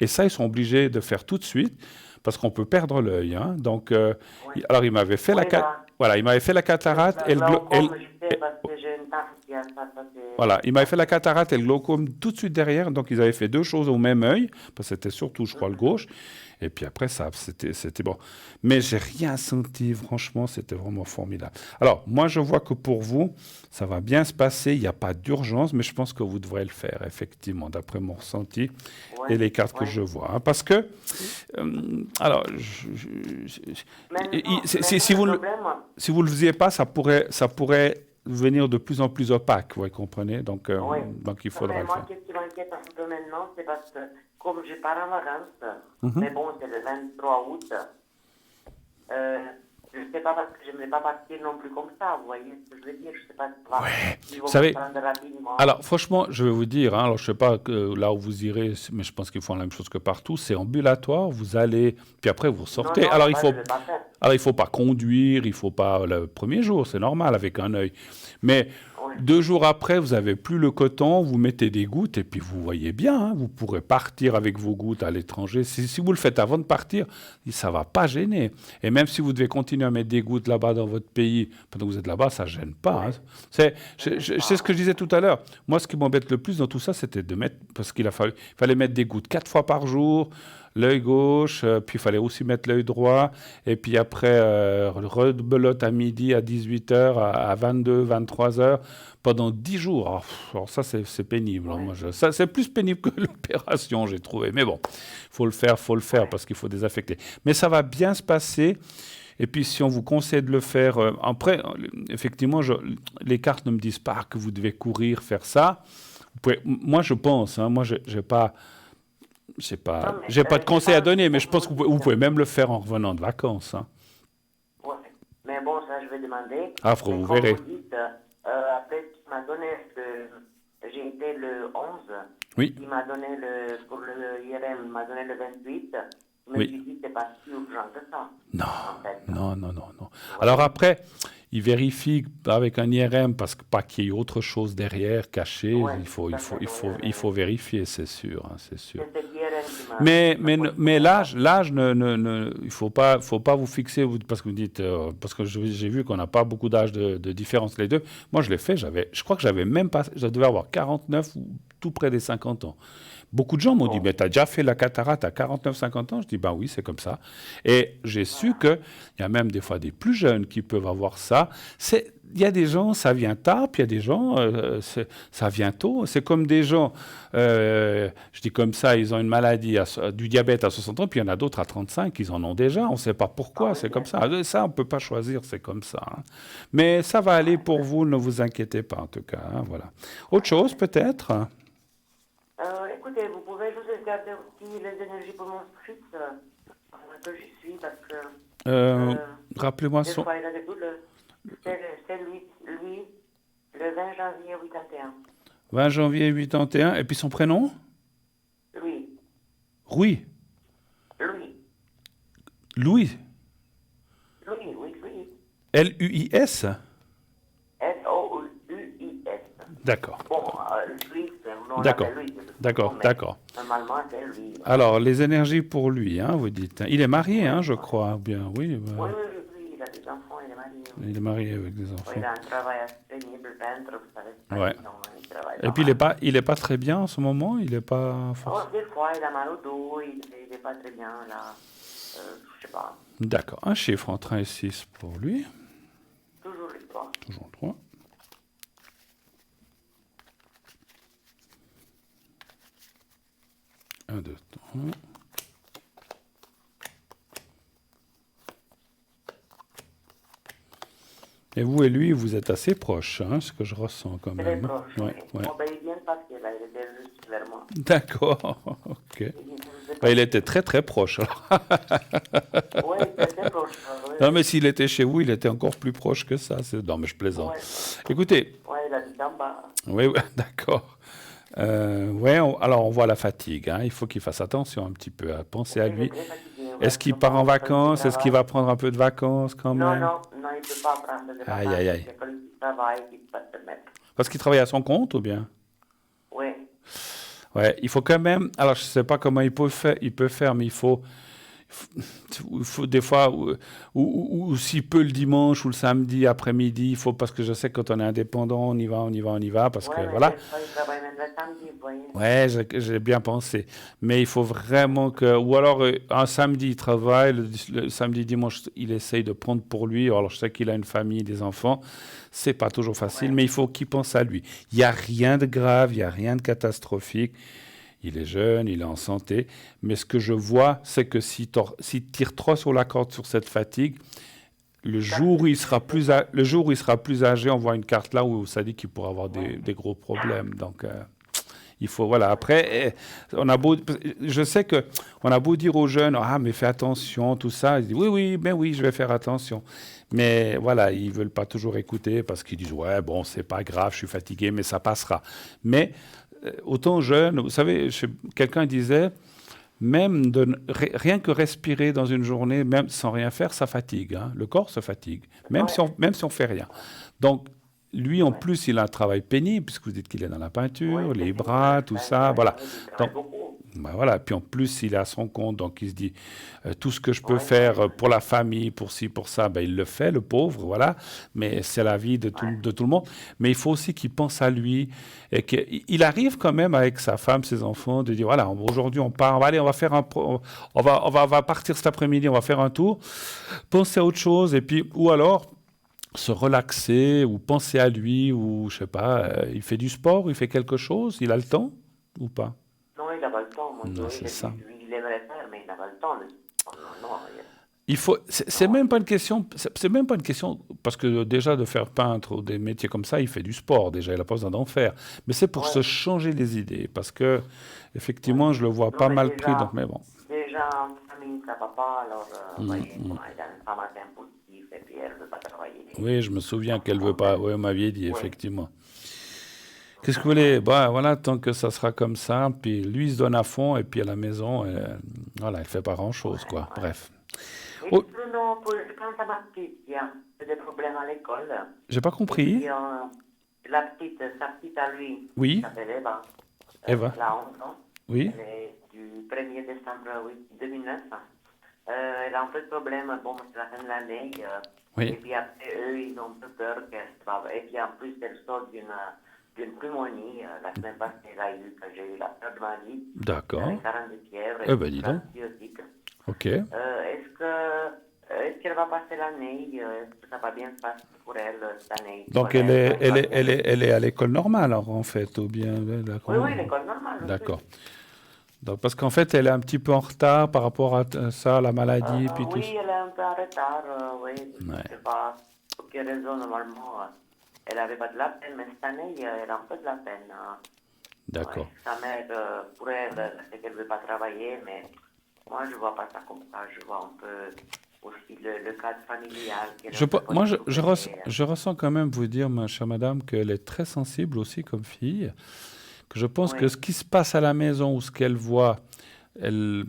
et ça, ils sont obligés de faire tout de suite, parce qu'on peut perdre l'œil, hein. Donc, alors, il m'avait fait il m'avait fait la cataracte et le voilà, il m'avait fait la cataracte et le glaucome tout de suite derrière. Donc, ils avaient fait deux choses au même œil, parce que c'était surtout, je crois, le gauche. Et puis après, c'était bon. Mais j'ai rien senti, franchement, c'était vraiment formidable. Alors, moi, je vois que pour vous, ça va bien se passer. Il n'y a pas d'urgence, mais je pense que vous devrez le faire, effectivement, d'après mon ressenti et les cartes que je vois. Hein, parce que, alors, si vous ne le faisiez pas, ça pourrait devenir de plus en plus opaque, vous comprenez? Donc il faudra le faire. Moi, ce qui m'inquiète un peu maintenant, c'est parce que, comme je pars en vacances, mais bon, c'est le 23 août, je ne sais pas parce que je n'aimerais pas partir non plus comme ça, vous voyez ce que je veux dire? Je ne sais pas si ils vont me prendre rapidement. Alors, franchement, je vais vous dire, hein, alors je ne sais pas là où vous irez, mais je pense qu'ils font la même chose que partout, c'est ambulatoire, vous allez, puis après vous sortez. Non, alors, il ne faut pas conduire, il ne faut pas le premier jour, c'est normal avec un œil. Mais 2 jours après, vous n'avez plus le coton, vous mettez des gouttes et puis vous voyez bien, hein, vous pourrez partir avec vos gouttes à l'étranger. Si vous le faites avant de partir, ça ne va pas gêner. Et même si vous devez continuer à mettre des gouttes là-bas dans votre pays, pendant que vous êtes là-bas, ça ne gêne pas. Hein. C'est ce que je disais tout à l'heure. Moi, ce qui m'embête le plus dans tout ça, c'était de mettre, parce qu'il fallait mettre des gouttes 4 fois par jour, l'œil gauche, puis il fallait aussi mettre l'œil droit, et puis après, rebelote à midi, à 18h, à 22, 23h, pendant 10 jours. Alors ça, c'est pénible. Hein. Ça, c'est plus pénible que l'opération, j'ai trouvé. Mais bon, faut le faire parce qu'il faut désaffecter. Mais ça va bien se passer. Et puis, si on vous conseille de le faire, après, effectivement, les cartes ne me disent pas que vous devez courir, faire ça. Moi, je pense, hein, moi, j'ai pas de conseil à donner, mais je pense que vous pouvez même le faire en revenant de vacances. Hein. Oui, mais bon, ça, je vais demander. Vous verrez. Vous dites, après, tu m'as donné j'ai été le 11. Oui. Il m'a donné pour le IRM, il m'a donné le 28. Je me suis dit, c'est pas si urgent que ça. Non, en fait. non. Alors après, il vérifie avec un IRM, parce que pas qu'il y ait autre chose derrière, caché, il faut vérifier, c'est sûr. Hein, c'est sûr. Mais l'âge, il faut pas vous fixer, parce que vous dites, parce que j'ai vu qu'on n'a pas beaucoup d'âge de différence les deux. Moi, je l'ai fait, je crois que j'avais même pas, je devais avoir 49 ou tout près des 50 ans. Beaucoup de gens m'ont dit, mais tu as déjà fait la cataracte à 49-50 ans? Je dis, ben oui, c'est comme ça. Et j'ai su qu'il y a même des fois des plus jeunes qui peuvent avoir ça. Il y a des gens, ça vient tard, puis il y a des gens, ça vient tôt. C'est comme des gens, je dis comme ça, ils ont une maladie, du diabète à 60 ans, puis il y en a d'autres à 35, ils en ont déjà. On ne sait pas pourquoi, c'est comme ça. Ça, on ne peut pas choisir, c'est comme ça. Hein. Mais ça va aller pour vous, ne vous inquiétez pas en tout cas. Hein, voilà. Autre chose peut-être? Écoutez, vous pouvez juste regarder aussi les énergies pour mon fils, que j'y suis, parce que... rappelez-moi son... Fois, il a des douleurs. C'est lui, le 20 janvier 81. 20 janvier 81, et puis son prénom? Louis. Louis. Louis. L-U-I-S? L-O-U-I-S. D'accord. Bon, Louis, on l'appelle Louis. D'accord. Normalement, c'est lui. Alors, les énergies pour lui, hein, vous dites. Il est marié, hein, je crois. Bien, oui. Oui, il a des enfants, il est marié. Il est marié avec des enfants. Il a un travail assez pénible, peintre, vous savez. Ouais. Et puis, il est pas très bien en ce moment. Il est pas. Des fois, il a mal au dos, il est pas très bien, là. Je sais pas. D'accord. Un chiffre entre 1 et 6 pour lui. Toujours le 3. Toujours 3. Et vous et lui, vous êtes assez proches, hein, ce que je ressens quand Très même. proche, Ouais, oui. ouais. Bon, ben, il vient de passer, là, il était juste vers moi. D'accord, ok. Il dit, je sais Ben, pas. il était très très proche. Alors. Oui, il était très proche. Non, mais s'il était chez vous, il était encore plus proche que ça. Non, mais je plaisante. Ouais. Écoutez, Ouais, il habite en bas. oui, oui, d'accord. Ouais, alors on voit la fatigue, hein. Il faut qu'il fasse attention un petit peu à penser à Oui, il est lui. très fatigué. Ouais, Est-ce qu'il part en vraiment, c'est le vacances? Est-ce qu'il travail. va prendre un peu de vacances quand Non, même? non, non, il ne peut pas prendre de Aïe, vacances. aïe, aïe. C'est que le travail qui peut se mettre. Parce qu'il travaille à son compte ou bien? Oui. Ouais, il faut quand même. Alors, je ne sais pas comment il peut faire, mais il faut des fois, ou s'il peut le dimanche ou le samedi après-midi, il faut, parce que je sais que quand on est indépendant, on y va, parce Oui, que mais voilà. des fois, il travaille même le samedi, vous voyez. Ouais, j'ai bien pensé. Mais il faut vraiment que. Ou alors, un samedi, il travaille, le samedi, dimanche, il essaye de prendre pour lui. Alors, je sais qu'il a une famille, des enfants. C'est pas toujours facile, Ouais. mais il faut qu'il pense à lui. Il n'y a rien de grave, il n'y a rien de catastrophique. Il est jeune, il est en santé. Mais ce que je vois, c'est que s'il tire trop sur la corde sur cette fatigue, le jour où il sera plus âgé, on voit une carte là où ça dit qu'il pourra avoir des gros problèmes. Donc, il faut, voilà. Après, je sais que on a beau dire aux jeunes, ah, mais fais attention, tout ça. Ils disent, oui, ben oui, je vais faire attention. Mais voilà, ils veulent pas toujours écouter parce qu'ils disent, ouais, bon, c'est pas grave, je suis fatigué, mais ça passera. Mais autant jeune, vous savez, quelqu'un disait, même rien que respirer dans une journée, même sans rien faire, ça fatigue, hein. Le corps se fatigue, Ouais. même si on fait rien. Donc, lui, en plus, il a un travail pénible, puisque vous dites qu'il est dans la peinture, Oui, les c'est bras, tout ça, voilà. il travaille Donc, beaucoup. ben voilà. Puis en plus, il est à son compte, donc il se dit, tout ce que je peux Ouais, faire pour la famille, pour ci, pour ça, ben, il le fait, le pauvre, voilà. Mais c'est la vie de tout le monde. Mais il faut aussi qu'il pense à lui, et qu'il arrive quand même avec sa femme, ses enfants, de dire, voilà, aujourd'hui on part, allez, on va faire on va partir cet après-midi, on va faire un tour, penser à autre chose, et puis, ou alors se relaxer, ou penser à lui, ou je sais pas, il fait du sport, il fait quelque chose, il a le temps, ou pas? Non, il n'a pas le temps, mon Dieu. Non, c'est ça. Il aimerait faire, mais il n'a pas le temps. Non, non, C'est même pas une question, c'est même pas une question, parce que déjà de faire peintre ou des métiers comme ça, il fait du sport déjà, il a pas besoin d'en faire. Mais c'est pour se changer les idées, parce que effectivement, je le vois non, pas mais mal pris, donc mais bon. déjà, en famille, ça ne va pas, alors, vous voyez, bon, il a une femme assez impulsive, et puis elle ne veut pas travailler. Oui, je me souviens qu'elle veut pas. Oui, on m'avait dit effectivement. Qu'est-ce que vous voulez? Bah voilà, tant que ça sera comme ça, puis lui il se donne à fond, et puis à la maison, voilà, elle fait pas grand-chose, quoi. Bref. Et Oh, sinon, quant à ma petite, il y a des problèmes à l'école. j'ai pas Et compris. puis, sa petite à lui, Oui, qui s'appelle Eva, Eva. elle a 11 ans. Oui, Elle est du 1er décembre 2009. Elle a un peu de problème, bon, c'est la fin de l'année. Oui. Et puis après, eux, ils ont un peu peur qu'elle va. Et puis en plus, elle sort d'une pneumonie. La semaine passée, elle a eu, que j'ai eu la peur de ma vie. d'accord. Avec 42 fièvres. Eh ben, dis donc. Antibiotiques. Ok. Est-ce qu'elle va passer l'année? Est-ce que ça va bien se passer pour elle cette année? Donc Voilà, elle est à l'école normale, alors, en fait, ou bien Oui, l'école normale. D'accord. Donc, parce qu'en fait, elle est un petit peu en retard par rapport à ça, la maladie, puis tout Oui, ça. elle est un peu en retard, oui. Je Ouais. ne sais pas pour quelle raison, normalement, elle n'avait pas de la peine, mais cette année, elle a un peu de la peine. D'accord. Ouais. Sa mère, pour elle, c'est qu'elle ne veut pas travailler, mais moi, je ne vois pas ça comme ça. Je vois un peu aussi le cadre familial. Moi, je ressens quand même vous dire, ma chère madame, qu'elle est très sensible aussi comme fille, que je pense que ce qui se passe à la maison ou ce qu'elle voit, elle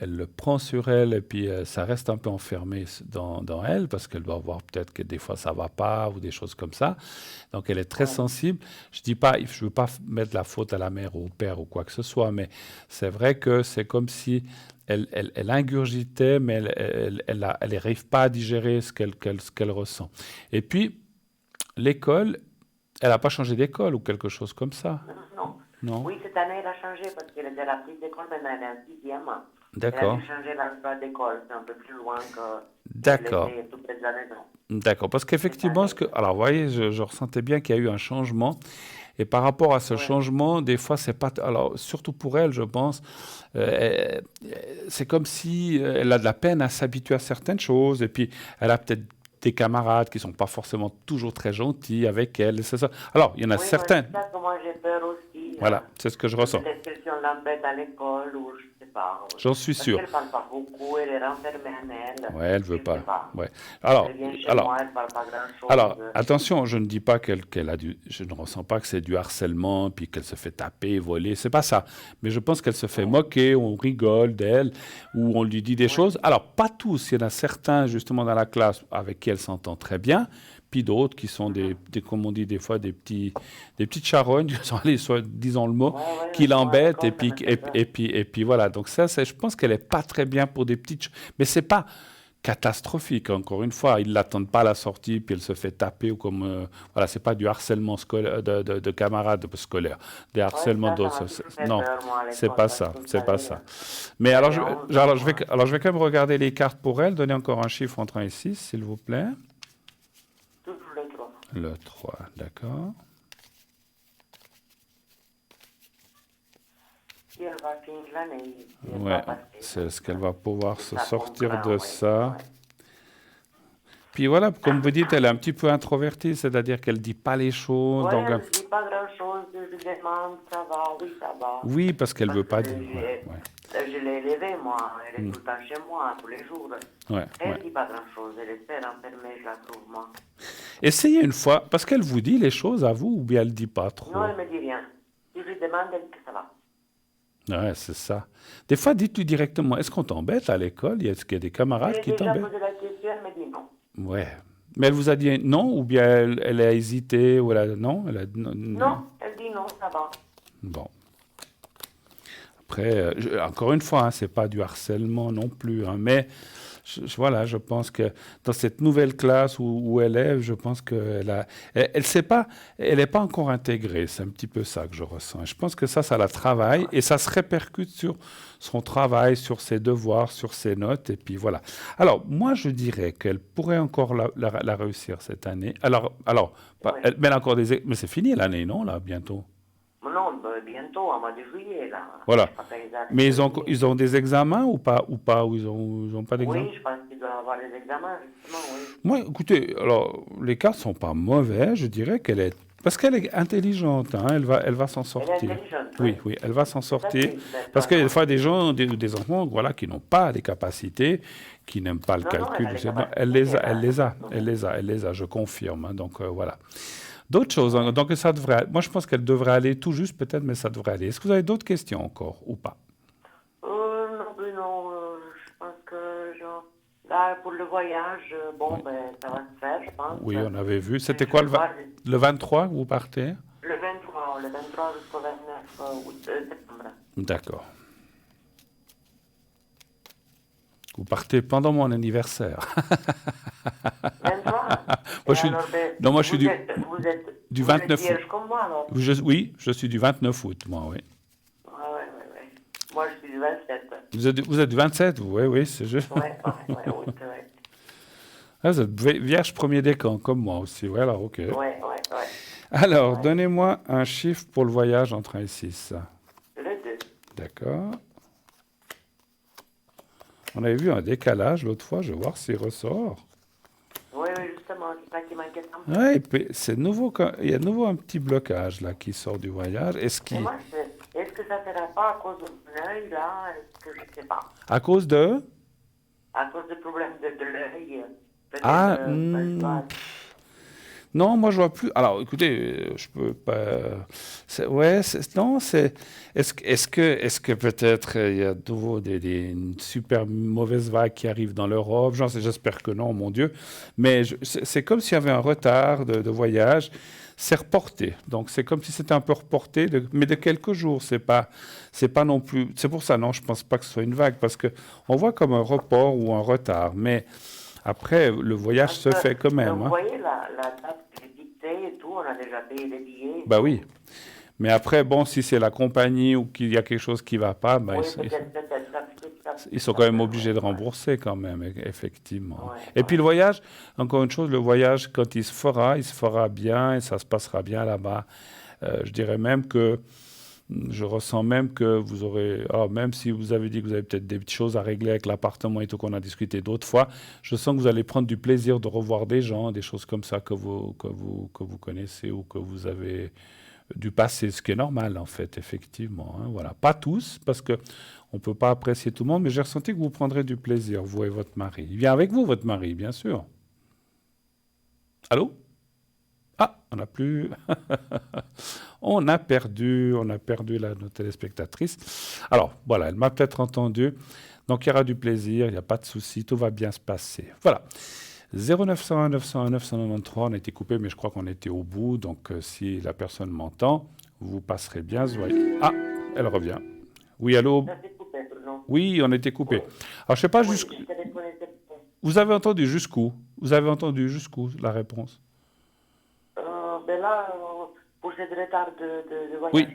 le prend sur elle et puis ça reste un peu enfermé dans elle parce qu'elle doit voir peut-être que des fois ça va pas ou des choses comme ça. Donc elle est très sensible. Je veux pas mettre la faute à la mère ou au père ou quoi que ce soit, mais c'est vrai que c'est comme si elle ingurgitait, mais elle n'arrive pas à digérer ce qu'elle ressent. Et puis l'école, elle n'a pas changé d'école ou quelque chose comme ça. Non. Non. Oui, cette année, elle a changé parce qu'elle était à la petite école, maintenant elle est en 6e. Elle a D'accord. dû changer l'endroit d'école, c'est un peu plus loin que D'accord. était tout près de la maison. D'accord. Parce C'est ça, qu'effectivement, alors, vous voyez, je ressentais bien qu'il y a eu un changement. Et par rapport à ce ouais. changement, des fois, c'est pas. Alors, surtout pour elle, je pense, euh, c'est comme si elle a de la peine à s'habituer à certaines choses. Et puis, elle a peut-être des camarades qui sont pas forcément toujours très gentils avec elle. C'est ça. Alors, il y en a Oui, moi, certains. c'est ça que moi j'ai peur aussi. Voilà, c'est ce que je ressens. Peut-être quelqu'un l'embête à l'école ou je sais pas. J'en suis Parce sûr. qu'elle parle pas beaucoup, elle est renfermée en elle. Ouais, elle veut Je pas. sais pas. Ouais. Alors, Elle vient chez alors, moi, elle parle pas grand-chose. Alors, attention, je ne dis pas qu'elle a je ne ressens pas que c'est du harcèlement, puis qu'elle se fait taper, voler, c'est pas ça. Mais je pense qu'elle se fait moquer, on rigole d'elle, ou on lui dit des choses. Alors, pas tous, il y en a certains, justement, dans la classe avec qui elle s'entend très bien, puis d'autres qui sont comme on dit des fois, des petites charognes, allez, disons le mot, Ouais, ouais, qui je vois, l'embêtent, d'accord, et puis, ça me fait peur. et puis voilà. Donc ça, je pense qu'elle est pas très bien pour des petites mais c'est pas catastrophique. Encore une fois, ils l'attendent pas à la sortie, puis elle se fait taper ou comme voilà, c'est pas du harcèlement scolaire de camarades scolaires, des Ouais, harcèlements ça d'autres. m'a toujours fait Non, peur, moi, à c'est l'école, pas parce que ça, vous c'est pas savez, ça. Mais alors, j'avais 11 alors, ans, moi. je vais quand même regarder les cartes pour elle. Donnez encore un chiffre entre 1 et 6, s'il vous plaît. Toujours le 3. Le 3, d'accord. Si elle va finir l'année, si elle Ouais, va passer. c'est ce qu'elle va pouvoir se Ça sortir comprend, de ouais, ça. ouais. Puis voilà, comme vous dites, elle est un petit peu introvertie, c'est-à-dire qu'elle dit pas les choses. Ouais, Donc, elle ne dit pas grand-chose, je lui demande, ça va, oui, ça va. oui, parce qu'elle Parce veut pas que dire. Ouais, je l'ai élevée, moi, elle est tout le temps chez moi, tous les jours. ouais, Elle ouais. ne dit pas grand-chose, elle est très renfermée, je la trouve, moi. Essayez une fois, parce qu'elle vous dit les choses à vous ou bien elle dit pas trop. Non, elle ne me dit rien. Si je lui demande, elle dit que ça va. Ouais, c'est ça. Des fois, dites-lui directement, est-ce qu'on t'embête à l'école? Est-ce qu'il y a des camarades J'ai qui déjà t'embêtent? posé la question, elle me dit non. Ouais. Mais elle vous a dit non ou bien elle a hésité ou elle a non? Elle a Non, elle dit non, ça va. Bon. Après, encore une fois, hein, c'est pas du harcèlement non plus, hein, mais voilà, je pense que dans cette nouvelle classe où elle est, je pense elle sait pas, elle n'est pas encore intégrée. C'est un petit peu ça que je ressens. Je pense que ça la travaille et ça se répercute sur son travail, sur ses devoirs, sur ses notes et puis voilà. Alors moi, je dirais qu'elle pourrait encore la réussir cette année. Alors, Ouais. mais elle a encore mais c'est fini l'année, non là, bientôt. Non, bientôt, au mois de juillet, là. Voilà. Je pense qu'ils arrivent Mais en juillet. ils ont des examens ou pas, ou ils ont pas d'examen? Oui, je pense qu'ils doivent avoir les examens, justement, oui. Moi, écoutez, alors, les cartes sont pas mauvais, je dirais qu'elle est... Parce qu'elle est intelligente, hein, elle va s'en Elle est sortir. intelligente. Oui, oui, elle va s'en Ça, sortir. c'est Parce qu'il y a des d'accord. fois des gens, des enfants, voilà, qui n'ont pas les capacités, qui n'aiment pas le Non, non, calcul. elle a les Non, capacités, elle les a, elle a- elle les a, je confirme. Hein, donc, voilà. D'autres choses, hein, donc ça devrait... Moi, je pense qu'elle devrait aller tout juste, peut-être, mais ça devrait aller. Est-ce que vous avez d'autres questions encore, ou pas? Non, plus non, je pense que, là, pour le voyage, bon, Oui. ben, ça va se faire, je pense. Oui, on avait vu. C'était Je quoi vais voir le 23 que vous partez? le 23 jusqu'au 29 août, septembre. D'accord. Vous partez pendant mon anniversaire. 23 Moi, je suis- alors, ben, non, moi, je suis vous du- êtes, du vous êtes 29 vierge comme moi, alors. Oui, je suis du 29 août, moi, oui. Ouais. Moi, je suis du 27. Vous êtes du 27, vous? Oui, oui, c'est juste. Ouais, août, ouais. Ah, vous êtes vierge premier décan, comme moi aussi. Ouais, alors, OK. Ouais. Alors, Ouais. donnez-moi un chiffre pour le voyage entre 1 et 6. Le 2. D'accord. On avait vu un décalage l'autre fois, je vais voir s'il ressort. Oui, justement, c'est ça qui m'inquiète un peu. Ouais, et puis, il y a de nouveau un petit blocage là qui sort du voyage. Et moi, est-ce que ça ne sera pas à cause de mon œil, là? Est-ce que je ne sais pas. À cause de... À cause du problème de l'œil. Peut-être, Ah, je dois- non, moi je vois plus. Alors, écoutez, je peux pas. Non, c'est. Est-ce que peut-être il y a de nouveau une super mauvaise vague qui arrive dans l'Europe? J'espère que non, mon Dieu. Mais c'est comme s'il y avait un retard de voyage. C'est reporté. Donc c'est comme si c'était un peu reporté, mais de quelques jours. C'est pas non plus. C'est pour ça, non, je pense pas que ce soit une vague parce que on voit comme un report ou un retard. Mais après, le voyage Parce se que, fait quand même. Vous Hein. voyez, la date qui est dictée et tout, on a déjà payé les billets. Bah oui. Mais après, bon, si c'est la compagnie ou qu'il y a quelque chose qui ne va pas, bah, Oui, peut-être, ça ils sont quand même obligés de rembourser quand même, effectivement. Ouais, Et puis le voyage, encore une chose, le voyage, quand il se fera bien et ça se passera bien là-bas. Je dirais même que je ressens même que vous aurez, alors même si vous avez dit que vous avez peut-être des petites choses à régler avec l'appartement et tout qu'on a discuté d'autres fois, je sens que vous allez prendre du plaisir de revoir des gens, des choses comme ça que vous connaissez ou que vous avez du passé, ce qui est normal en fait, effectivement. Hein, voilà. Pas tous, parce que on ne peut pas apprécier tout le monde, mais j'ai ressenti que vous prendrez du plaisir, vous et votre mari. Il vient avec vous, votre mari, bien sûr. Allô? Ah, on n'a plus. On a perdu nos téléspectatrices. Alors, voilà, elle m'a peut-être entendu. Donc, il y aura du plaisir, il n'y a pas de souci, tout va bien se passer. Voilà. 0901 901 993, on a été coupé, mais je crois qu'on était au bout. Donc, si la personne m'entend, vous passerez bien. Ah, elle revient. Oui, allô? Ça s'est coupé, non? Oui, on a été coupé. Oui. Alors, je sais pas Oui, jusqu'où. je téléphonais. Vous avez entendu jusqu'où? Vous avez entendu jusqu'où la réponse? Ben là, pour cette retard de voyage. Oui.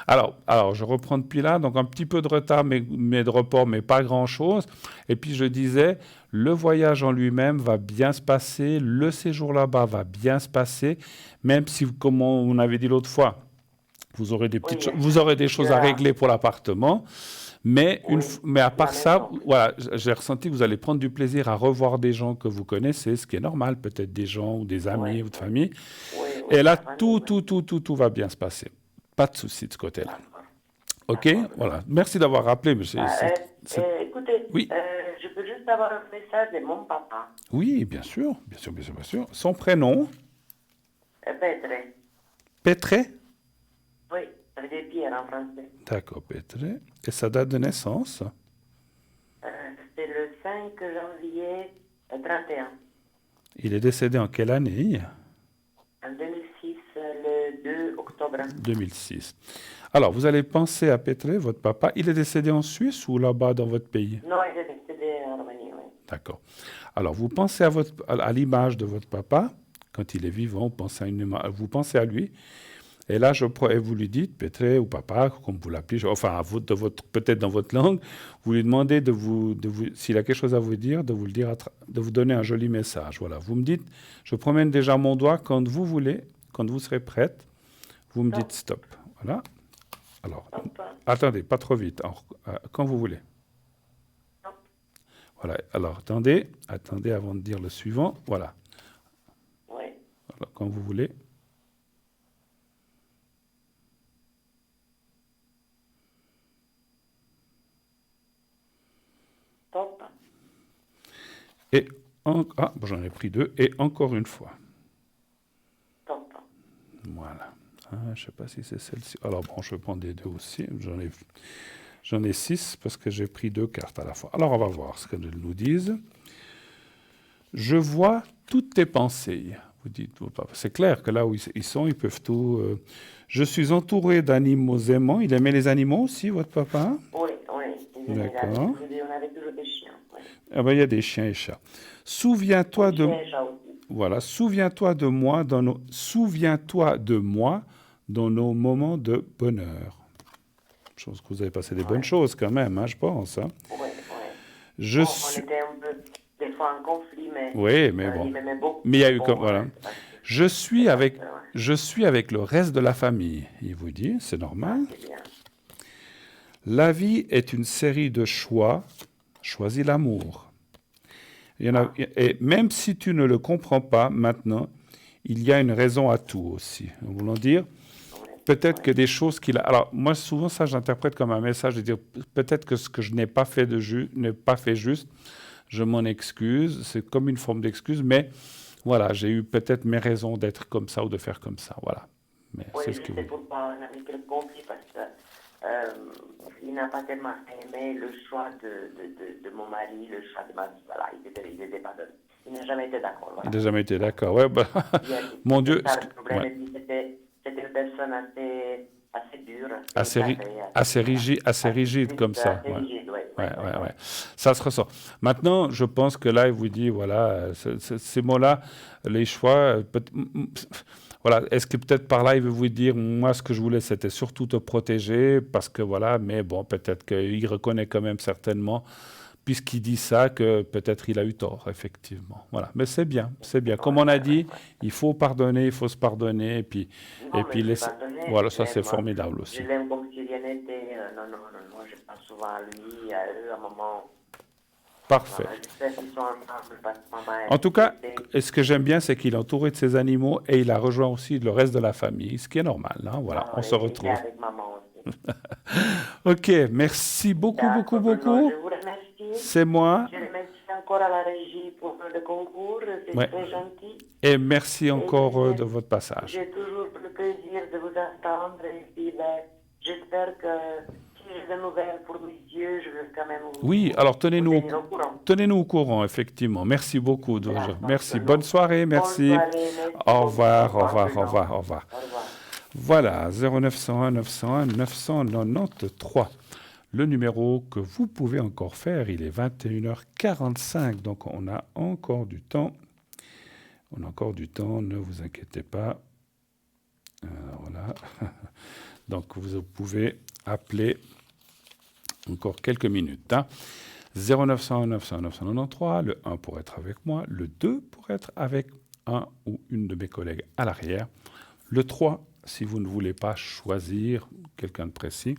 Alors, je reprends depuis là. Donc, un petit peu de retard, mais de report, mais pas grand-chose. Et puis, je disais, le voyage en lui-même va bien se passer. Le séjour là-bas va bien se passer. Même si, comme on avait dit l'autre fois, vous aurez des petites vous aurez des choses à régler pour l'appartement. Mais, mais à part ça, voilà, j'ai ressenti que vous allez prendre du plaisir à revoir des gens que vous connaissez, ce qui est normal, peut-être des gens ou des amis ou de famille. Et là, tout va bien se passer. Pas de souci de ce côté-là. OK? Voilà. Merci d'avoir rappelé, monsieur. Écoutez, oui. Je peux juste avoir un message de mon papa. Oui, bien sûr. Son prénom? Petre. Petre? Oui, ça veut dire Pierre en français. D'accord, Petre. Et sa date de naissance? C'est le 5 janvier 31. Il est décédé en quelle année? En 2006, le 2 octobre. 2006. Alors, vous allez penser à Petre, votre papa. Il est décédé en Suisse ou là-bas dans votre pays? Non, il est décédé en Roumanie, oui. D'accord. Alors, vous pensez à l'image de votre papa, quand il est vivant, vous pensez à lui. Et là, vous lui dites, Petre ou papa, comme vous l'appelez, enfin, peut-être dans votre langue, vous lui demandez s'il a quelque chose à vous dire, de vous le dire, de vous donner un joli message. Voilà. Vous me dites, je promène déjà mon doigt quand vous voulez, quand vous serez prête, vous me dites stop. Voilà. Alors, attendez, pas trop vite. Alors, quand vous voulez. Voilà. Alors, attendez avant de dire le suivant. Voilà. Oui. Alors, quand vous voulez. Top. Et j'en ai pris 2. Et encore une fois. Top. Voilà. Je ne sais pas si c'est celle-ci. Alors bon, je vais prendre des 2 aussi. J'en ai 6 parce que j'ai pris 2 cartes à la fois. Alors on va voir ce qu'elles nous disent. Je vois toutes tes pensées. Vous dites, c'est clair que là où ils sont, ils peuvent tout. Je suis entouré d'animaux aimants. Il aimait les animaux aussi, votre papa? Oui. D'accord. On avait toujours des chiens. Oui. Ah ben, il y a des chiens et chats. Souviens-toi de. Voilà, souviens-toi de moi dans nos moments de bonheur. Je pense que vous avez passé des bonnes choses quand même, hein, je pense. Hein. Oui. On était un peu, des fois en conflit, mais... Oui, mais bon. Mais il y a eu comme... Voilà. Je suis avec le reste de la famille, il vous dit, c'est normal. C'est bien. La vie est une série de choix. Choisis l'amour. Et même si tu ne le comprends pas maintenant, il y a une raison à tout aussi. En voulant dire, peut-être que des choses qu'il a... Alors, moi, souvent, ça, j'interprète comme un message de dire, peut-être que ce que je n'ai pas fait juste, je m'en excuse. C'est comme une forme d'excuse, mais voilà, j'ai eu peut-être mes raisons d'être comme ça ou de faire comme ça. Voilà. Mais Oui, c'est ce que c'est pour pas avec le conflit, parce qu'il n'a pas tellement aimé le choix de mon mari, le choix de ma vie. Voilà, il n'a jamais été d'accord. Voilà. Il n'a jamais été d'accord. Ouais, bah, mon Dieu. Le problème, c'était une personne assez dure. Assez rigide comme ça. Assez rigide, ouais. ouais. Ça se ressent. Maintenant, je pense que là, il vous dit, voilà, ces mots-là, les choix, voilà, est-ce que peut-être par là, il veut vous dire, moi, ce que je voulais, c'était surtout te protéger, parce que voilà, mais bon, peut-être qu'il reconnaît quand même certainement, puisqu'il dit ça, que peut-être il a eu tort, effectivement. Voilà, mais c'est bien, c'est bien. Comme on a dit, il faut pardonner, il faut se pardonner, Non, et puis mais je laisser... pardonnais, Voilà, je ça, c'est l'aime. formidable Je aussi. l'aime comme si rien n'était. Non, moi je pense souvent à lui, à eux, à maman. Parfait. Voilà, j'espère qu'ils sont ensemble parce que maman En tout cas, était. et ce que j'aime bien, c'est qu'il est entouré de ses animaux et il a rejoint aussi le reste de la famille, ce qui est normal. Hein, voilà, on se Il était retrouve. avec maman aussi. Ok, merci beaucoup, beaucoup, D'accord, beaucoup. je vous remercie. C'est moi. Je remercie encore à la régie pour le concours, c'est Ouais. très gentil. Et merci encore Et de votre passage. j'ai toujours le plaisir de vous entendre et puis j'espère que si j'ai de nouvelles pour messieurs, je vais quand même Oui, alors vous tenez-nous tenir au courant. tenez-nous au courant, effectivement. Merci beaucoup. D'accord, Merci. non. Bonne soirée, merci. Bonne soirée, merci Au beaucoup. revoir, au Au revoir, au revoir. revoir, au revoir. Au revoir. Voilà, 0901 901 993. Le numéro que vous pouvez encore faire, il est 21h45, donc on a encore du temps. On a encore du temps, ne vous inquiétez pas. Voilà. Donc vous pouvez appeler encore quelques minutes. Hein. 0901 901 993, le 1 pour être avec moi, le 2 pour être avec un ou une de mes collègues à l'arrière, le 3 si vous ne voulez pas choisir quelqu'un de précis.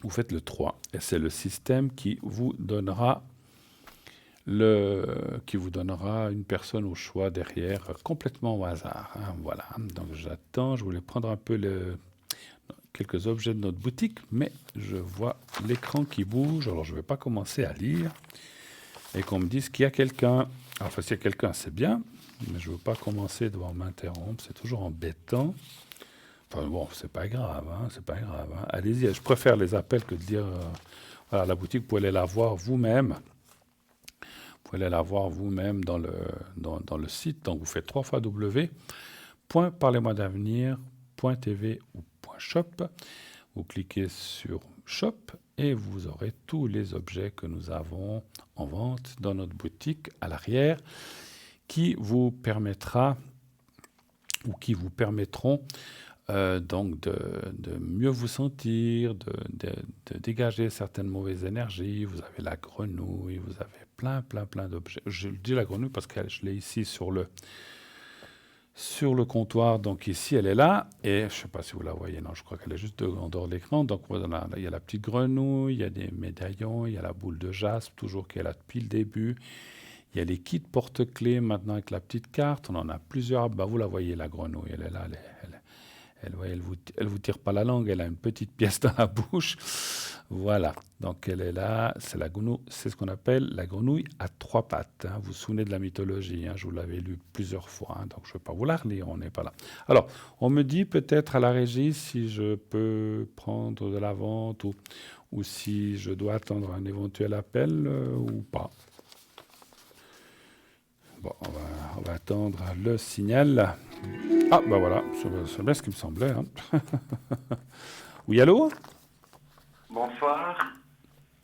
Vous faites le 3 et c'est le système qui vous donnera une personne au choix derrière, complètement au hasard. Hein, voilà. Donc j'attends, je voulais prendre un peu quelques objets de notre boutique, mais je vois l'écran qui bouge, alors je ne vais pas commencer à lire et qu'on me dise qu'il y a quelqu'un. Enfin, s'il y a quelqu'un, c'est bien, mais je ne veux pas commencer à devoir m'interrompre, c'est toujours embêtant. Enfin bon, c'est pas grave, hein, c'est pas grave. Hein. Allez-y, je préfère les appels que de dire, voilà, la boutique, vous pouvez aller la voir vous-même. Vous pouvez aller la voir vous-même dans le site. Donc vous faites www.parlez-moi-d'avenir.tv ou .shop. Vous cliquez sur Shop et vous aurez tous les objets que nous avons en vente dans notre boutique à l'arrière qui vous permettront donc de mieux vous sentir, de dégager certaines mauvaises énergies. Vous avez la grenouille, vous avez plein d'objets. Je dis la grenouille parce que je l'ai ici sur le comptoir. Donc ici, elle est là. Et je ne sais pas si vous la voyez. Non, je crois qu'elle est juste en dehors de l'écran. Donc voilà, il y a la petite grenouille, il y a des médaillons, il y a la boule de jaspe, toujours qui est là depuis le début. Il y a les kits porte-clés maintenant avec la petite carte. On en a plusieurs. Bah, vous la voyez, la grenouille. Elle est là. Elle vous tire pas la langue. Elle a une petite pièce dans la bouche. Voilà. Donc, elle est là. C'est ce qu'on appelle la grenouille à 3 pattes. Hein. Vous vous souvenez de la mythologie. Hein. Je vous l'avais lu plusieurs fois. Hein. Donc, je ne vais pas vous la relire. On n'est pas là. Alors, on me dit peut-être à la régie si je peux prendre de la vente ou si je dois attendre un éventuel appel ou pas. Bon, on va attendre le signal. Ah, ben voilà, c'est bien ce qui me semblait. Hein. Oui, allô? Bonsoir,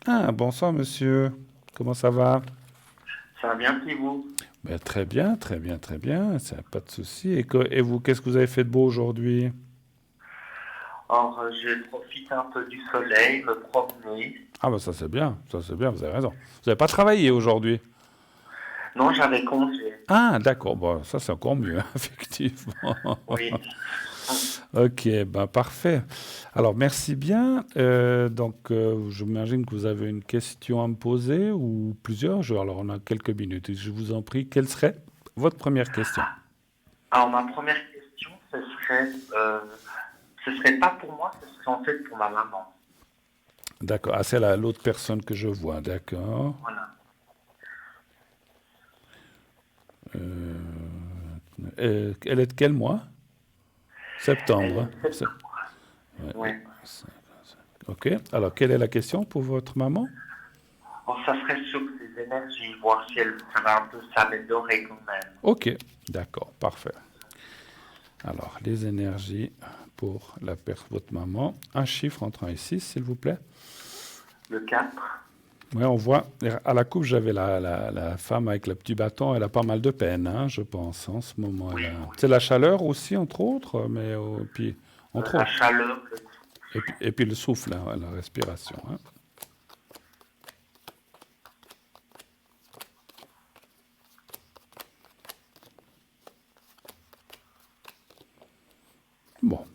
Ah, bonsoir, monsieur. Comment ça va? ça va bien et vous? Ben, très bien, très bien, très bien. Ça, pas de souci. Et vous, qu'est-ce que vous avez fait de beau aujourd'hui? Alors, je profite un peu du soleil, me promener. Ah, ben ça c'est bien, vous avez raison. Vous n'avez pas travaillé aujourd'hui? Non, j'avais congé. Ah, d'accord, bon, ça c'est encore mieux, hein, effectivement. Oui. Ok, ben parfait. Alors, merci bien. J'imagine que vous avez une question à me poser ou plusieurs. Alors, on a quelques minutes. Je vous en prie, quelle serait votre première question? Alors, ma première question, ce serait pas pour moi, ce serait en fait pour ma maman. D'accord. Ah, c'est l'autre personne que je vois, d'accord. Voilà. Elle est de quel mois? Septembre. Elle est de septembre. Ouais. Ok. Alors, quelle est la question pour votre maman? Alors, ça serait sur ses énergies, voir si ça va un peu s'améliorer quand même. Ok. D'accord. Parfait. Alors, les énergies pour votre maman. Un chiffre entre 1 et 6, s'il vous plaît. Le 4. Ouais, on voit, à la coupe, j'avais la femme avec le petit bâton, elle a pas mal de peine, hein, je pense, en ce moment. Oui, C'est la chaleur aussi, entre autres, mais puis, entre la autres. chaleur, Et puis le souffle, hein, la respiration. Hein. Bon.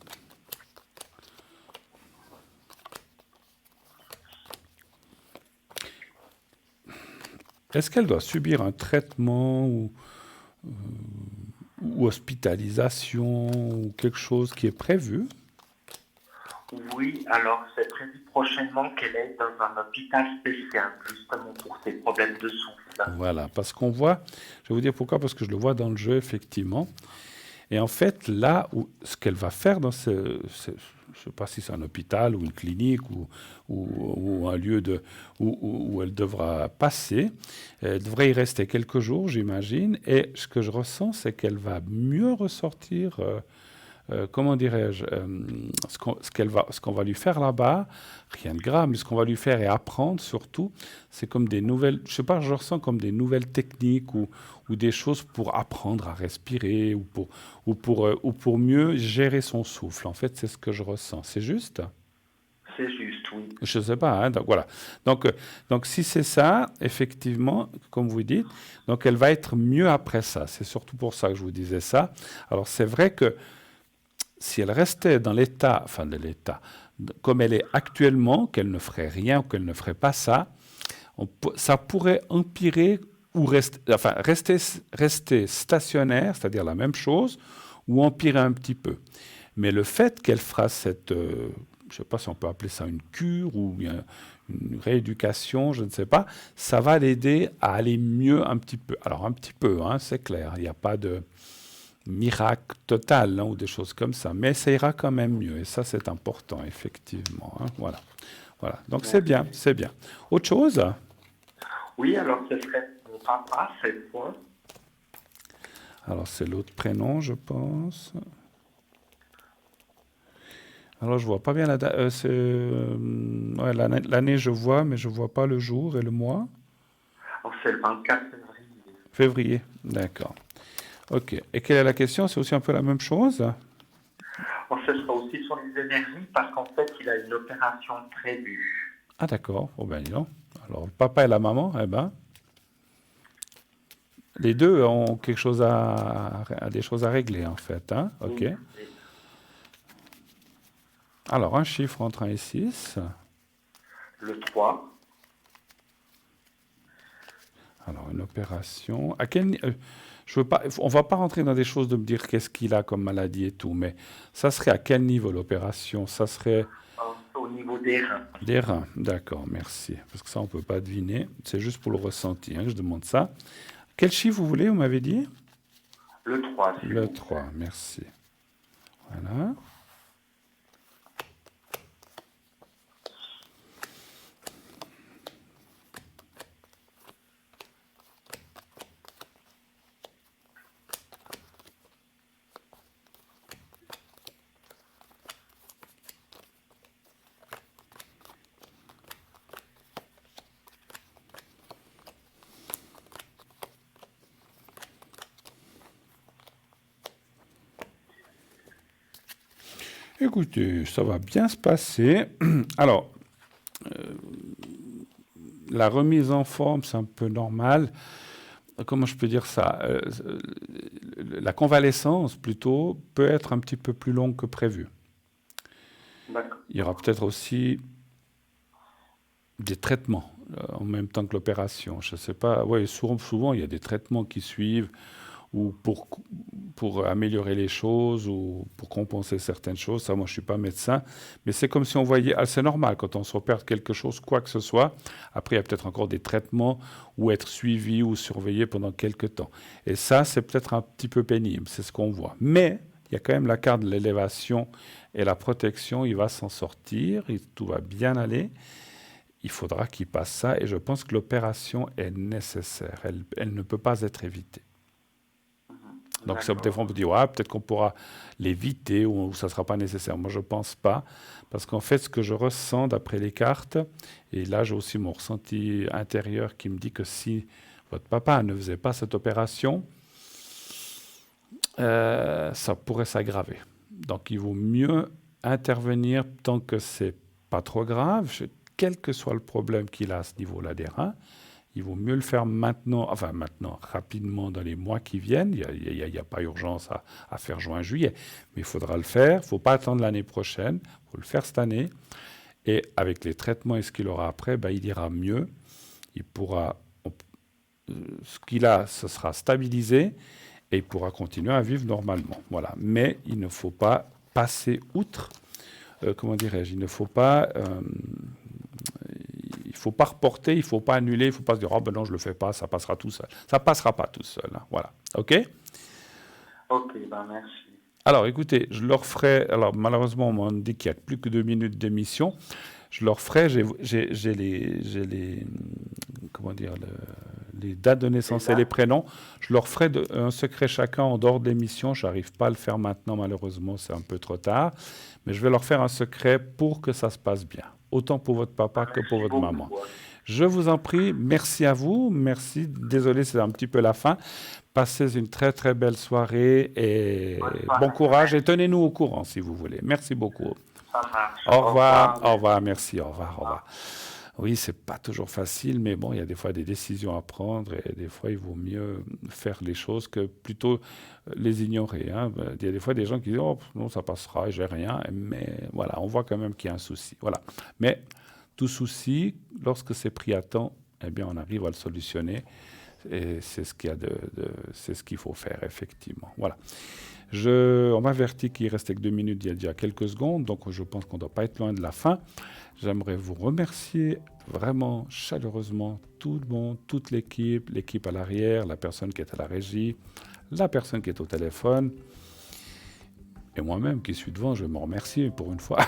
Est-ce qu'elle doit subir un traitement ou hospitalisation ou quelque chose qui est prévu? oui, alors c'est prévu prochainement qu'elle est dans un hôpital spécial, justement pour ses problèmes de souffle. Voilà, parce qu'on voit, je vais vous dire pourquoi, parce que je le vois dans le jeu, effectivement. Et en fait, là, ce qu'elle va faire dans je ne sais pas si c'est un hôpital ou une clinique ou un lieu où elle devra passer, elle devrait y rester quelques jours, j'imagine. Et ce que je ressens, c'est qu'elle va mieux ressortir, comment dirais-je, ce qu'on va lui faire là-bas, rien de grave, mais ce qu'on va lui faire et apprendre surtout, c'est comme des nouvelles, je sais pas, je ressens comme des nouvelles techniques ou des choses pour apprendre à respirer ou pour mieux gérer son souffle. En fait, c'est ce que je ressens. C'est juste? C'est juste, oui. Je ne sais pas, hein, donc voilà. Donc si c'est ça, effectivement, comme vous dites, donc elle va être mieux après ça. C'est surtout pour ça que je vous disais ça. Alors c'est vrai que si elle restait dans l'état, enfin de l'état, comme elle est actuellement, qu'elle ne ferait rien ou qu'elle ne ferait pas ça, ça pourrait empirer ou rester stationnaire, c'est-à-dire la même chose, ou empirer un petit peu. Mais le fait qu'elle fera cette, je ne sais pas si on peut appeler ça une cure ou une rééducation, je ne sais pas, ça va l'aider à aller mieux un petit peu. Alors un petit peu, hein, c'est clair, il n'y a pas de miracle total hein, ou des choses comme ça, mais ça ira quand même mieux et ça c'est important effectivement. Hein, voilà, voilà. Donc c'est bien, c'est bien. Autre chose? Oui, alors ce serait mon papa cette fois. Alors c'est l'autre prénom, je pense. Alors je vois pas bien la date. Ouais, l'année je vois, mais je vois pas le jour et le mois. Alors c'est le 24 février. Février, d'accord. Ok. Et quelle est la question? C'est aussi un peu la même chose? Alors ce sera aussi sur les énergies parce qu'en fait il a une opération prévue. Ah d'accord. Oh ben dis donc. Alors le papa et la maman, eh ben, les deux ont quelque chose des choses à régler en fait. Hein? Ok. Oui. Alors un chiffre entre 1 et 6. Le 3. Alors une opération. Je veux pas, on va pas rentrer dans des choses de me dire qu'est-ce qu'il a comme maladie et tout, mais ça serait à quel niveau l'opération? Ça serait Au niveau des reins. des reins. D'accord, merci. Parce que ça on peut pas deviner. C'est juste pour le ressenti hein, que je demande ça. Quel chiffre vous voulez, vous m'avez dit? Le 3. Le 3, merci. Voilà. Écoutez, ça va bien se passer. Alors, la remise en forme, c'est un peu normal. Comment je peux dire ça? La convalescence, plutôt, peut être un petit peu plus longue que prévu. D'accord. Il y aura peut-être aussi des traitements en même temps que l'opération. Je ne sais pas. Oui, souvent, il y a des traitements qui suivent ou pour améliorer les choses ou pour compenser certaines choses. Ça, moi, je ne suis pas médecin. Mais c'est comme si on voyait... Ah, c'est normal, quand on s'opère quelque chose, quoi que ce soit. Après, il y a peut-être encore des traitements ou être suivi ou surveillé pendant quelques temps. Et ça, c'est peut-être un petit peu pénible. C'est ce qu'on voit. Mais il y a quand même la carte de l'élévation et la protection. Il va s'en sortir. Tout va bien aller. Il faudra qu'il passe ça. Et je pense que l'opération est nécessaire. Elle ne peut pas être évitée. Donc, D'accord. des fois, on peut dire, ouais, peut-être qu'on pourra l'éviter ou ça ne sera pas nécessaire. Moi, je ne pense pas. Parce qu'en fait, ce que je ressens d'après les cartes, et là, j'ai aussi mon ressenti intérieur qui me dit que si votre papa ne faisait pas cette opération, ça pourrait s'aggraver. Donc, il vaut mieux intervenir tant que c'est pas trop grave, quel que soit le problème qu'il a à ce niveau-là des reins. Il vaut mieux le faire maintenant, enfin maintenant, rapidement dans les mois qui viennent. Il n'y a pas urgence à faire juin-juillet, mais il faudra le faire. Il ne faut pas attendre l'année prochaine, il faut le faire cette année. Et avec les traitements et ce qu'il aura après, ben, il ira mieux. Il pourra, ce qu'il a, ce sera stabilisé et il pourra continuer à vivre normalement. Voilà. Mais il ne faut pas passer outre, comment dirais-je, il ne faut pas... il ne faut pas reporter, il ne faut pas annuler, il ne faut pas se dire « Oh ben non, je ne le fais pas, ça passera tout seul ». Ça ne passera pas tout seul. Hein. Voilà. OK ? Ok, ben merci. Alors, écoutez, je leur ferai... Alors, malheureusement, on m'a dit qu'il n'y a plus que 2 minutes d'émission. Je leur ferai... J'ai les... Comment dire les dates de naissance et les prénoms. Je leur ferai un secret chacun en dehors de l'émission. Je n'arrive pas à le faire maintenant, malheureusement, c'est un peu trop tard. Mais je vais leur faire un secret pour que ça se passe bien. Autant pour votre papa que pour votre maman. Je vous en prie, merci à vous. Merci. Désolé, c'est un petit peu la fin. Passez une très très belle soirée et bon courage. Et tenez-nous au courant si vous voulez. Merci beaucoup. Ça marche. Au revoir. Au revoir. Merci. Au revoir. Au revoir. Oui, c'est pas toujours facile, mais bon, il y a des fois des décisions à prendre et des fois, il vaut mieux faire les choses que plutôt les ignorer. Hein. Il y a des fois des gens qui disent « Oh, non, ça passera, j'ai rien », mais voilà, on voit quand même qu'il y a un souci. Voilà. Mais tout souci, lorsque c'est pris à temps, eh bien, on arrive à le solutionner et c'est ce c'est ce qu'il faut faire, effectivement. Voilà. On m'avertit qu'il restait que 2 minutes il y a déjà quelques secondes, donc je pense qu'on ne doit pas être loin de la fin. J'aimerais vous remercier vraiment chaleureusement tout le monde, toute l'équipe à l'arrière, la personne qui est à la régie, la personne qui est au téléphone, et moi-même qui suis devant, je vais me remercier pour une fois.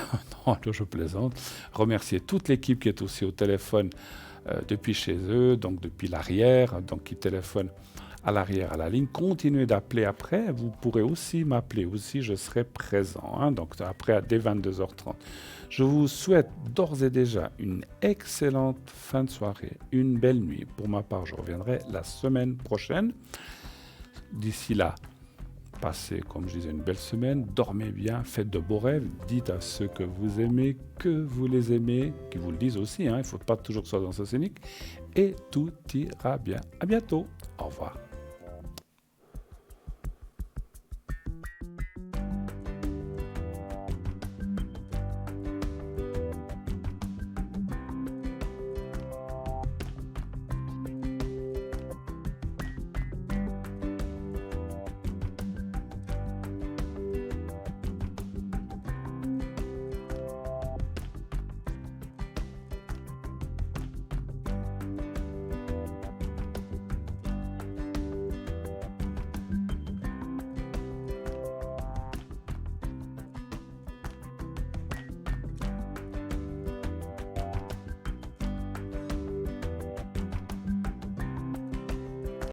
Non, je plaisante. Remercier toute l'équipe qui est aussi au téléphone depuis chez eux, donc depuis l'arrière, donc qui téléphone à l'arrière, à la ligne. Continuez d'appeler après. Vous pourrez aussi m'appeler. Aussi, je serai présent. Hein, donc après, dès 22h30. Je vous souhaite d'ores et déjà une excellente fin de soirée, une belle nuit. Pour ma part, je reviendrai la semaine prochaine. D'ici là, passez, comme je disais, une belle semaine. Dormez bien, faites de beaux rêves. Dites à ceux que vous aimez, qu'ils vous le disent aussi. Hein, il ne faut pas toujours que ce soit dans ce scénique. Et tout ira bien. À bientôt. Au revoir.